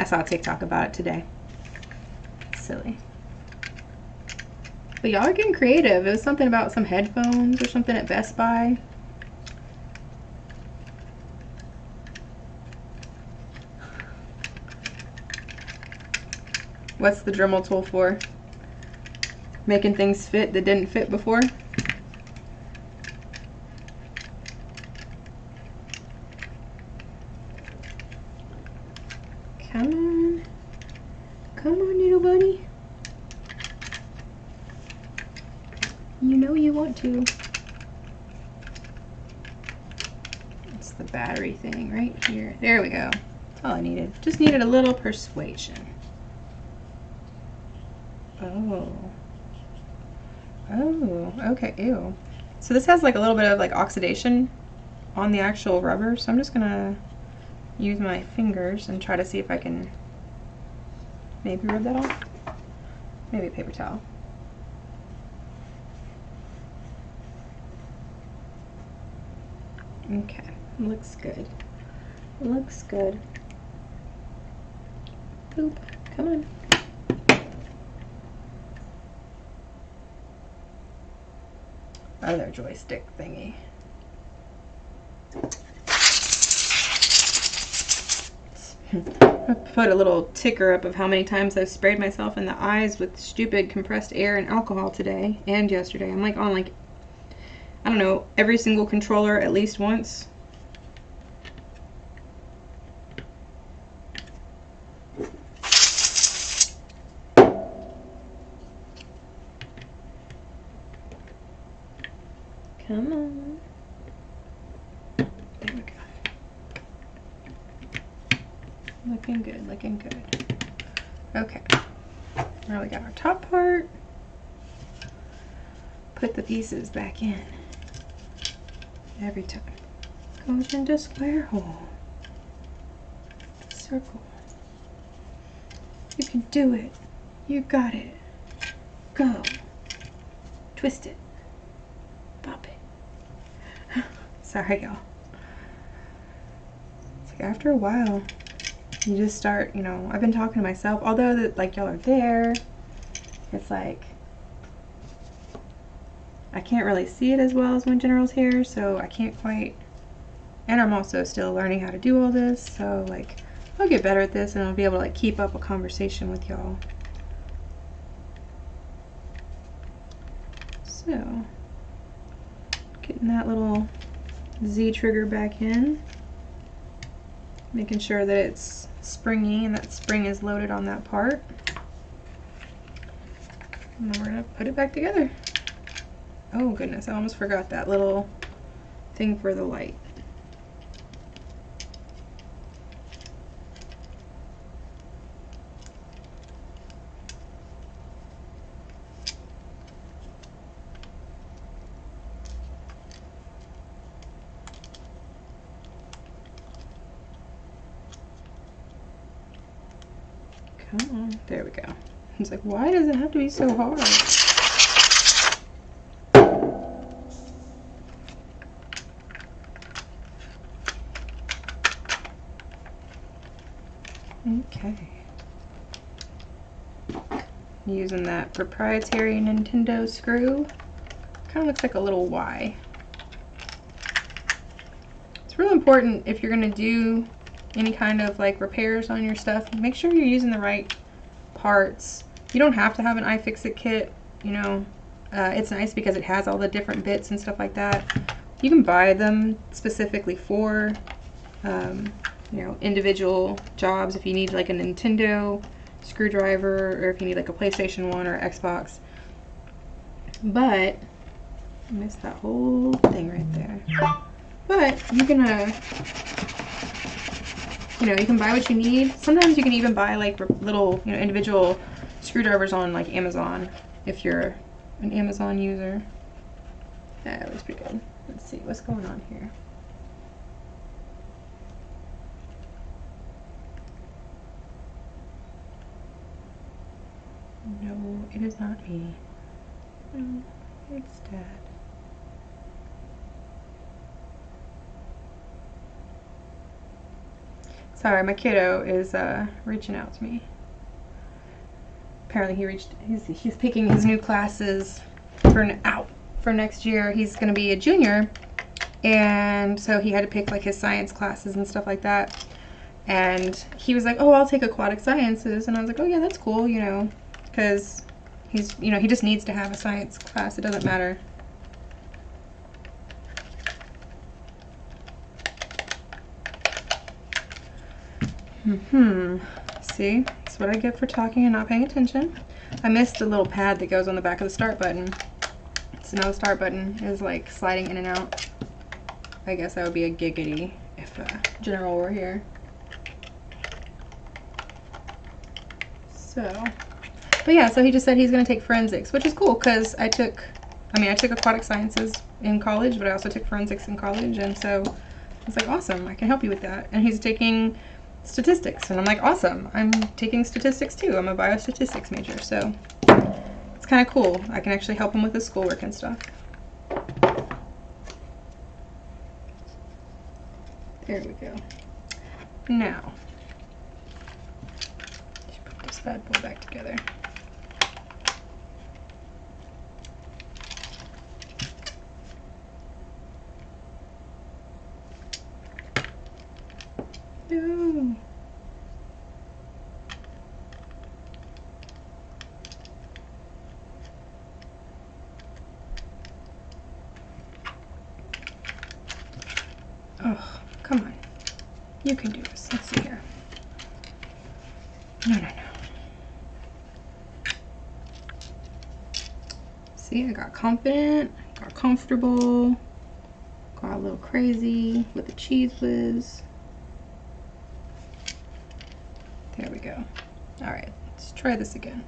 I saw a TikTok about it today. Silly. But y'all are getting creative. It was something about some headphones or something at Best Buy. What's the Dremel tool for? Making things fit that didn't fit before? Come on. Come on, little bunny. You know you want to. It's the battery thing right here. There we go. That's all I needed. Just needed a little persuasion. Oh. Oh, okay, ew. So this has like a little bit of like oxidation on the actual rubber, so I'm just gonna use my fingers and try to see if I can maybe rub that off. Maybe a paper towel. Okay, looks good. Looks good. Poop. Come on. Other joystick thingy. I put a little ticker up of how many times I've sprayed myself in the eyes with stupid compressed air and alcohol today and yesterday. I'm like on like, I don't know, every single controller at least once. Come on. There we go. Looking good, looking good. Okay. Now we got our top part. Put the pieces back in. Every time. Goes into square hole. Circle. You can do it. You got it. Go. Twist it. Pop it. Sorry, y'all. It's like after a while, you just start, you know, I've been talking to myself, although that like y'all are there, it's like I can't really see it as well as when General's here, so I can't quite, and I'm also still learning how to do all this, so like I'll get better at this and I'll be able to like keep up a conversation with y'all. So getting that little Z trigger back in, making sure that it's springy and that spring is loaded on that part. And then we're gonna put it back together. Oh goodness, I almost forgot that little thing for the light. Come on, there we go. It's like, why does it have to be so hard? Okay. Using that proprietary Nintendo screw. Kind of looks like a little Y. It's really important if you're going to do any kind of like repairs on your stuff, make sure you're using the right parts. You don't have to have an iFixit kit, you know. It's nice because it has all the different bits and stuff like that. You can buy them specifically for you know, individual jobs if you need like a Nintendo screwdriver or if you need like a PlayStation 1 or Xbox. But I missed that whole thing right there. But you can you know, you can buy what you need. Sometimes you can even buy like little, you know, individual screwdrivers on like Amazon if you're an Amazon user. That looks pretty good. Let's see what's going on here. No, it is not me. No, it's Dad. Sorry, my kiddo is reaching out to me. Apparently he's picking his new classes for next year. He's going to be a junior, and so he had to pick like his science classes and stuff like that. And he was like, "Oh, I'll take aquatic sciences," and I was like, "Oh yeah, that's cool," you know, because he's, you know, he just needs to have a science class. It doesn't matter. See, that's what I get for talking and not paying attention. I missed the little pad that goes on the back of the start button. So now the start button is like sliding in and out. I guess that would be a giggity if General were here. So, but yeah, so he just said he's going to take forensics, which is cool because I took aquatic sciences in college, but I also took forensics in college, and so I was like, awesome, I can help you with that. And he's taking statistics, and I'm like, awesome, I'm taking statistics too. I'm a biostatistics major, so it's kind of cool. I can actually help him with his schoolwork and stuff. There we go. Now, let's put this bad boy back together. No. Oh, come on. You can do this. Let's see here. No, no, no. See, I got confident, got comfortable, got a little crazy with the cheese whiz. There we go. All right, let's try this again.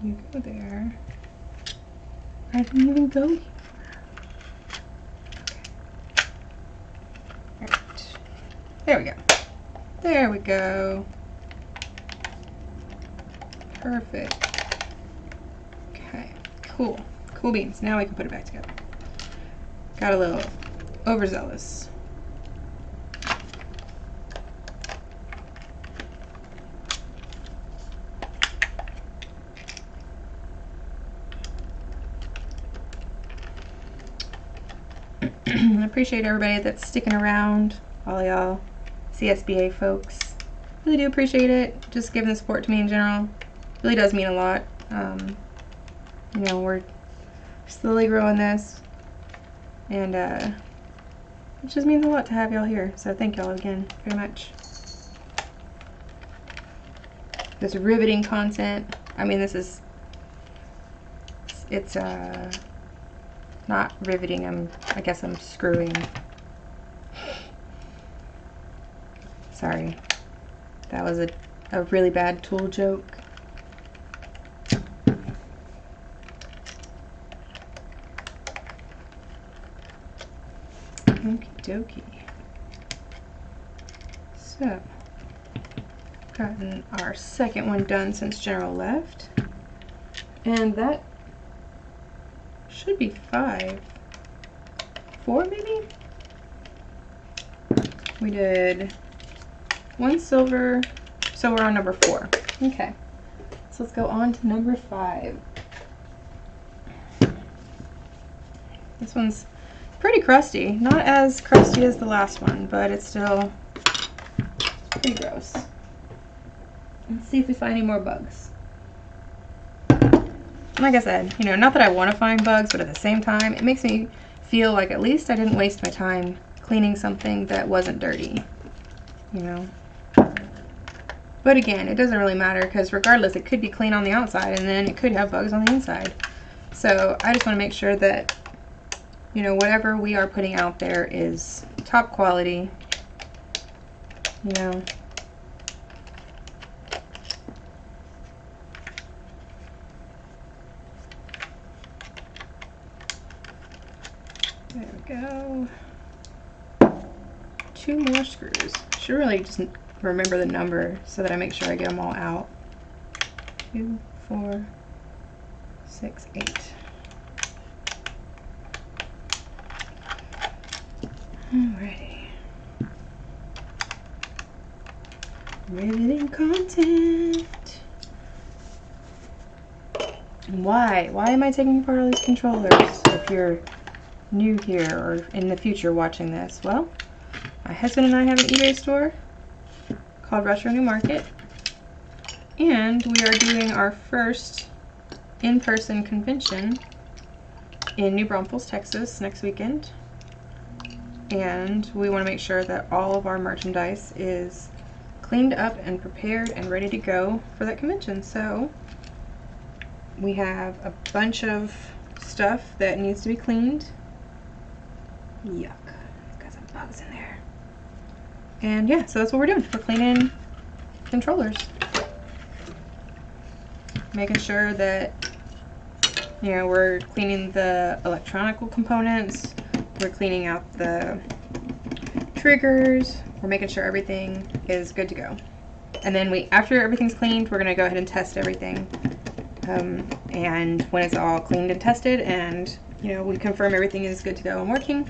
You go there. I didn't even go here. Okay. All right. There we go. There we go. Perfect. Okay, cool. Cool beans. Now we can put it back together. Got a little overzealous. I appreciate everybody that's sticking around, all y'all CSBA folks. Really do appreciate it. Just giving the support to me in general. Really does mean a lot. You know, we're slowly growing this, and it just means a lot to have y'all here. So thank y'all again very much. This riveting content. I mean, this is, it's not riveting. I guess I'm screwing. Sorry. That was a really bad tool joke. Okie dokie. So, gotten our second one done since General left. And that should be 5. 4 maybe? We did 1 silver, so we're on number 4. Okay, so let's go on to number 5. This one's pretty crusty. Not as crusty as the last one, but it's still pretty gross. Let's see if we find any more bugs. Like I said, you know, not that I want to find bugs, but at the same time, it makes me feel like at least I didn't waste my time cleaning something that wasn't dirty, you know. But again, it doesn't really matter, because regardless, it could be clean on the outside and then it could have bugs on the inside. So I just want to make sure that, you know, whatever we are putting out there is top quality, you know. There we go. 2 more screws. Should really just remember the number so that I make sure I get them all out. 2, 4, 6, 8. Alrighty. Riveting content. And why am I taking apart all these controllers? If you're new here or in the future watching this, well, my husband and I have an eBay store called Retro New Market, and we are doing our first in-person convention in New Braunfels, Texas next weekend, and we want to make sure that all of our merchandise is cleaned up and prepared and ready to go for that convention. So we have a bunch of stuff that needs to be cleaned. Yuck, got some bugs in there. And yeah, so that's what we're doing. We're cleaning controllers. Making sure that, you know, we're cleaning the electronical components, we're cleaning out the triggers, we're making sure everything is good to go. And then after everything's cleaned, we're gonna go ahead and test everything. And when it's all cleaned and tested and you know, we confirm everything is good to go and working,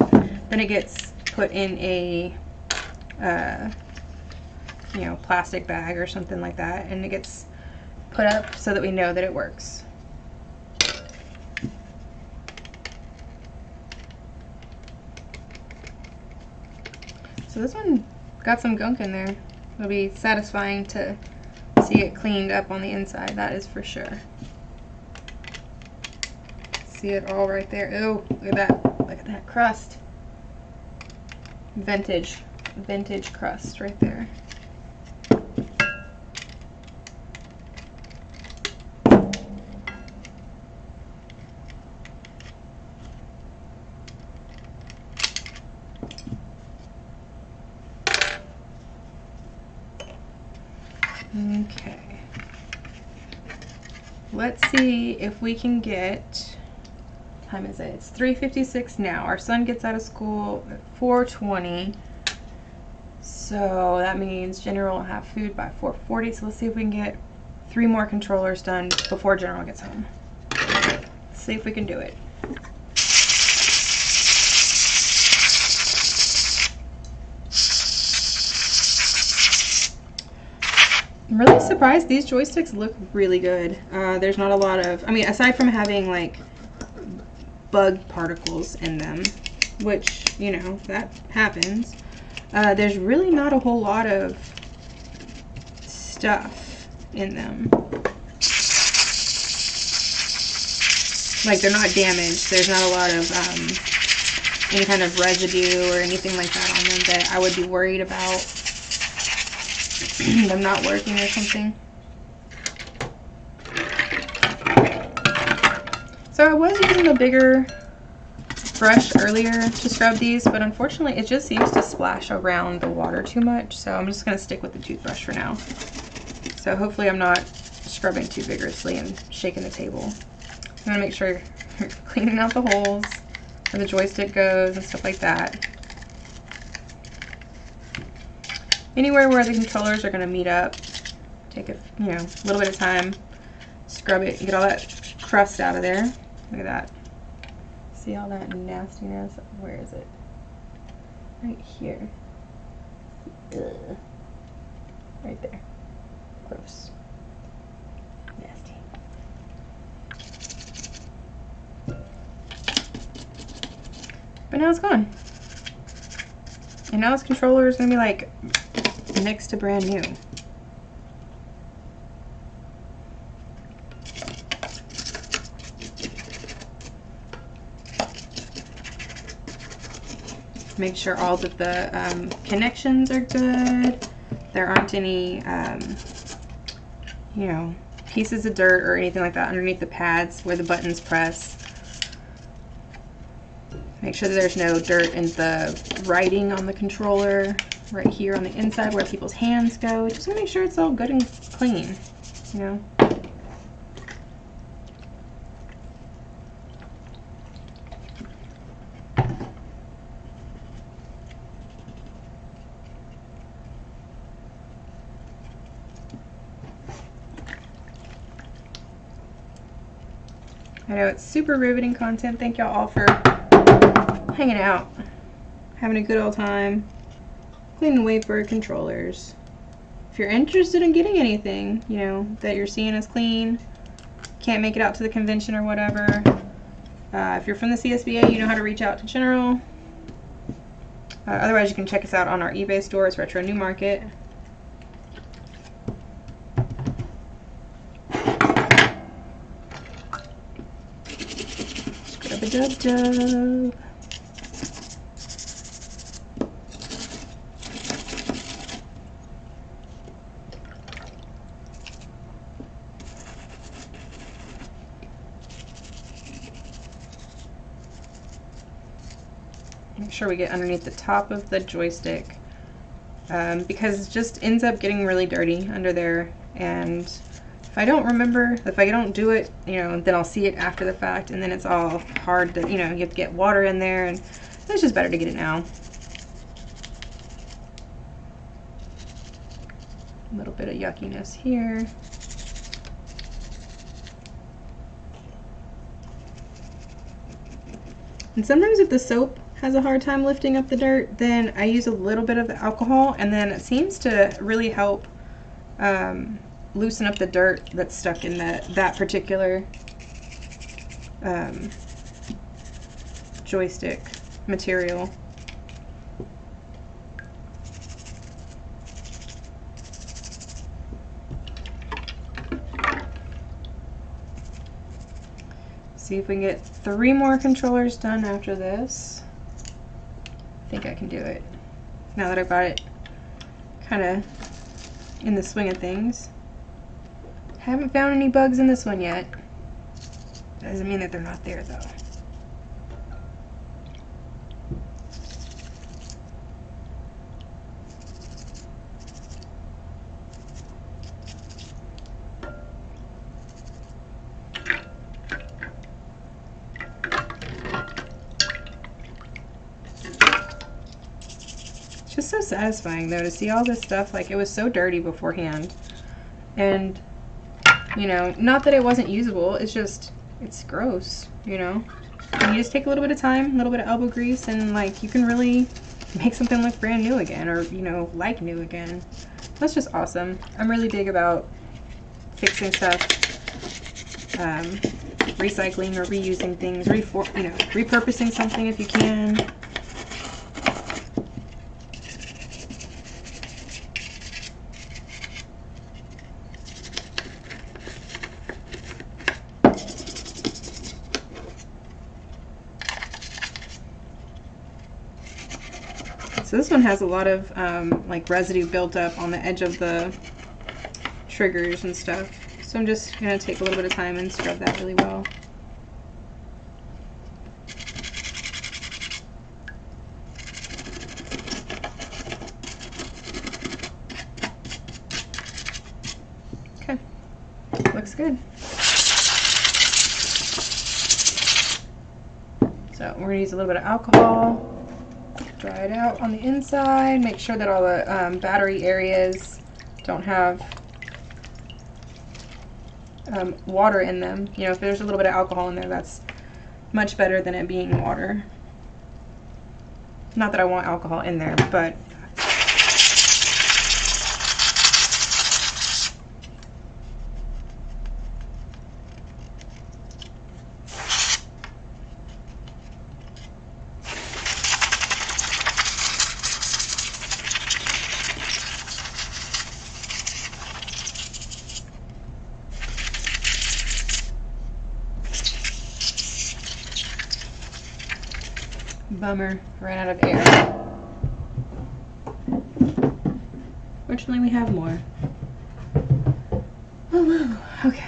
then it gets put in a you know, plastic bag or something like that, and it gets put up so that we know that it works. So this one got some gunk in there. It'll be satisfying to see it cleaned up on the inside, that is for sure. See it all right there. Oh, look at that crust. Vintage crust right there. Okay, let's see if we can get, what time is it? It's 3:56 now. Our son gets out of school at 4:20, so that means General will have food by 4:40. So let's see if we can get 3 more controllers done before General gets home. Let's see if we can do it. I'm really surprised. These joysticks look really good. There's not a lot of, I mean, aside from having like bug particles in them, which, you know, that happens, there's really not a whole lot of stuff in them. Like, they're not damaged. There's not a lot of any kind of residue or anything like that on them that I would be worried about them not working or something. So I was using a bigger brush earlier to scrub these, but unfortunately it just seems to splash around the water too much, so I'm just going to stick with the toothbrush for now. So hopefully I'm not scrubbing too vigorously and shaking the table. I'm going to make sure you're cleaning out the holes where the joystick goes and stuff like that. Anywhere where the controllers are going to meet up, take a little bit of time, scrub it, get all that crust out of there. Look at that. See all that nastiness? Where is it? Right here. Ugh. Right there. Gross. Nasty. But now it's gone. And now this controller is going to be like next to brand new. Make sure all of the connections are good. There aren't any, you know, pieces of dirt or anything like that underneath the pads where the buttons press. Make sure that there's no dirt in the writing on the controller, right here on the inside where people's hands go. Just want to make sure it's all good and clean, you know. I know it's super riveting content. Thank y'all all for hanging out, having a good old time, cleaning WaveBird controllers. If you're interested in getting anything, you know, that you're seeing as clean, can't make it out to the convention or whatever, if you're from the CSBA, you know how to reach out to General. Otherwise, you can check us out on our eBay store. It's Retro New Market. Scrub-a-dub-dub. Make sure we get underneath the top of the joystick, because it just ends up getting really dirty under there, and if I don't remember, if I don't do it, you know, then I'll see it after the fact, and then it's all hard to, you know, you have to get water in there, and it's just better to get it now. A little bit of yuckiness here. And sometimes if the soap has a hard time lifting up the dirt, then I use a little bit of the alcohol, and then it seems to really help loosen up the dirt that's stuck in that particular joystick material. See if we can get 3 more controllers done after this. I think I can do it. Now that I've got it kind of in the swing of things. Haven't found any bugs in this one yet. Doesn't mean that they're not there though. Just so satisfying though to see all this stuff. Like, it was so dirty beforehand, and you know, not that it wasn't usable, it's just, it's gross, you know. And you just take a little bit of time, a little bit of elbow grease, and like, you can really make something look brand new again, or you know, like new again. That's just awesome. I'm really big about fixing stuff, recycling or reusing things, repurposing something if you can. So this one has a lot of like residue built up on the edge of the triggers and stuff. So I'm just going to take a little bit of time and scrub that really well. Okay, looks good. So we're going to use a little bit of alcohol. Dry it out on the inside. Make sure that all the battery areas don't have water in them. You know, if there's a little bit of alcohol in there, that's much better than it being water. Not that I want alcohol in there, but bummer, ran out of air. Fortunately, we have more. Oh, okay.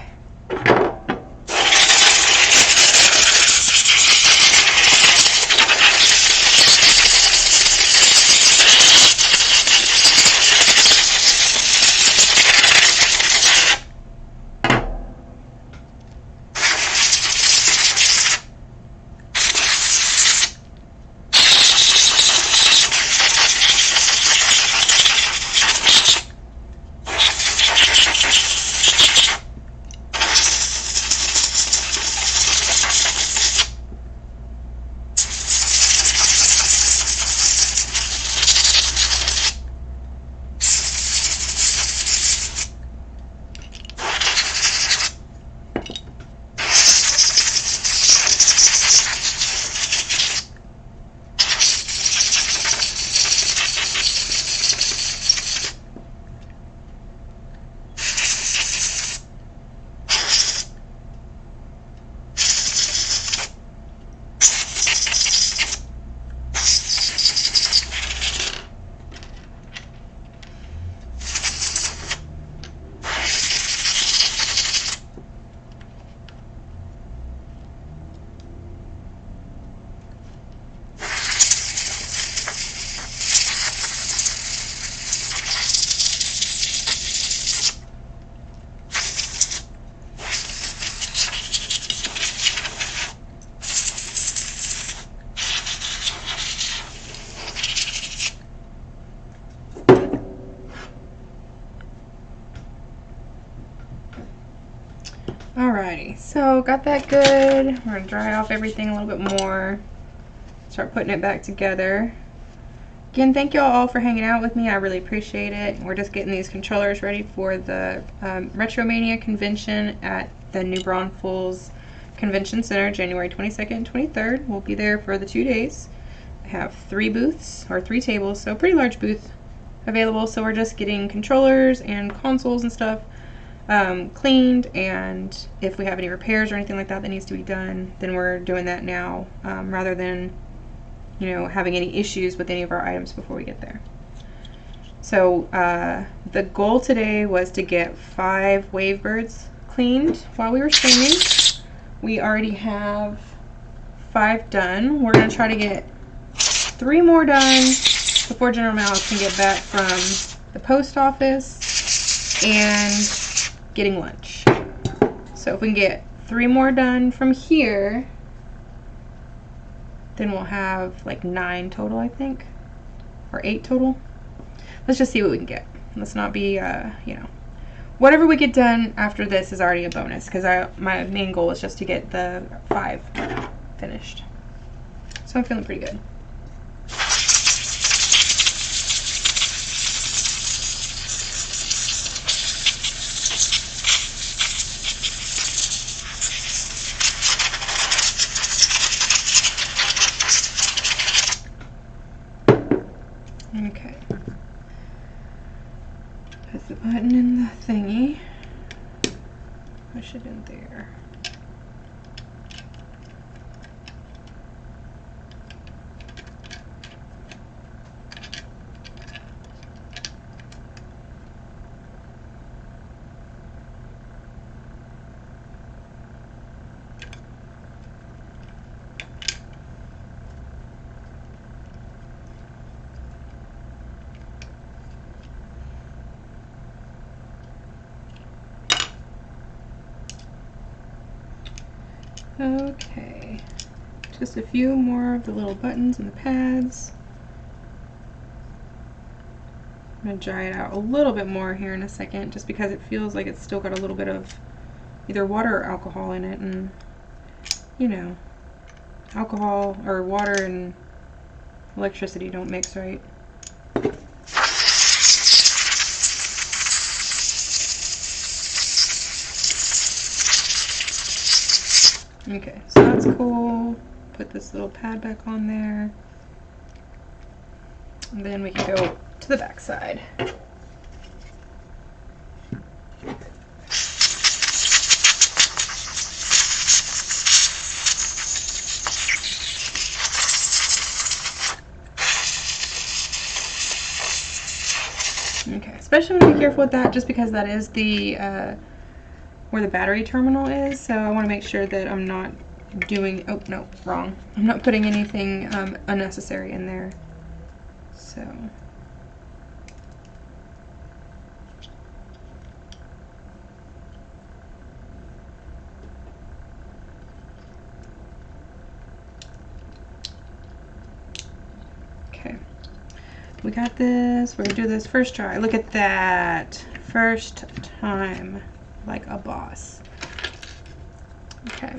Alrighty, so got that good. We're gonna dry off everything a little bit more. start putting it back together. Again, thank you all for hanging out with me. I really appreciate it. We're just getting these controllers ready for the RetroMaina convention at the New Braunfels Convention Center, January 22nd and 23rd. We'll be there for the 2 days. I have 3 booths, or 3 tables, so a pretty large booth available. So we're just getting controllers and consoles and stuff cleaned, and if we have any repairs or anything like that that needs to be done, then we're doing that now, rather than having any issues with any of our items before we get there. So the goal today was to get 5 WaveBirds cleaned while we were streaming. We already have 5 done. We're going to try to get 3 more done before General Malice can get back from the post office and getting lunch. So if we can get 3 more done from here, then we'll have like 9 total, I think, or 8 total. Let's just see what we can get. Let's not be, whatever we get done after this is already a bonus, because my main goal is just to get the 5 finished. So I'm feeling pretty good. Okay. Put the button in the thingy. Push it in there. Okay, just a few more of the little buttons and the pads. I'm going to dry it out a little bit more here in a second, just because it feels like it's still got a little bit of either water or alcohol in it, and alcohol or water and electricity don't mix right. Okay, so that's cool. Put this little pad back on there. And then we can go to the back side. Okay, especially want to be careful with that, just because that is the where the battery terminal is, so I want to make sure that I'm not doing, oh no, wrong. I'm not putting anything unnecessary in there. So okay, we got this. We're gonna do this first try. Look at that, first time. Like a boss. Okay,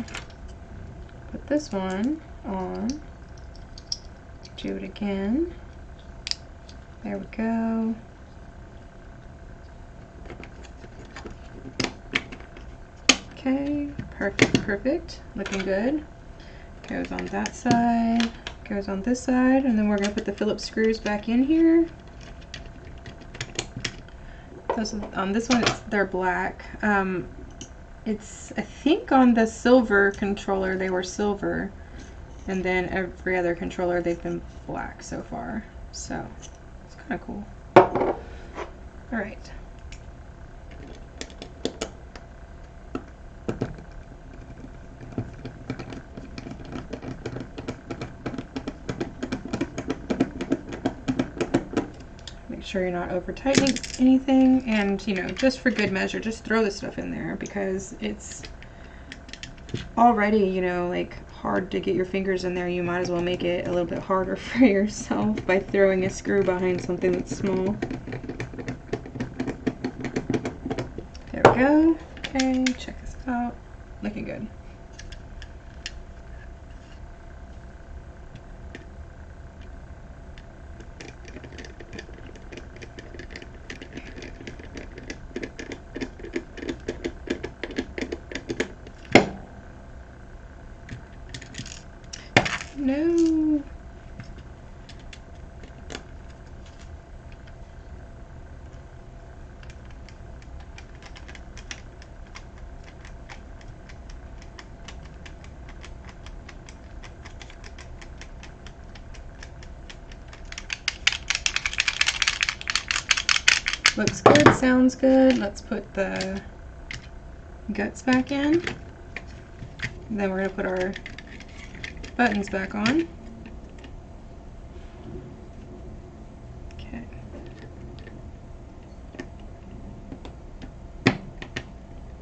put this one on, do it again, there we go. Okay, perfect, looking good. Goes on that side, goes on this side, and then we're going to put the Phillips screws back in here. Those, on this one, they're black. It's, I think on the silver controller they were silver, and then every other controller they've been black so far. So it's kind of cool. All right. Sure you're not over tightening anything, and just for good measure, just throw this stuff in there, because it's already like hard to get your fingers in there. You might as well make it a little bit harder for yourself by throwing a screw behind something that's small. There we go. Okay, check this out, looking good. Looks good, sounds good. Let's put the guts back in. And then we're going to put our buttons back on. Okay.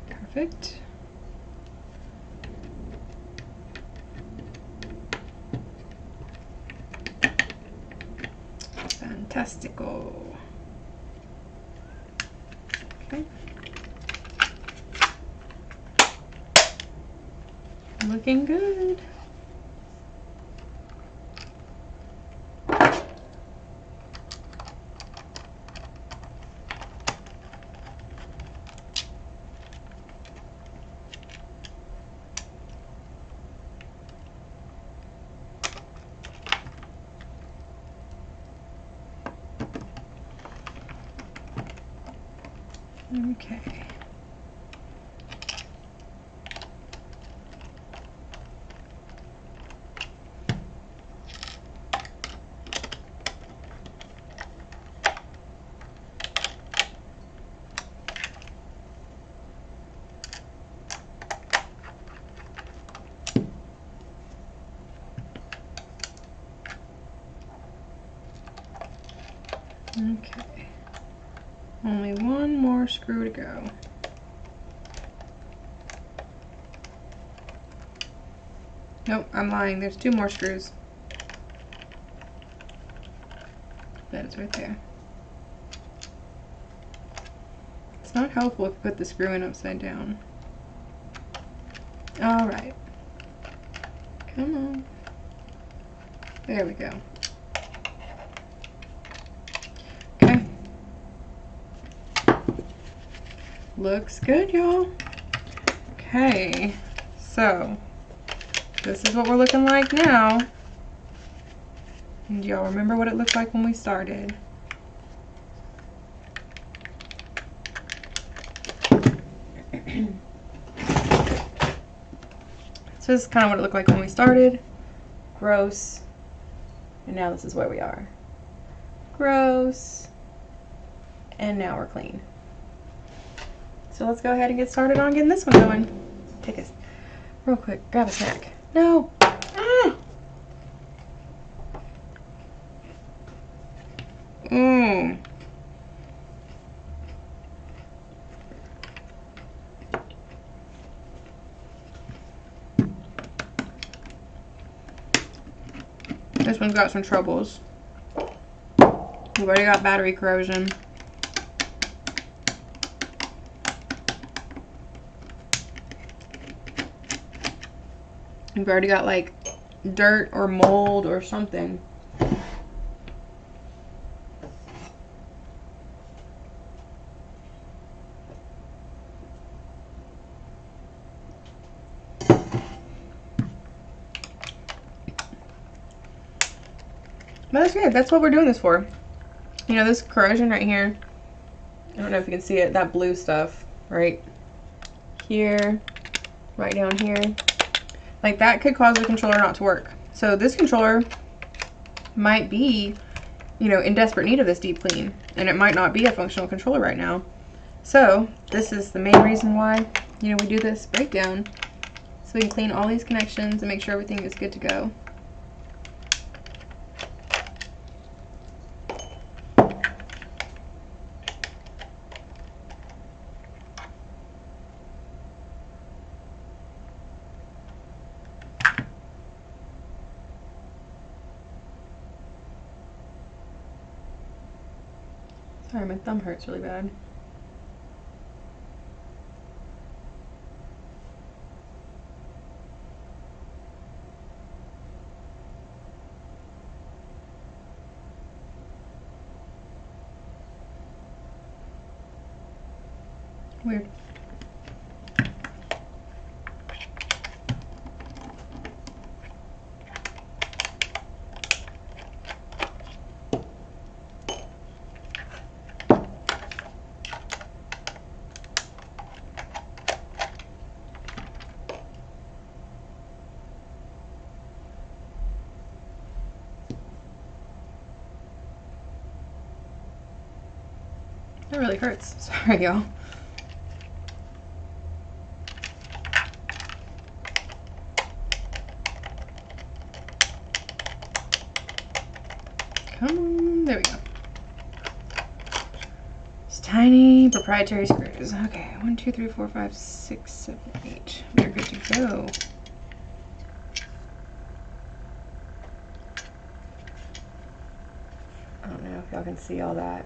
Perfect. Fantastico. Okay. Looking good. Okay. Okay. Only one more screw to go. Nope, I'm lying. There's 2 more screws. That is right there. It's not helpful if you put the screw in upside down. Alright. Come on. There we go. Okay. Looks good, y'all. Okay. So, this is what we're looking like now. And y'all remember what it looked like when we started. So this is kind of what it looked like when we started. Gross. And now this is where we are. Gross. And now we're clean. So let's go ahead and get started on getting this one going. Take a real quick, grab a snack. No. Ah. This one's got some troubles. We've already got battery corrosion. We've already got like dirt or mold or something. But that's good. That's what we're doing this for. You know, this corrosion right here, I don't know if you can see it, that blue stuff right here, right down here, like that could cause the controller not to work. So this controller might be, you know, in desperate need of this deep clean, and it might not be a functional controller right now. So this is the main reason why, you know, we do this breakdown, so we can clean all these connections and make sure everything is good to go. Sorry, my thumb hurts really bad. Weird. That really hurts. Sorry, y'all. Come on, there we go. It's tiny proprietary screws. Okay, 1, 2, 3, 4, 5, 6, 7, 8. We're good to go. I don't know if y'all can see all that.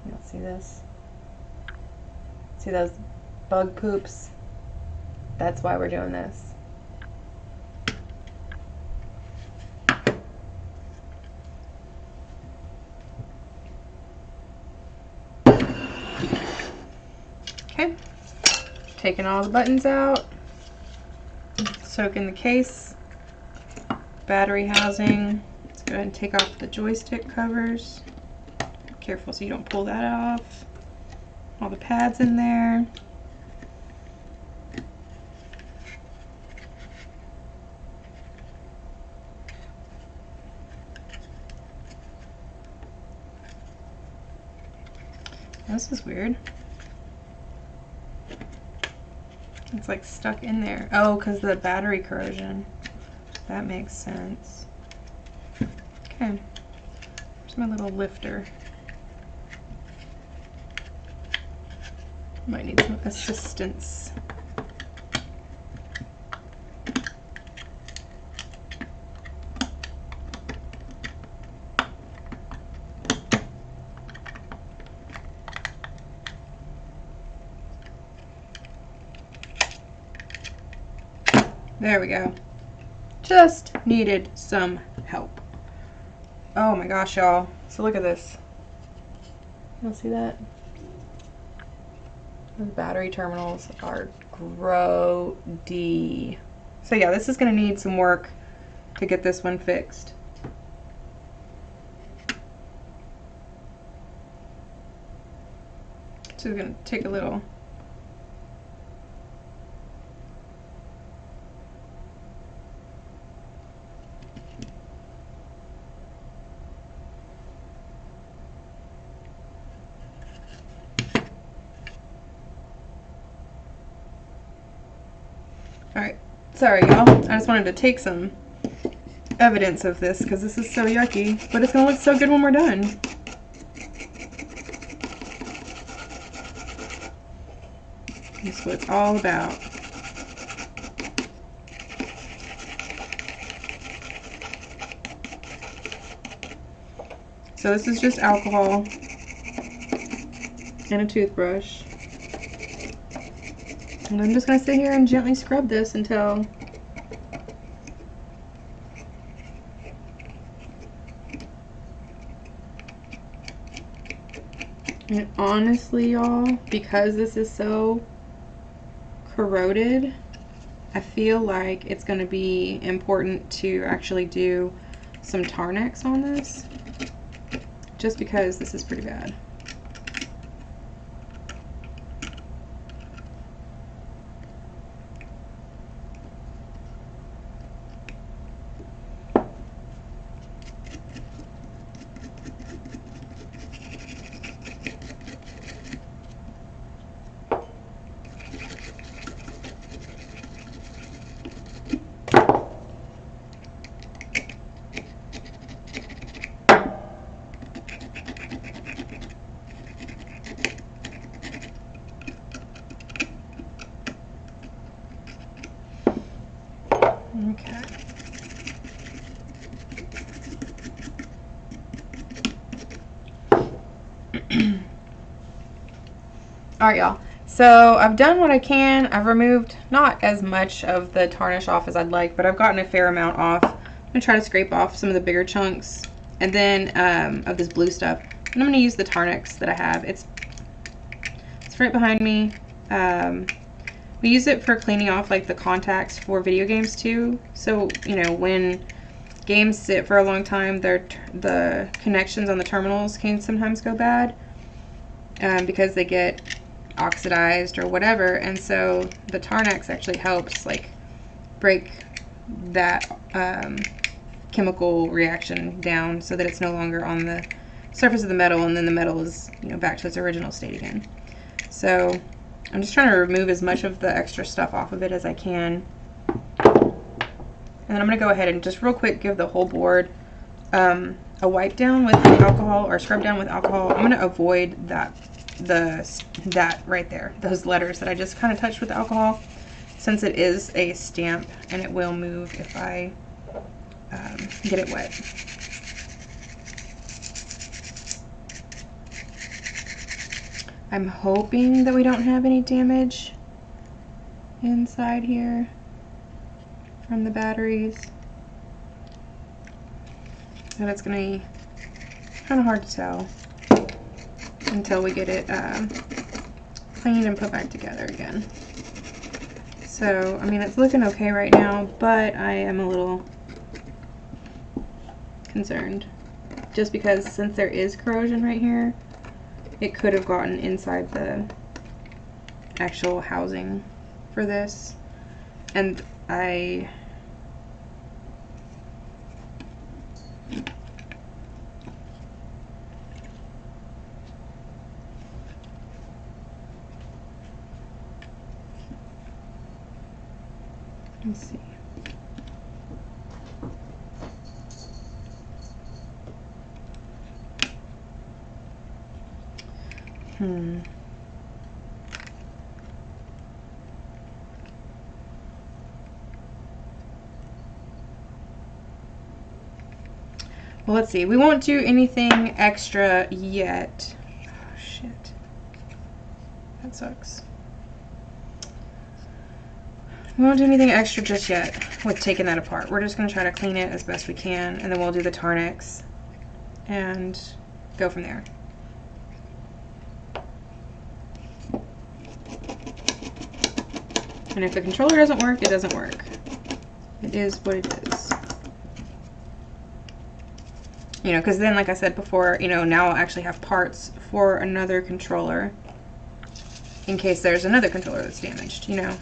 Y'all see this? See those bug poops? That's why we're doing this. Okay, taking all the buttons out, soaking the case, battery housing. Let's go ahead and take off the joystick covers. Careful so you don't pull that off. All the pads in there. This is weird. It's like stuck in there. Oh, because the battery corrosion. That makes sense. Okay. Here's my little lifter. Might need some assistance. There we go. Just needed some help. Oh my gosh, y'all. So look at this. Y'all see that? The battery terminals are grody. So yeah, this is going to need some work to get this one fixed. So we're going to take a little Alright, sorry y'all. I just wanted to take some evidence of this because this is so yucky, but it's going to look so good when we're done. That's what it's all about. So this is just alcohol and a toothbrush. And I'm just going to sit here and gently scrub this until and honestly, y'all, because this is so corroded, I feel like it's going to be important to actually do some Tarnex on this, just because this is pretty bad. Okay. Alright, y'all. So I've done what I can. I've removed not as much of the tarnish off as I'd like, but I've gotten a fair amount off. I'm going to try to scrape off some of the bigger chunks and then of this blue stuff. And I'm going to use the Tarnex that I have. It's right behind me. We use it for cleaning off like the contacts for video games too. So, you know, when games sit for a long time, the connections on the terminals can sometimes go bad because they get oxidized or whatever. And so the Tarnex actually helps like break that chemical reaction down so that it's no longer on the surface of the metal, and then the metal is, you know, back to its original state again. So I'm just trying to remove as much of the extra stuff off of it as I can. And then I'm going to go ahead and just real quick give the whole board a wipe down with alcohol, or scrub down with alcohol. I'm going to avoid that right there, those letters that I just kind of touched with alcohol, since it is a stamp and it will move if I get it wet. I'm hoping that we don't have any damage inside here from the batteries, but it's going to be kind of hard to tell until we get it cleaned and put back together again. So, I mean, it's looking okay right now, but I am a little concerned, just because since there is corrosion right here, it could have gotten inside the actual housing for this, and let's see. Well, let's see. We won't do anything extra yet. Oh, shit. That sucks. We won't do anything extra just yet with taking that apart. We're just going to try to clean it as best we can, and then we'll do the Tarnex and go from there. And if the controller doesn't work, it doesn't work. It is what it is. You know, because then, like I said before, you know, now I'll actually have parts for another controller in case there's another controller that's damaged, you know.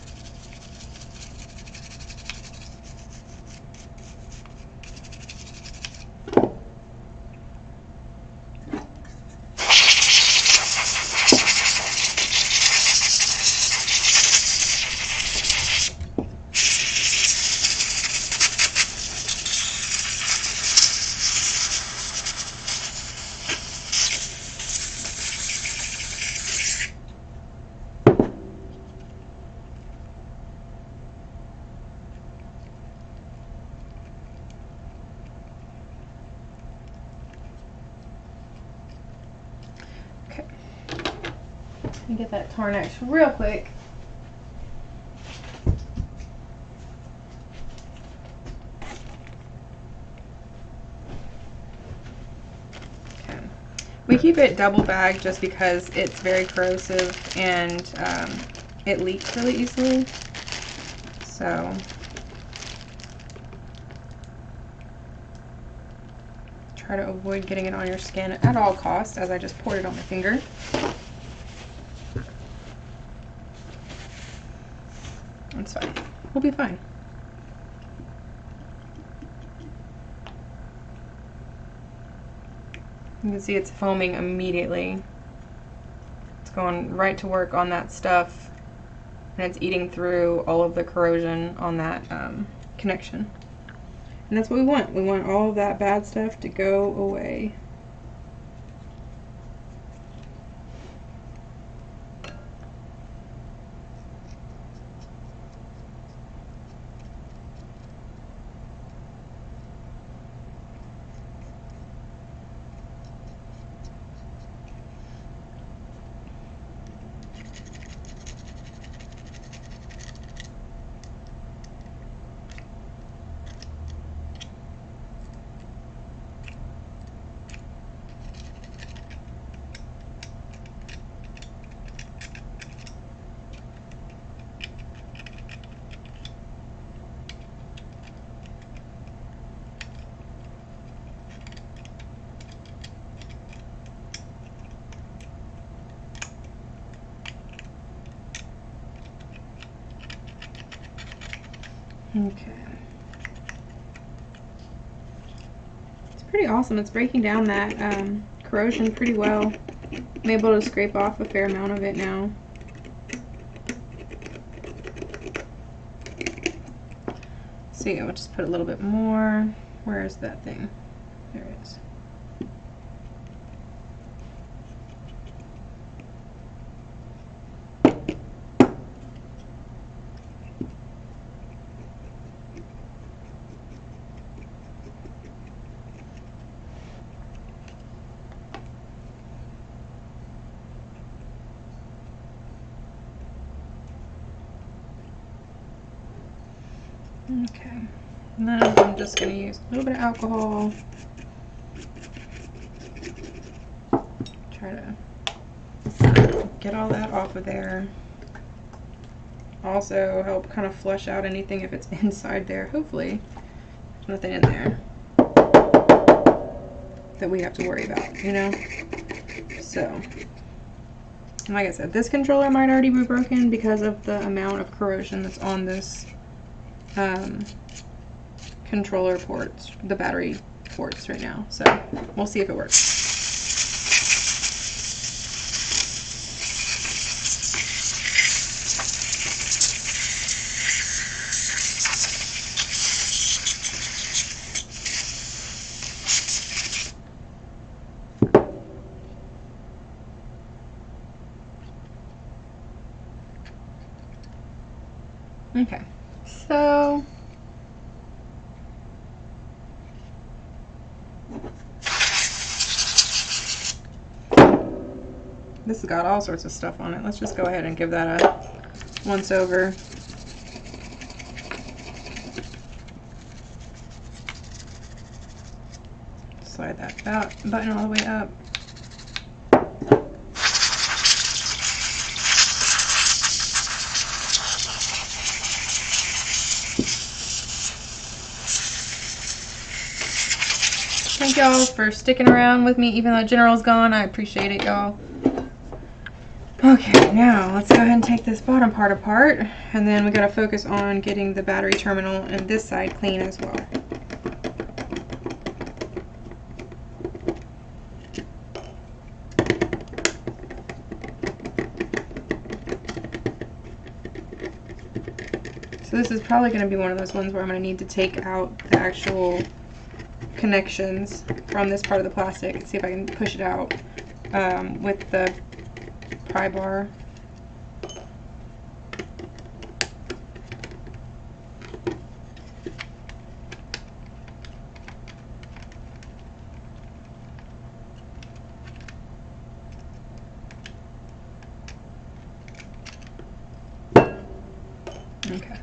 Get that Tarnex real quick. Okay. We keep it double bagged just because it's very corrosive and it leaks really easily. So try to avoid getting it on your skin at all costs, as I just poured it on my finger. It's fine. We'll be fine. You can see it's foaming immediately. It's going right to work on that stuff, and it's eating through all of the corrosion on that connection. And that's what we want. We want all of that bad stuff to go away. Okay. pretty awesome. It's breaking down that corrosion pretty well. I'm able to scrape off a fair amount of it now. See, I'll just put a little bit more. Where is that thing? There it is. Okay, now I'm just going to use a little bit of alcohol. Try to get all that off of there. Also help kind of flush out anything if it's inside there. Hopefully there's nothing in there that we have to worry about, you know? So, like I said, this controller might already be broken because of the amount of corrosion that's on this controller ports, the battery ports right now. So we'll see if it works. Okay, so this has got all sorts of stuff on it. Let's just go ahead and give that a once over. Slide that button all the way up. Thank y'all for sticking around with me even though General's gone. I appreciate it, y'all. Okay, now let's go ahead and take this bottom part apart, and then we gotta focus on getting the battery terminal and this side clean as well. So this is probably going to be one of those ones where I'm going to need to take out the actual connections from this part of the plastic and see if I can push it out with the pry bar. Okay.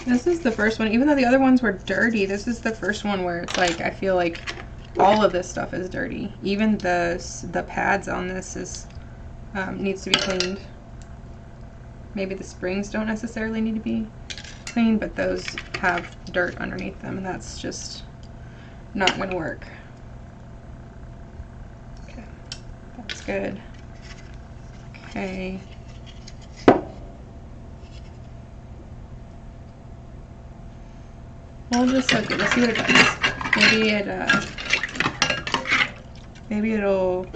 This is the first one, even though the other ones were dirty, this is the first one where it's like, I feel like all of this stuff is dirty. Even the pads on this is needs to be cleaned. Maybe the springs don't necessarily need to be cleaned, but those have dirt underneath them, and that's just not going to work. Okay, that's good. Okay. We'll just soak it. Let's see what it does. Maybe it'll,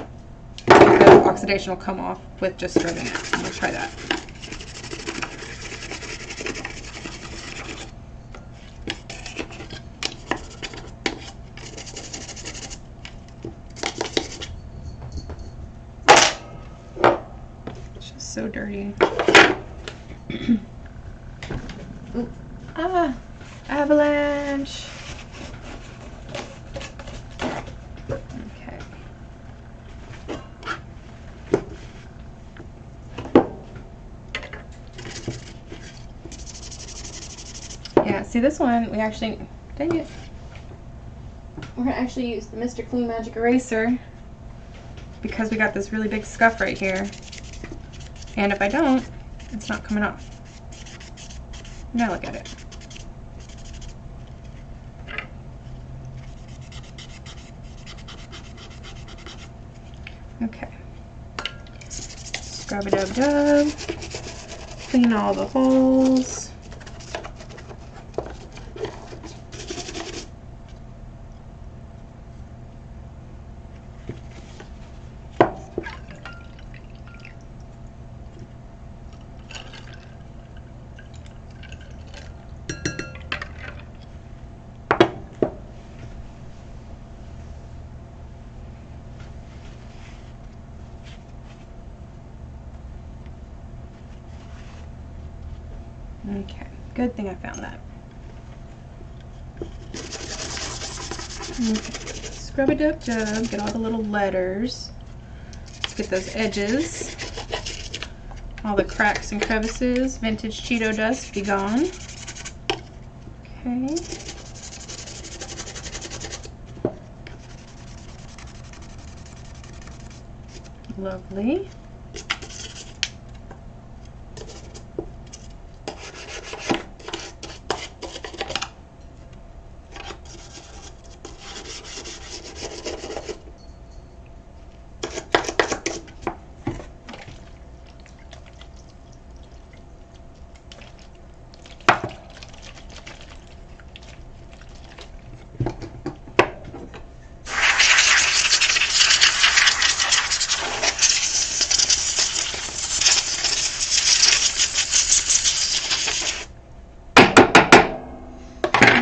the oxidation will come off with just scrubbing it. We'll try that. It's just so dirty. Ooh. Ah! Avalanche! Okay. Yeah, see this one, we actually, dang it. We're gonna actually use the Mr. Clean Magic Eraser because we got this really big scuff right here. And if I don't, it's not coming off. Now look at it. Okay. Scrub-a-dub-dub. Clean all the holes. Okay, good thing I found that. Okay, scrub-a-dub-dub, get all the little letters. Let's get those edges. All the cracks and crevices. Vintage Cheeto dust, be gone. Okay. Lovely.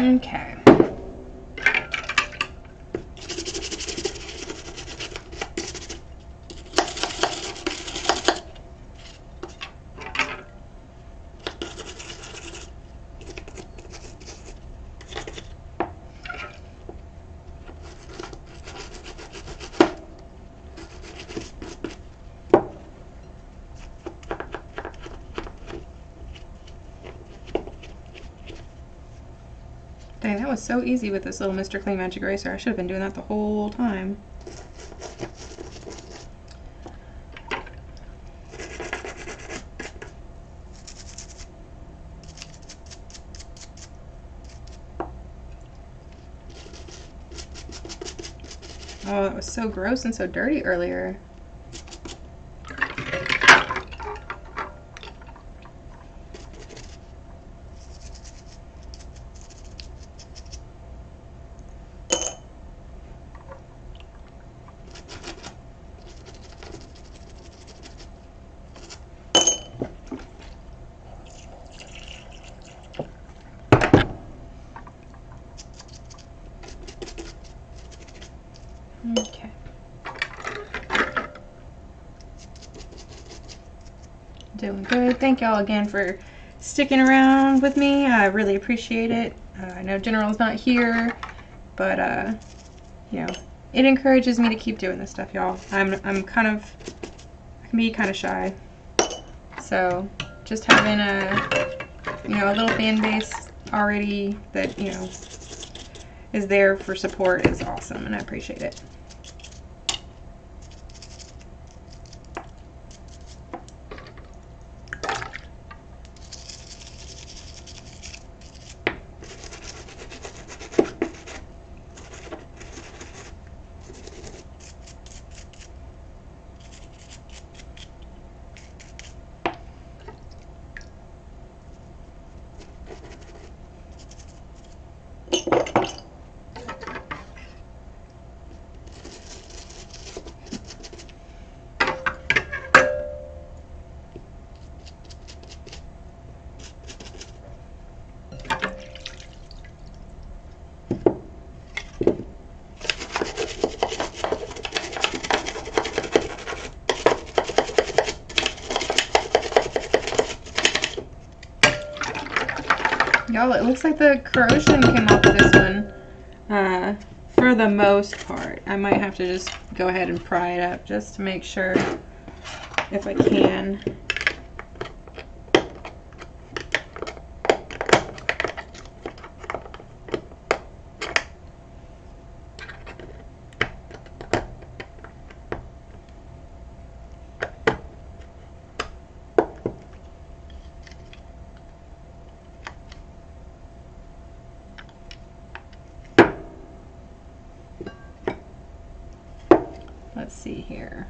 Okay. Dang, that was so easy with this little Mr. Clean Magic Eraser. I should have been doing that the whole time. Oh, it was so gross and so dirty earlier. Okay. Doing good. Thank y'all again for sticking around with me. I really appreciate it. I know General's not here, but you know, it encourages me to keep doing this stuff, y'all. I can be kind of shy. So just having a little fan base already that, is there for support is awesome, and I appreciate it. Y'all, it looks like the corrosion came off of this one for the most part. I might have to just go ahead and pry it up just to make sure if I can. Let's see here.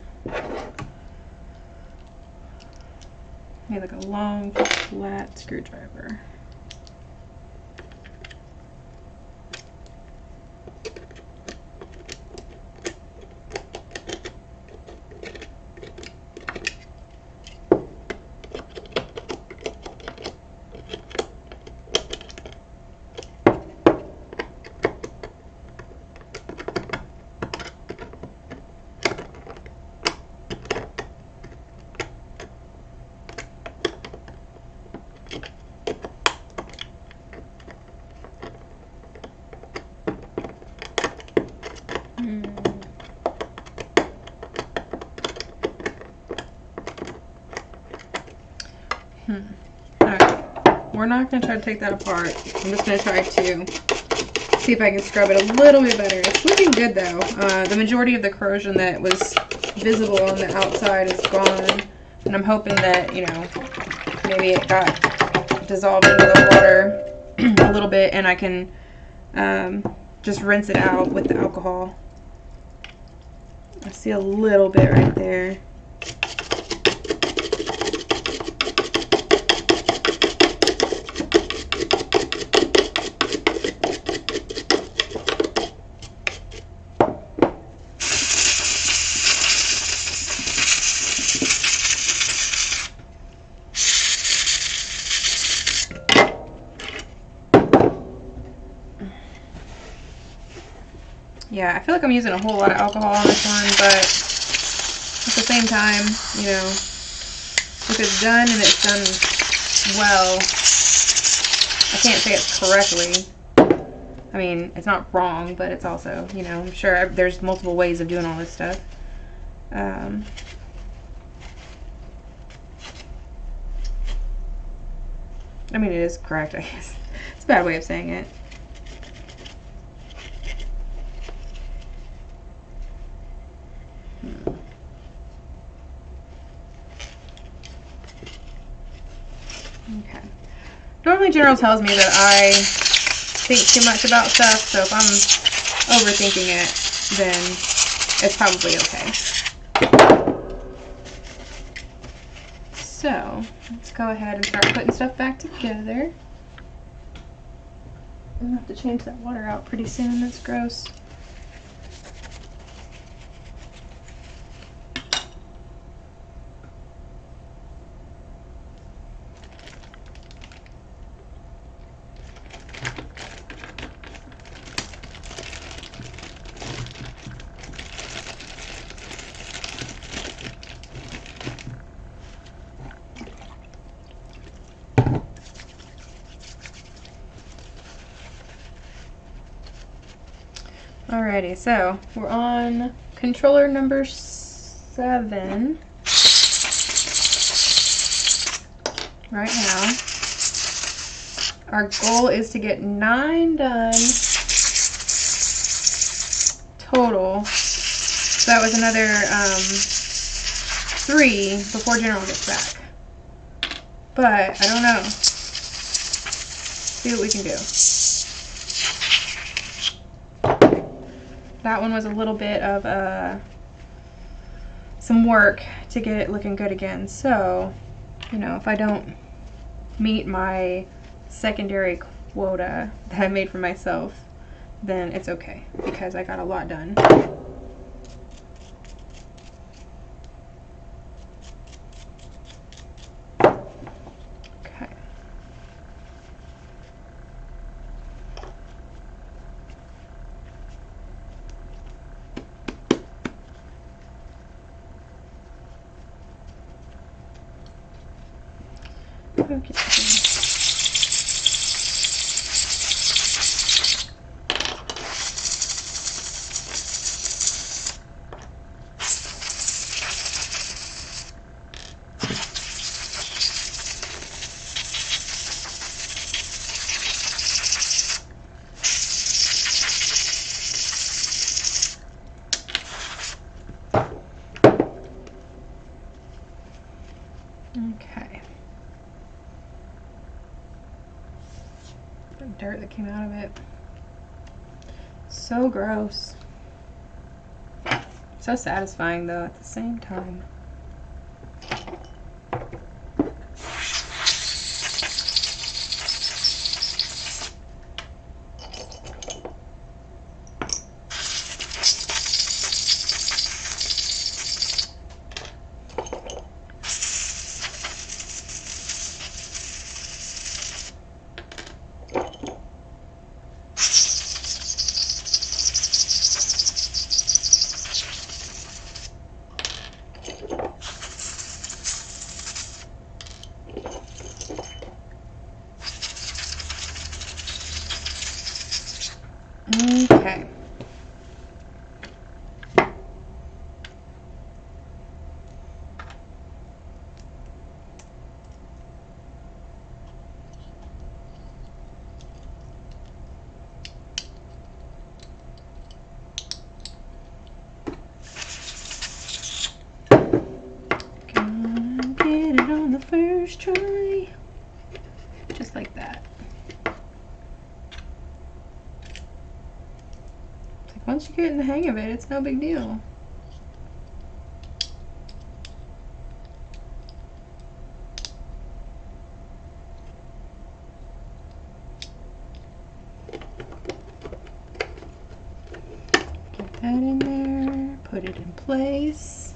Need like a long, flat screwdriver. Alright, we're not going to try to take that apart. I'm just going to try to see if I can scrub it a little bit better. It's looking good though. The majority of the corrosion that was visible on the outside is gone. And I'm hoping that, you know, maybe it got dissolved into the water a little bit and I can just rinse it out with the alcohol. I see a little bit right there. Yeah, I feel like I'm using a whole lot of alcohol on this one, but at the same time, you know, if it's done and it's done well, I can't say it's correctly. I mean, it's not wrong, but it's also, you know, I'm sure there's multiple ways of doing all this stuff. I mean, it is correct, I guess. It's a bad way of saying it. Okay. Normally General tells me that I think too much about stuff, so if I'm overthinking it, then it's probably okay. So, let's go ahead and start putting stuff back together. I'm gonna have to change that water out pretty soon, that's gross. Alrighty, so we're on controller number 7 right now. Our goal is to get 9 done total. So that was another 3 before General gets back. But I don't know. See what we can do. That one was a little bit of some work to get it looking good again. So, you know, if I don't meet my secondary quota that I made for myself, then it's okay because I got a lot done. Okay. Okay. The dirt that came out of it. So gross. So satisfying though at the same time. Okay. Gonna get it on the first try. Just like that. Once you get in the hang of it, it's no big deal. Get that in there, put it in place.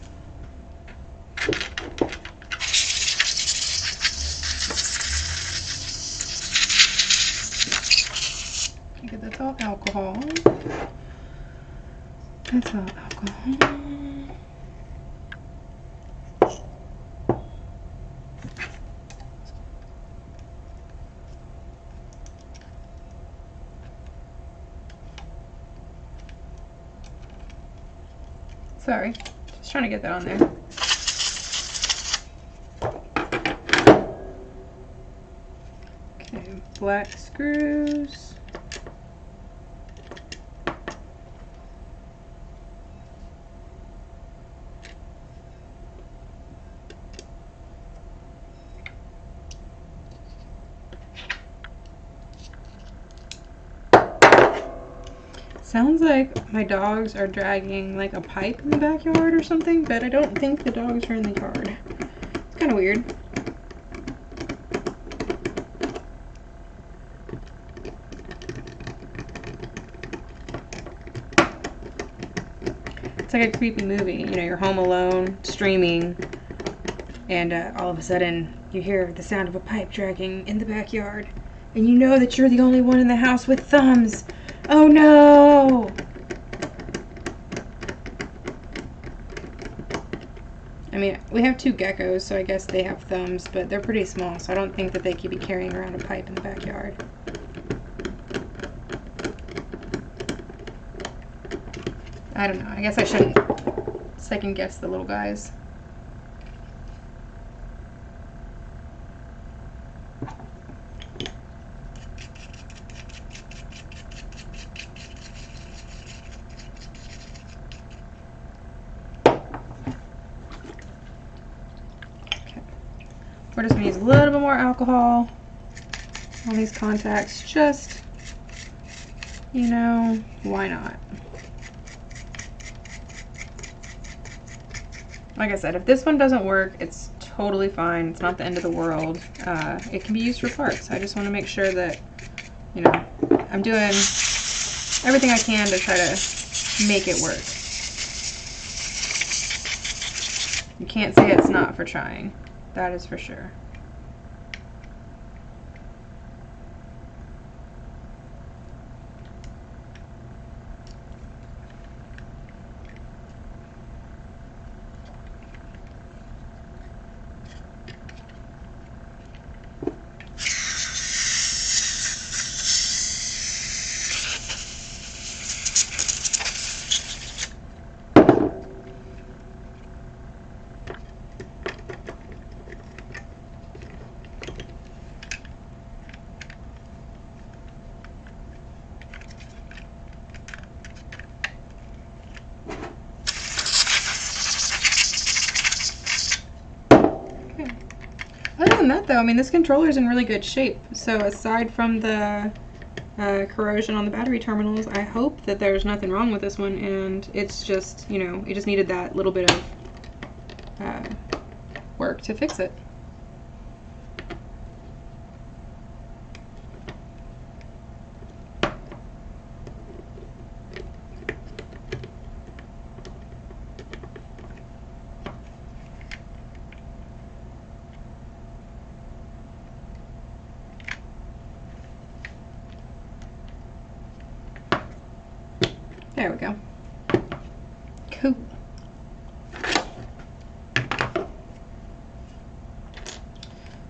Okay, that's all alcohol. That's all alcohol. Sorry, just trying to get that on there. Okay, black screws. Sounds like my dogs are dragging like a pipe in the backyard or something, but I don't think the dogs are in the yard. It's kind of weird. It's like a creepy movie, you know, you're home alone, streaming, and all of a sudden you hear the sound of a pipe dragging in the backyard, and you know that you're the only one in the house with thumbs. Oh no! I mean, we have 2 geckos, so I guess they have thumbs, but they're pretty small, so I don't think that they could be carrying around a pipe in the backyard. I don't know. I guess I shouldn't second guess the little guys. We're just going to use a little bit more alcohol on these contacts, just, you know, why not? Like I said, if this one doesn't work, it's totally fine. It's not the end of the world. It can be used for parts. I just want to make sure that, you know, I'm doing everything I can to try to make it work. You can't say it's not for trying. That is for sure. Other than that, though, I mean, this controller is in really good shape. So aside from the corrosion on the battery terminals, I hope that there's nothing wrong with this one, and it's just, you know, it just needed that little bit of work to fix it. There we go. Cool.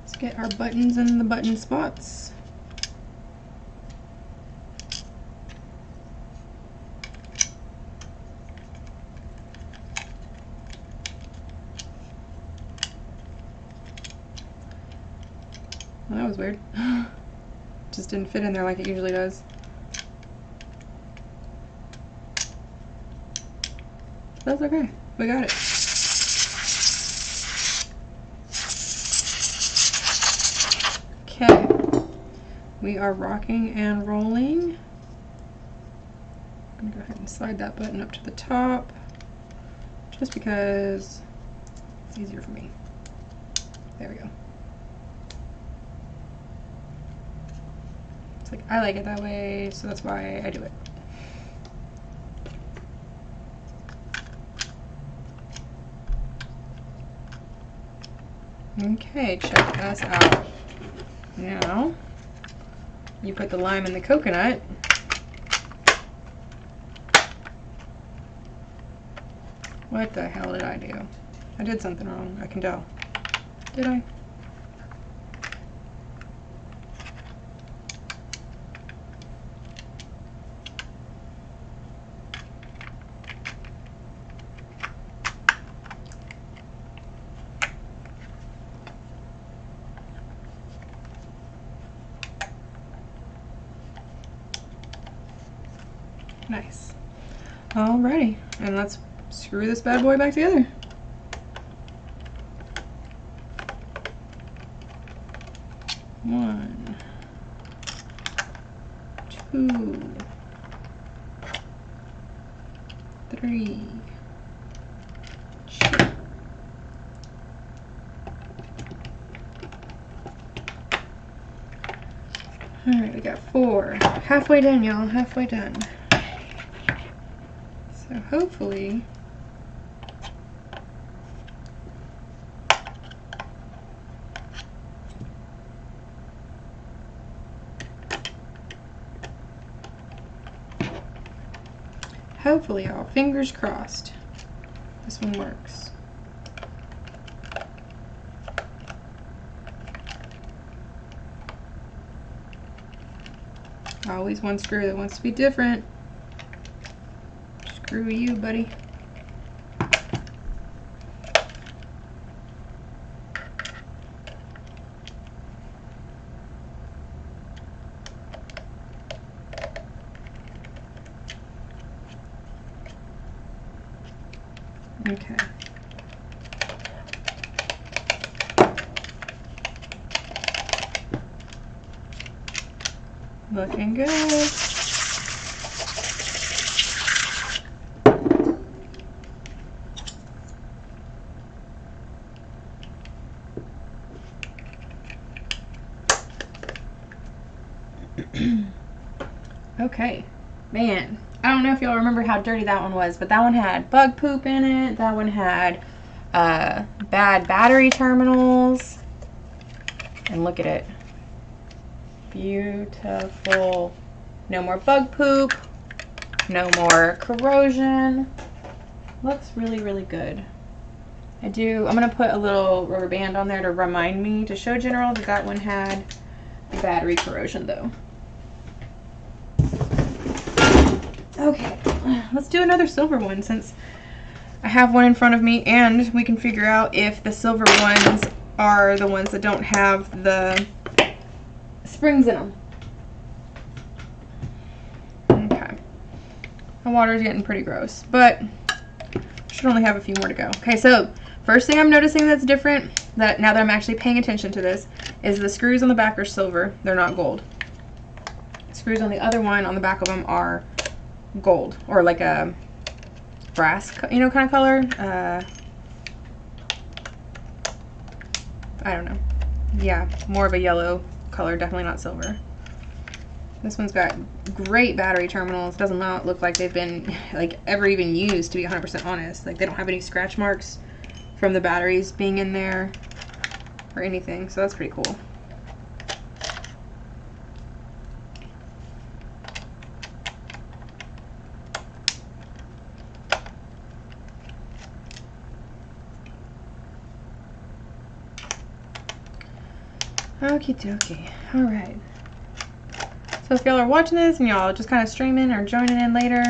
Let's get our buttons in the button spots. Well, that was weird. Just didn't fit in there like it usually does. That's okay. We got it. Okay. We are rocking and rolling. I'm going to go ahead and slide that button up to the top just because it's easier for me. There we go. It's like I like it that way, so that's why I do it. Okay, check us out. Now, you put the lime in the coconut. What the hell did I do? I did something wrong, I can tell. Did I? Nice. Alrighty, and let's screw this bad boy back together. One, two, three. Alright, we got 4. Halfway done, y'all. Halfway done. So hopefully y'all, fingers crossed, this one works. Always one screw that wants to be different. Screw you, buddy. Okay. Looking good. Okay, man, I don't know if y'all remember how dirty that one was, but that one had bug poop in it. That one had bad battery terminals. And look at it. Beautiful. No more bug poop. No more corrosion. Looks really, really good. I'm going to put a little rubber band on there to remind me to show General that that one had battery corrosion though. Okay, let's do another silver one since I have one in front of me, and we can figure out if the silver ones are the ones that don't have the springs in them. Okay, my water is getting pretty gross, but should only have a few more to go. Okay, so first thing I'm noticing that's different, that now that I'm actually paying attention to this, is the screws on the back are silver. They're not gold. Screws on the other one on the back of them are gold, or like a brass, kind of color. I don't know. Yeah, more of a yellow color, definitely not silver. This one's got great battery terminals. Doesn't not look like they've been ever even used, to be 100% honest. Like, they don't have any scratch marks from the batteries being in there or anything, so that's pretty cool. Okie dokie. Alright. So if y'all are watching this and y'all just kind of streaming or joining in later,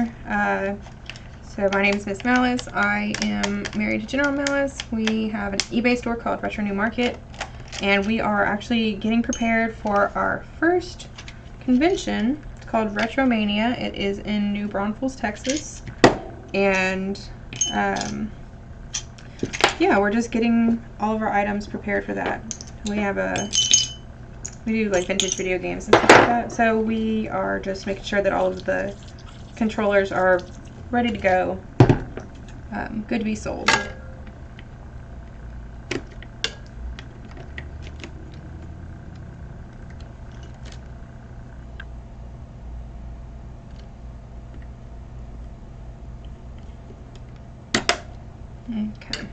so my name is MsMalice. I am married to General Malice. We have an eBay store called Retro New Market. and we are actually getting prepared for our first convention. It's called RetroMaina. It is in New Braunfels, Texas, and yeah, we're just getting all of our items prepared for that. We do like vintage video games and stuff like that, so we are just making sure that all of the controllers are ready to go, good to be sold. Okay.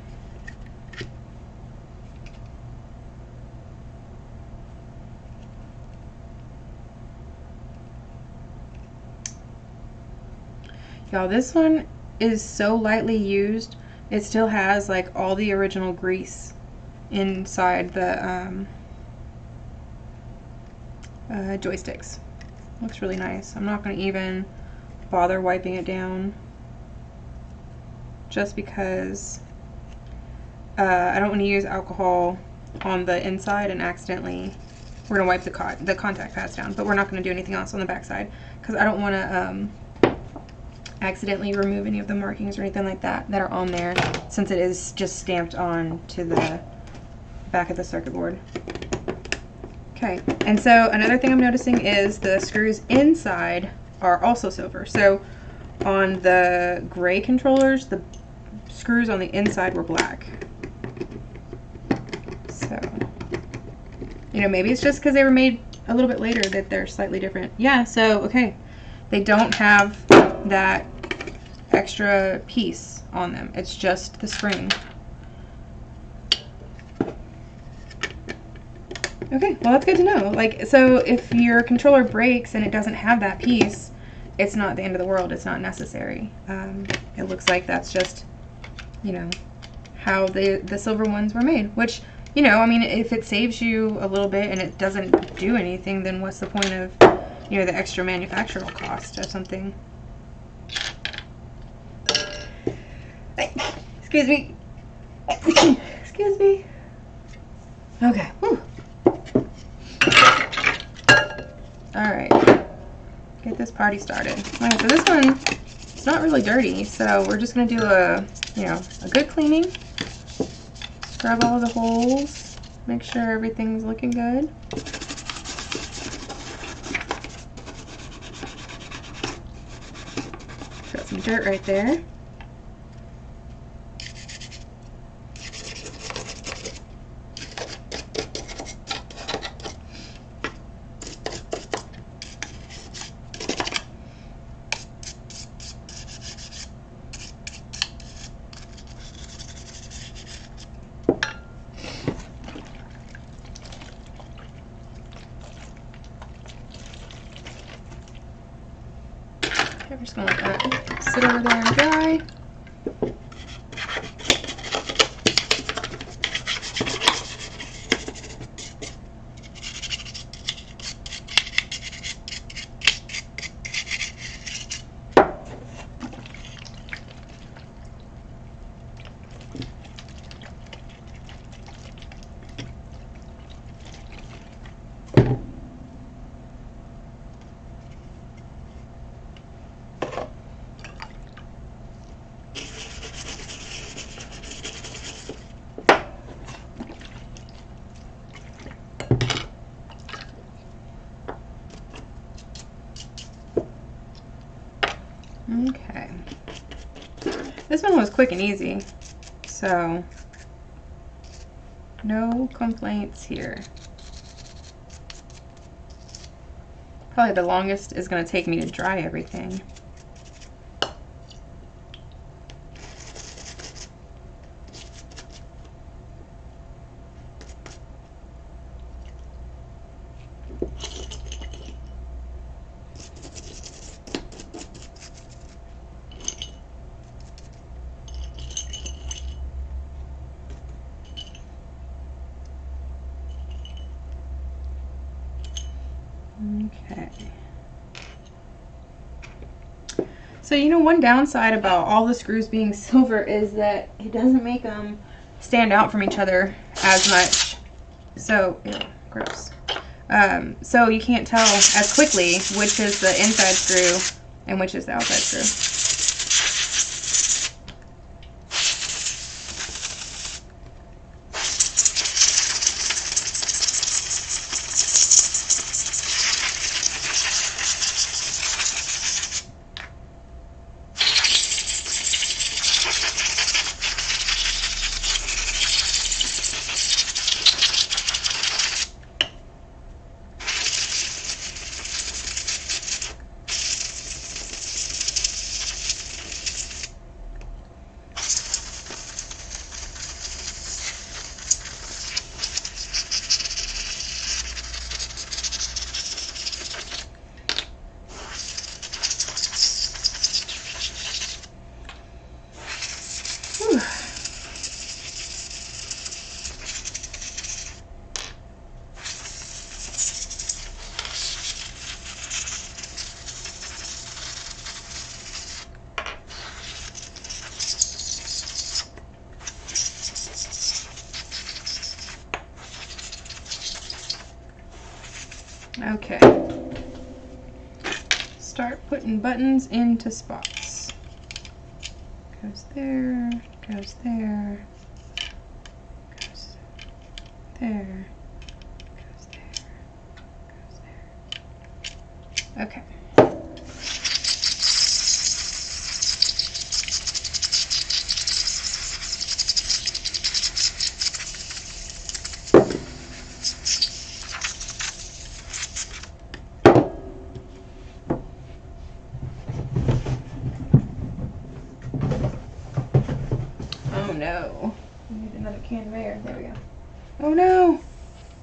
Y'all, this one is so lightly used. It still has like all the original grease inside the joysticks. Looks really nice. I'm not going to even bother wiping it down, just because I don't want to use alcohol on the inside and accidentally, we're going to wipe the contact pads down, but we're not going to do anything else on the back side because I don't want to accidentally remove any of the markings or anything like that that are on there, since it is just stamped on to the back of the circuit board. Okay, and so another thing I'm noticing is the screws inside are also silver. So on the gray controllers, the screws on the inside were black. So, you know, maybe it's just because they were made a little bit later that they're slightly different. Yeah, so, okay. They don't have that extra piece on them. It's just the spring. Okay, well that's good to know. Like, so if your controller breaks and it doesn't have that piece, it's not the end of the world. It's not necessary. It looks like that's just, you know, how the silver ones were made. Which, you know, I mean, if it saves you a little bit and it doesn't do anything, then what's the point of, you know, the extra manufacturing cost of something? Excuse me. Excuse me. Okay. Whew. Alright. Get this party started. Alright, so this one, it's not really dirty, so we're just going to do a good cleaning. Scrub all the holes. Make sure everything's looking good. Got some dirt right there. We're just going to let that sit over there and dry. Okay. This one was quick and easy, so no complaints here. Probably the longest is going to take me to dry everything. Okay. So, you know, one downside about all the screws being silver is that it doesn't make them stand out from each other as much So, ew, gross. So you can't tell as quickly which is the inside screw and which is the outside screw. Okay. Start putting buttons into spots. Goes there, goes there, goes there, goes there, goes there. Okay. Oh no. We need another can of air. There we go. Oh no!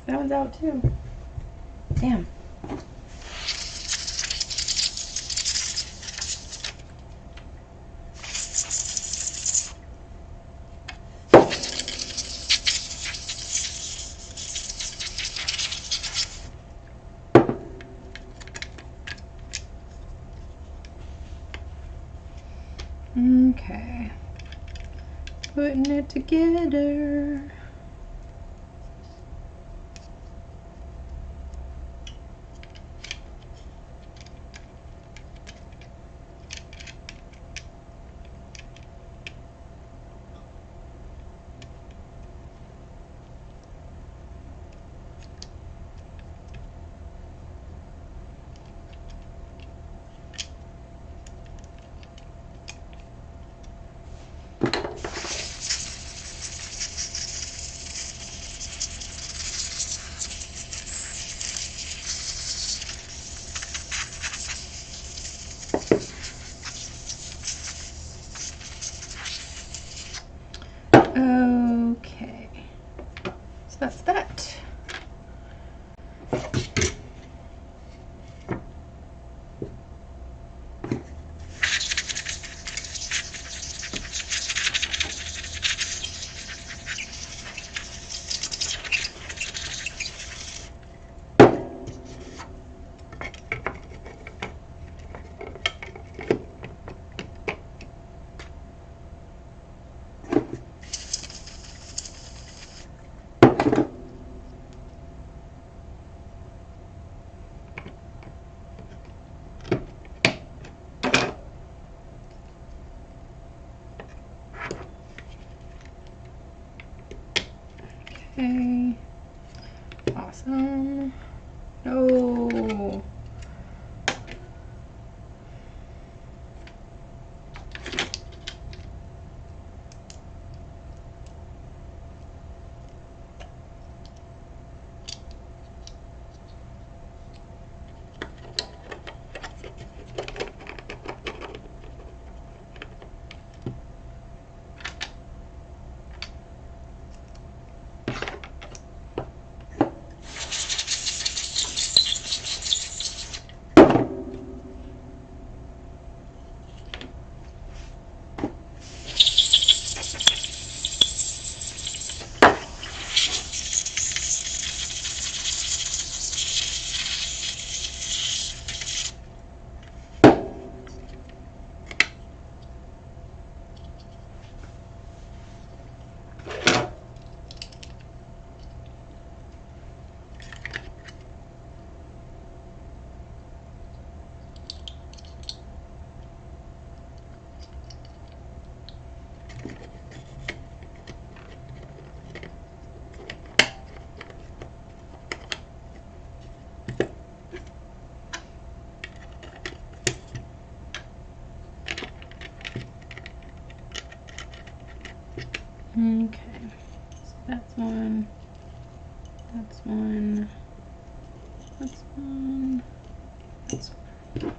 That one's out too. Damn. Okay. Putting it together. Okay, so that's that. Okay, awesome. No. Okay, so that's one, that's one, that's one, that's one.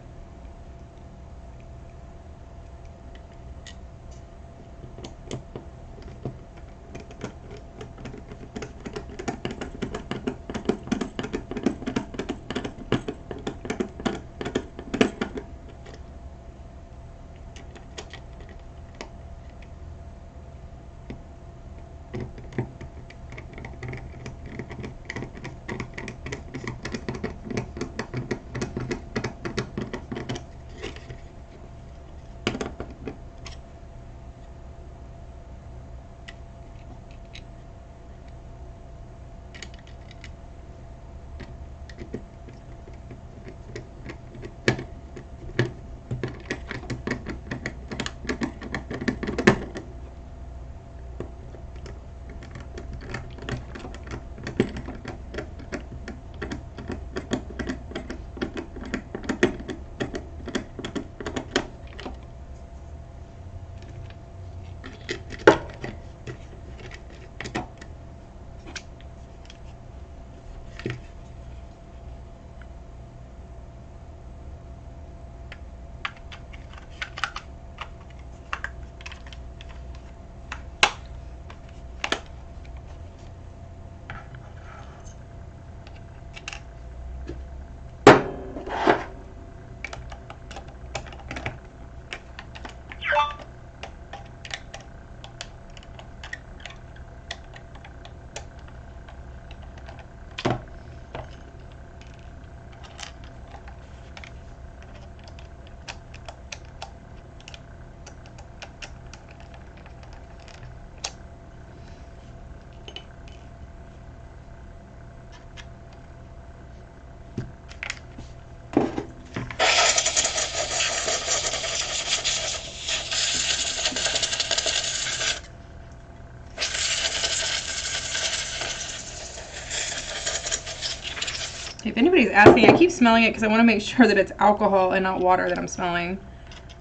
If anybody's asking, I keep smelling it because I want to make sure that it's alcohol and not water that I'm smelling,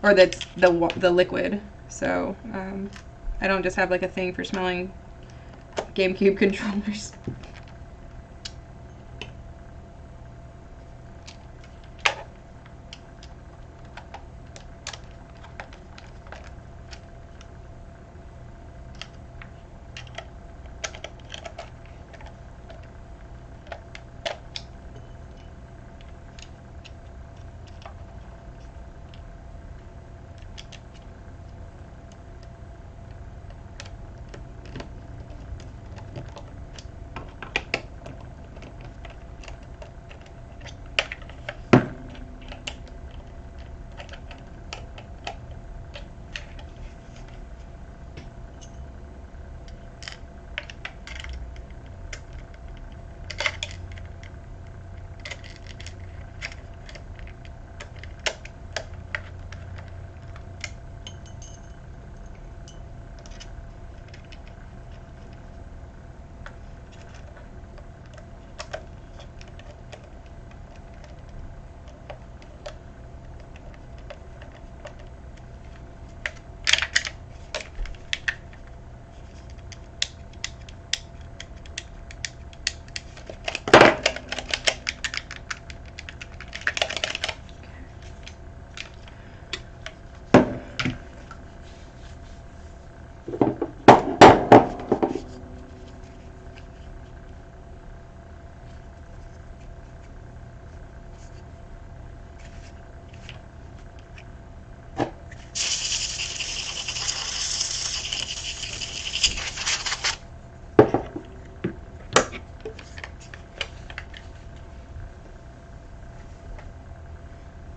or that's the liquid. So I don't just have like a thing for smelling GameCube controllers.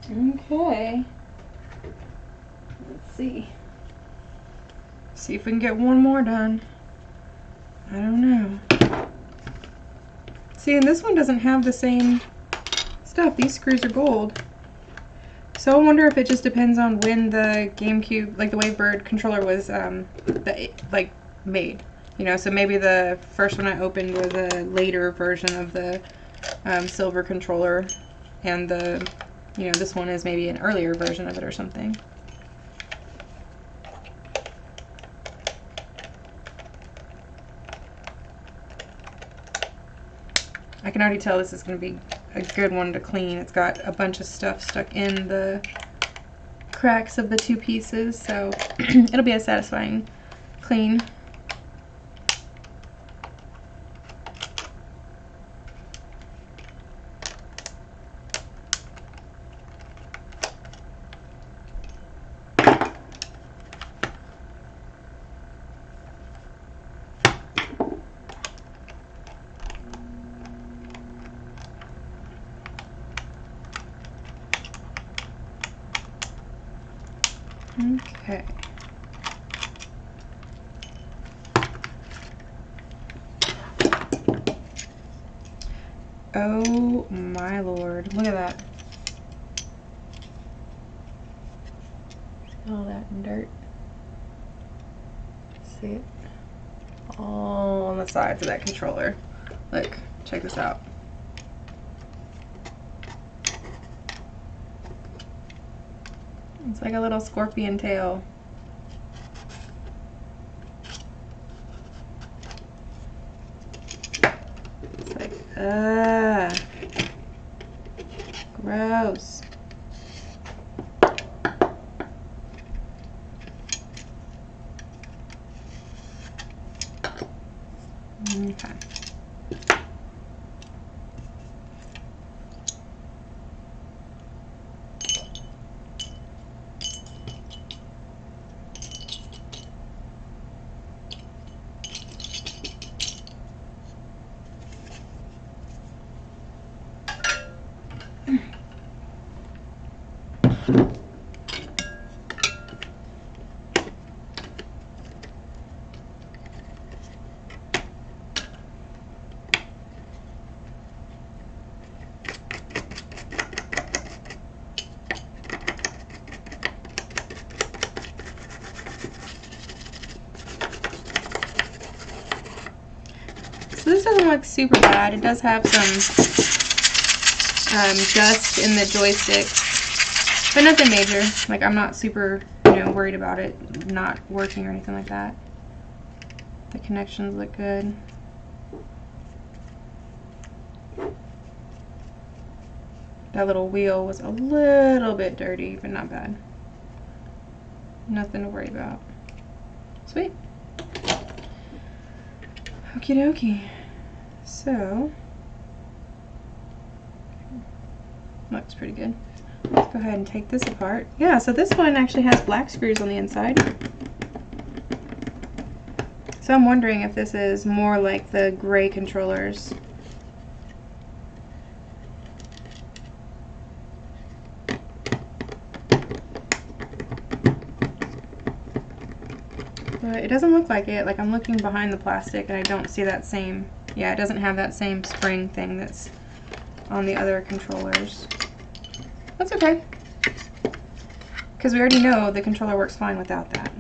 Okay. Let's see. See if we can get one more done. I don't know. See, and this one doesn't have the same stuff. These screws are gold. So I wonder if it just depends on when the GameCube, like the WaveBird controller was made. You know, so maybe the first one I opened was a later version of the silver controller, and the, you know, this one is maybe an earlier version of it or something. I can already tell this is going to be a good one to clean. It's got a bunch of stuff stuck in the cracks of the two pieces, so it'll be a satisfying clean. Okay. Oh my lord, look at that. All that dirt. See it? All on the sides of that controller. Look, check this out. It's like a little scorpion tail. It's like, gross. Okay. So this doesn't look super bad. It does have some dust in the joystick, but nothing major. Like, I'm not super, worried about it not working or anything like that. The connections look good. That little wheel was a little bit dirty, but not bad. Nothing to worry about. Sweet. Okie dokie. So, looks pretty good. Let's go ahead and take this apart. Yeah, so this one actually has black screws on the inside. So I'm wondering if this is more like the gray controllers. But it doesn't look like it. Like, I'm looking behind the plastic and I don't see that same, yeah, it doesn't have that same spring thing that's on the other controllers. That's okay, because we already know the controller works fine without that.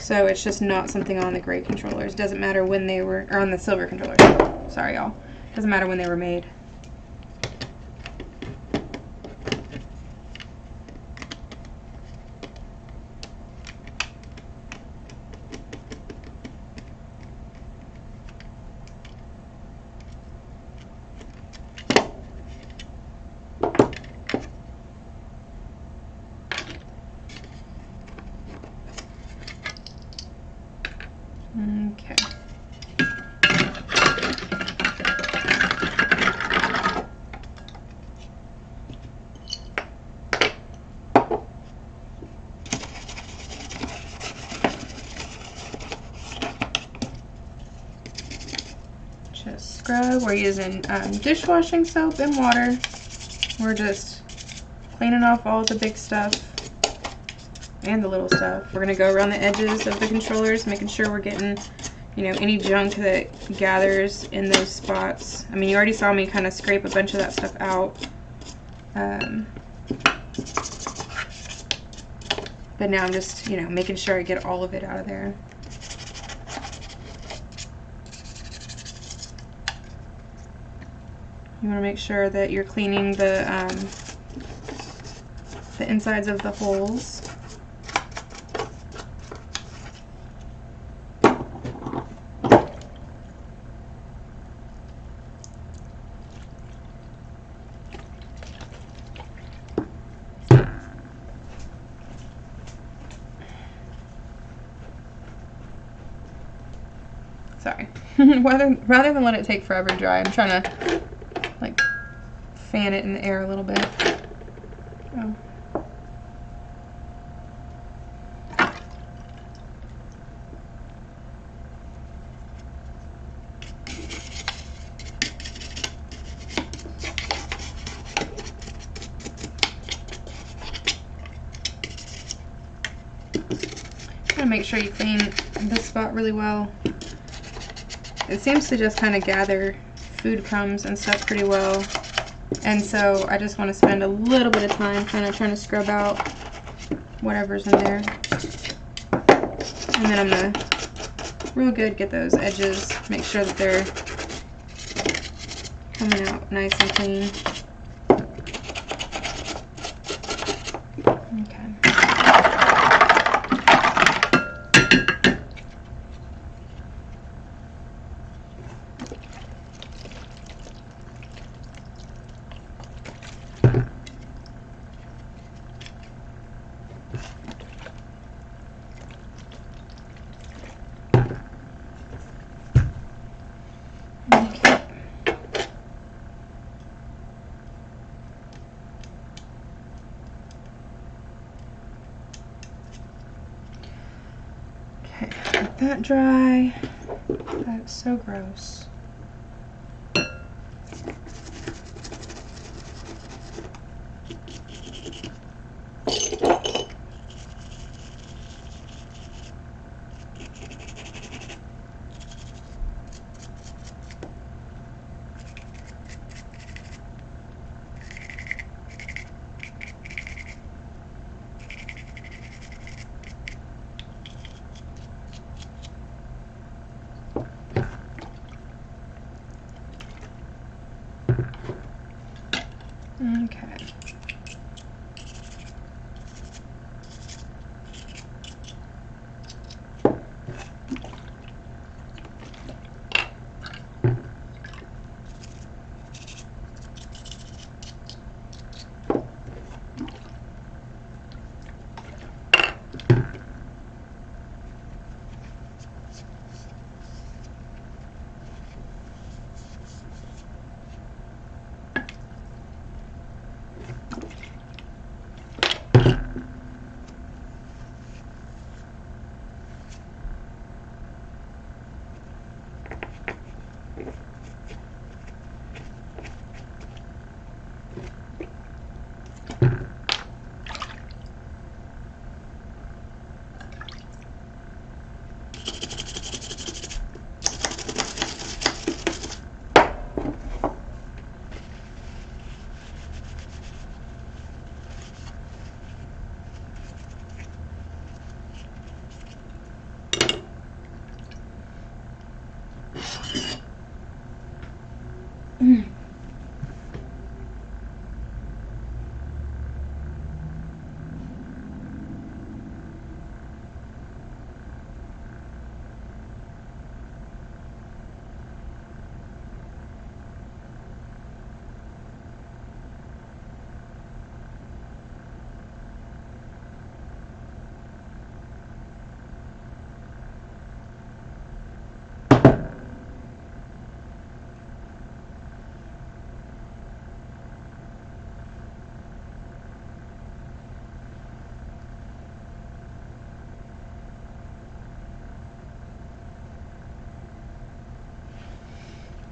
So it's just not something on the gray controllers. Doesn't matter when they were, or on the silver controllers. Sorry, y'all. Doesn't matter when they were made. Okay. Just scrub. We're using dishwashing soap and water. We're just cleaning off all the big stuff and the little stuff. We're going to go around the edges of the controllers, making sure we're getting, any junk that gathers in those spots. I mean, you already saw me kind of scrape a bunch of that stuff out. But now I'm just, making sure I get all of it out of there. You want to make sure that you're cleaning the insides of the holes. Sorry. rather than let it take forever to dry, I'm trying to like fan it in the air a little bit. Oh. Make sure you clean this spot really well. It seems to just kind of gather food crumbs and stuff pretty well, and so I just want to spend a little bit of time kind of trying to scrub out whatever's in there, and then I'm gonna real good get those edges, make sure that they're coming out nice and clean. Okay. Let that dry. That's so gross. Okay.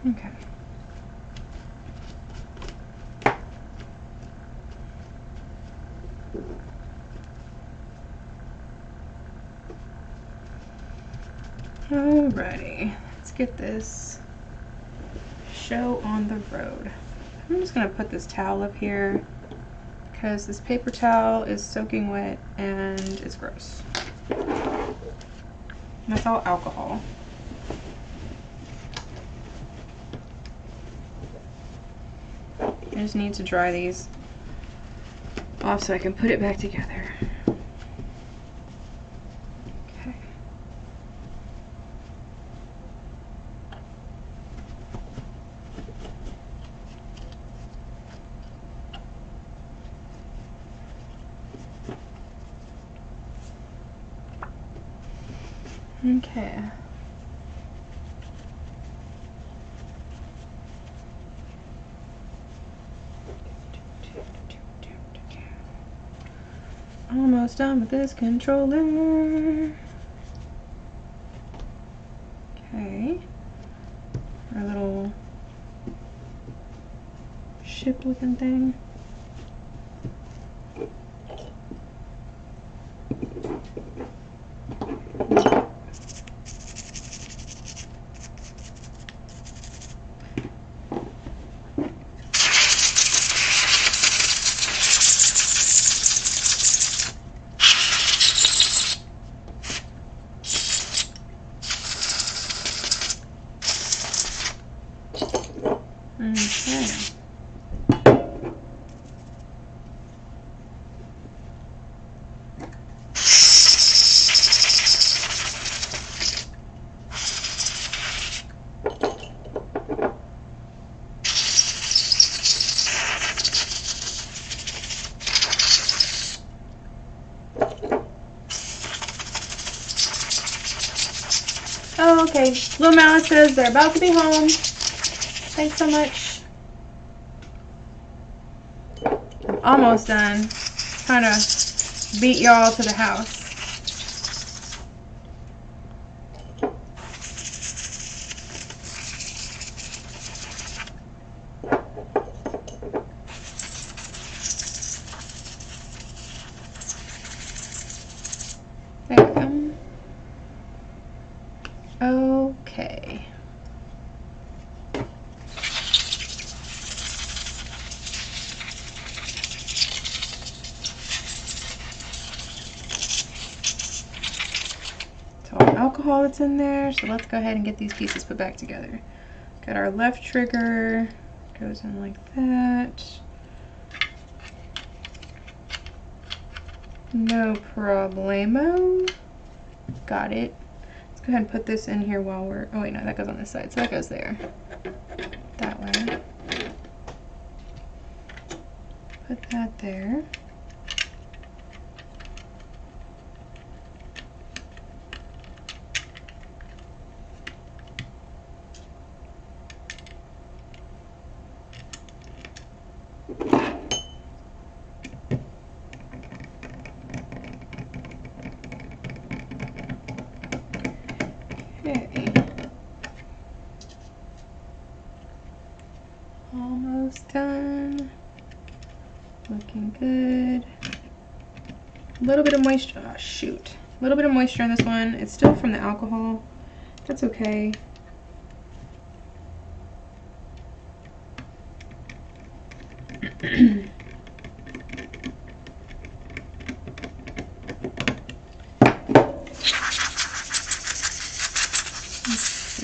Okay. Alrighty, let's get this show on the road. I'm just gonna put this towel up here because this paper towel is soaking wet and it's gross. And that's all alcohol. I just need to dry these off so I can put it back together. Okay. Okay. Almost done with this controller. Okay. Our little ship looking thing. Okay. Oh, okay. Little Malice says they're about to be home. Thanks so much. I'm almost done. Trying to beat y'all to the house. There we go. Okay. So our alcohol that's in there, so let's go ahead and get these pieces put back together. Got our left trigger, goes in like that. No problemo. Got it. Let's go ahead and put this in here while we're, oh wait, no, that goes on this side, so that goes there. That way. Put that there. Okay. Almost done. Looking good. A little bit of moisture. Oh, shoot. A little bit of moisture in this one. It's still from the alcohol. That's okay.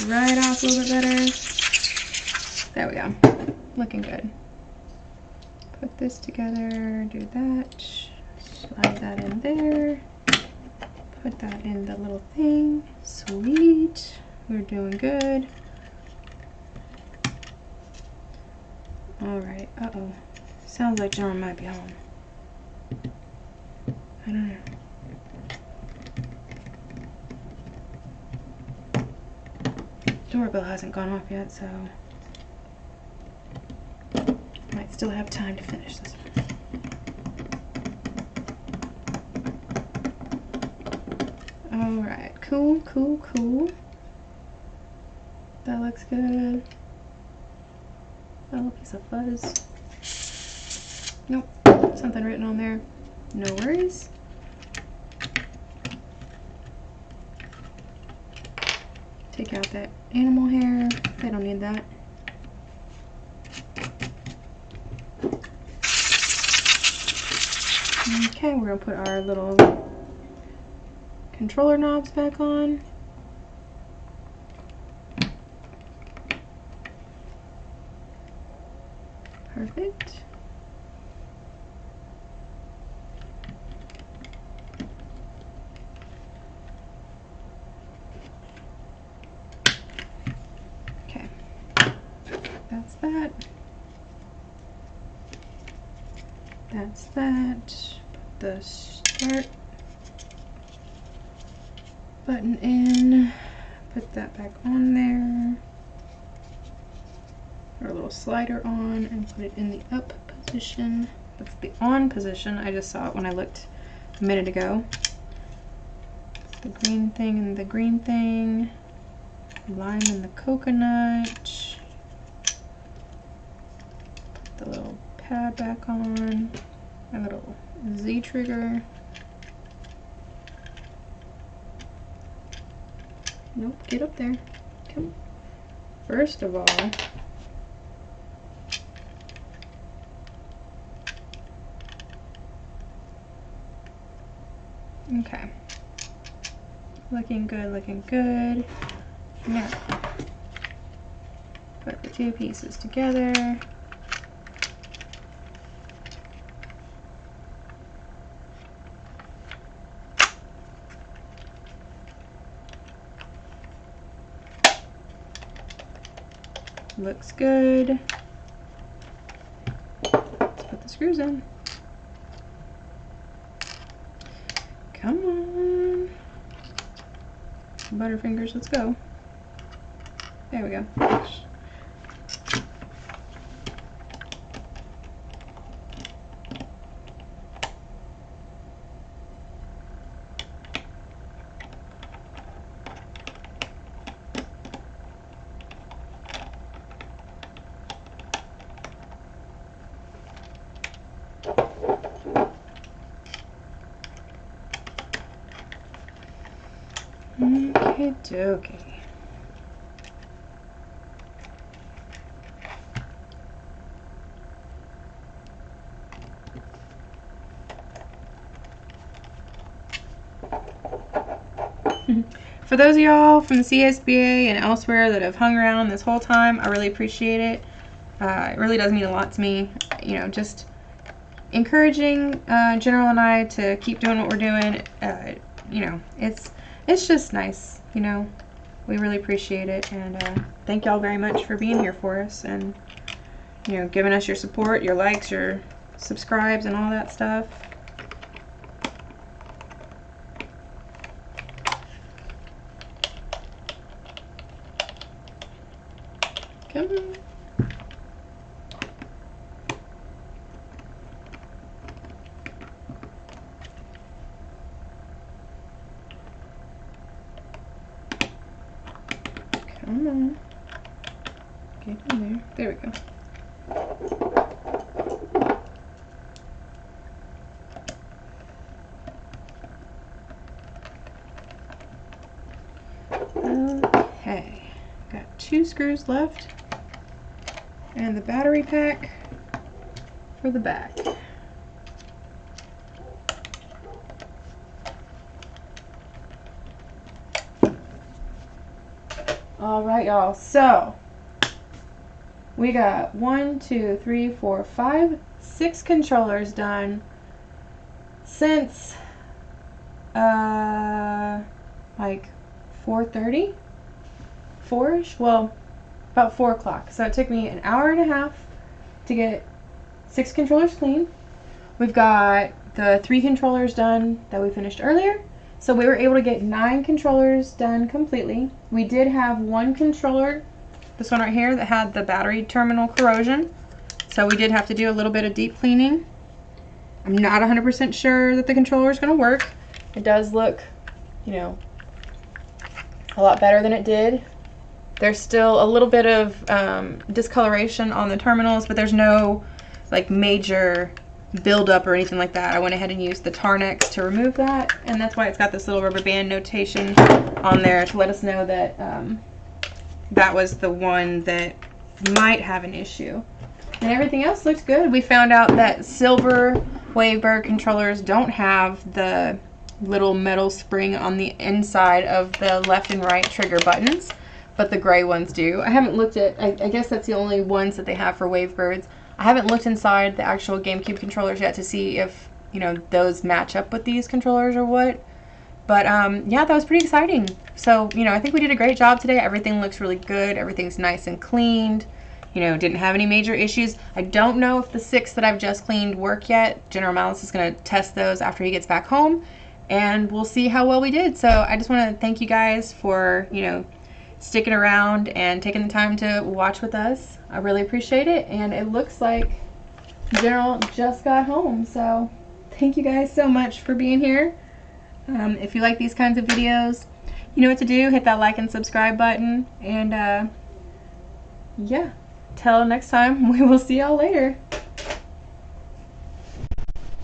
Right off a little bit better. There we go. Looking good. Put this together, do that. Slide that in there. Put that in the little thing. Sweet. We're doing good. Alright, uh-oh. Sounds like John might be home. I don't know. Doorbell hasn't gone off yet, so might still have time to finish this one. Alright, cool, cool, cool. That looks good. A little piece of fuzz. Nope, something written on there. No worries. Take out that animal hair. They don't need that. Okay, we're gonna put our little controller knobs back on. Perfect. Okay, that's that. That's that. Put the start button in. Put that back on there. Our little slider on and put it in the up position. That's the on position. I just saw it when I looked a minute ago. The green thing and the green thing. Lime and the coconut. Put the little pad back on. My little Z trigger. Nope, get up there. Come on. First of all, okay. Looking good, looking good. Now, put the two pieces together. Looks good. Let's put the screws in. Come on. Butterfingers, let's go. There we go. Okie dokie. For those of y'all from the CSBA and elsewhere that have hung around this whole time, I really appreciate it. It really does mean a lot to me. You know, just encouraging General and I to keep doing what we're doing. You know, it's just nice. You know, we really appreciate it, and thank y'all very much for being here for us, and you know, giving us your support, your likes, your subscribes, and all that stuff. Come on. Come on. Get in there. There we go. Okay. Got 2 screws left. And the battery pack for the back. All right, y'all. So we got 1, 2, 3, 4, 5, 6 controllers done since like 4:30, 4ish. Well, about 4 o'clock. So it took me an hour and a half to get 6 controllers clean. We've got the 3 controllers done that we finished earlier. So we were able to get 9 controllers done completely. We did have 1 controller, this one right here, that had the battery terminal corrosion. So we did have to do a little bit of deep cleaning. I'm not 100% sure that the controller is going to work. It does look, you know, a lot better than it did. There's still a little bit of discoloration on the terminals, but there's no like major buildup or anything like that. I went ahead and used the Tarnex to remove that, and that's why it's got this little rubber band notation on there to let us know that that was the one that might have an issue. And everything else looks good. We found out that silver WaveBird controllers don't have the little metal spring on the inside of the left and right trigger buttons, but the gray ones do. I haven't looked at, I guess that's the only ones that they have for WaveBirds. I haven't looked inside the actual GameCube controllers yet to see if, you know, those match up with these controllers or what. But yeah, that was pretty exciting. So, you know, I think we did a great job today. Everything looks really good. Everything's nice and cleaned. You know, didn't have any major issues. I don't know if the 6 that I've just cleaned work yet. General Malice is going to test those after he gets back home, and we'll see how well we did. So I just want to thank you guys for, you know, sticking around and taking the time to watch with us. I really appreciate it, and it looks like General just got home, so thank you guys so much for being here. If you like these kinds of videos, you know what to do. Hit that like and subscribe button. And yeah, till next time, we will see y'all later.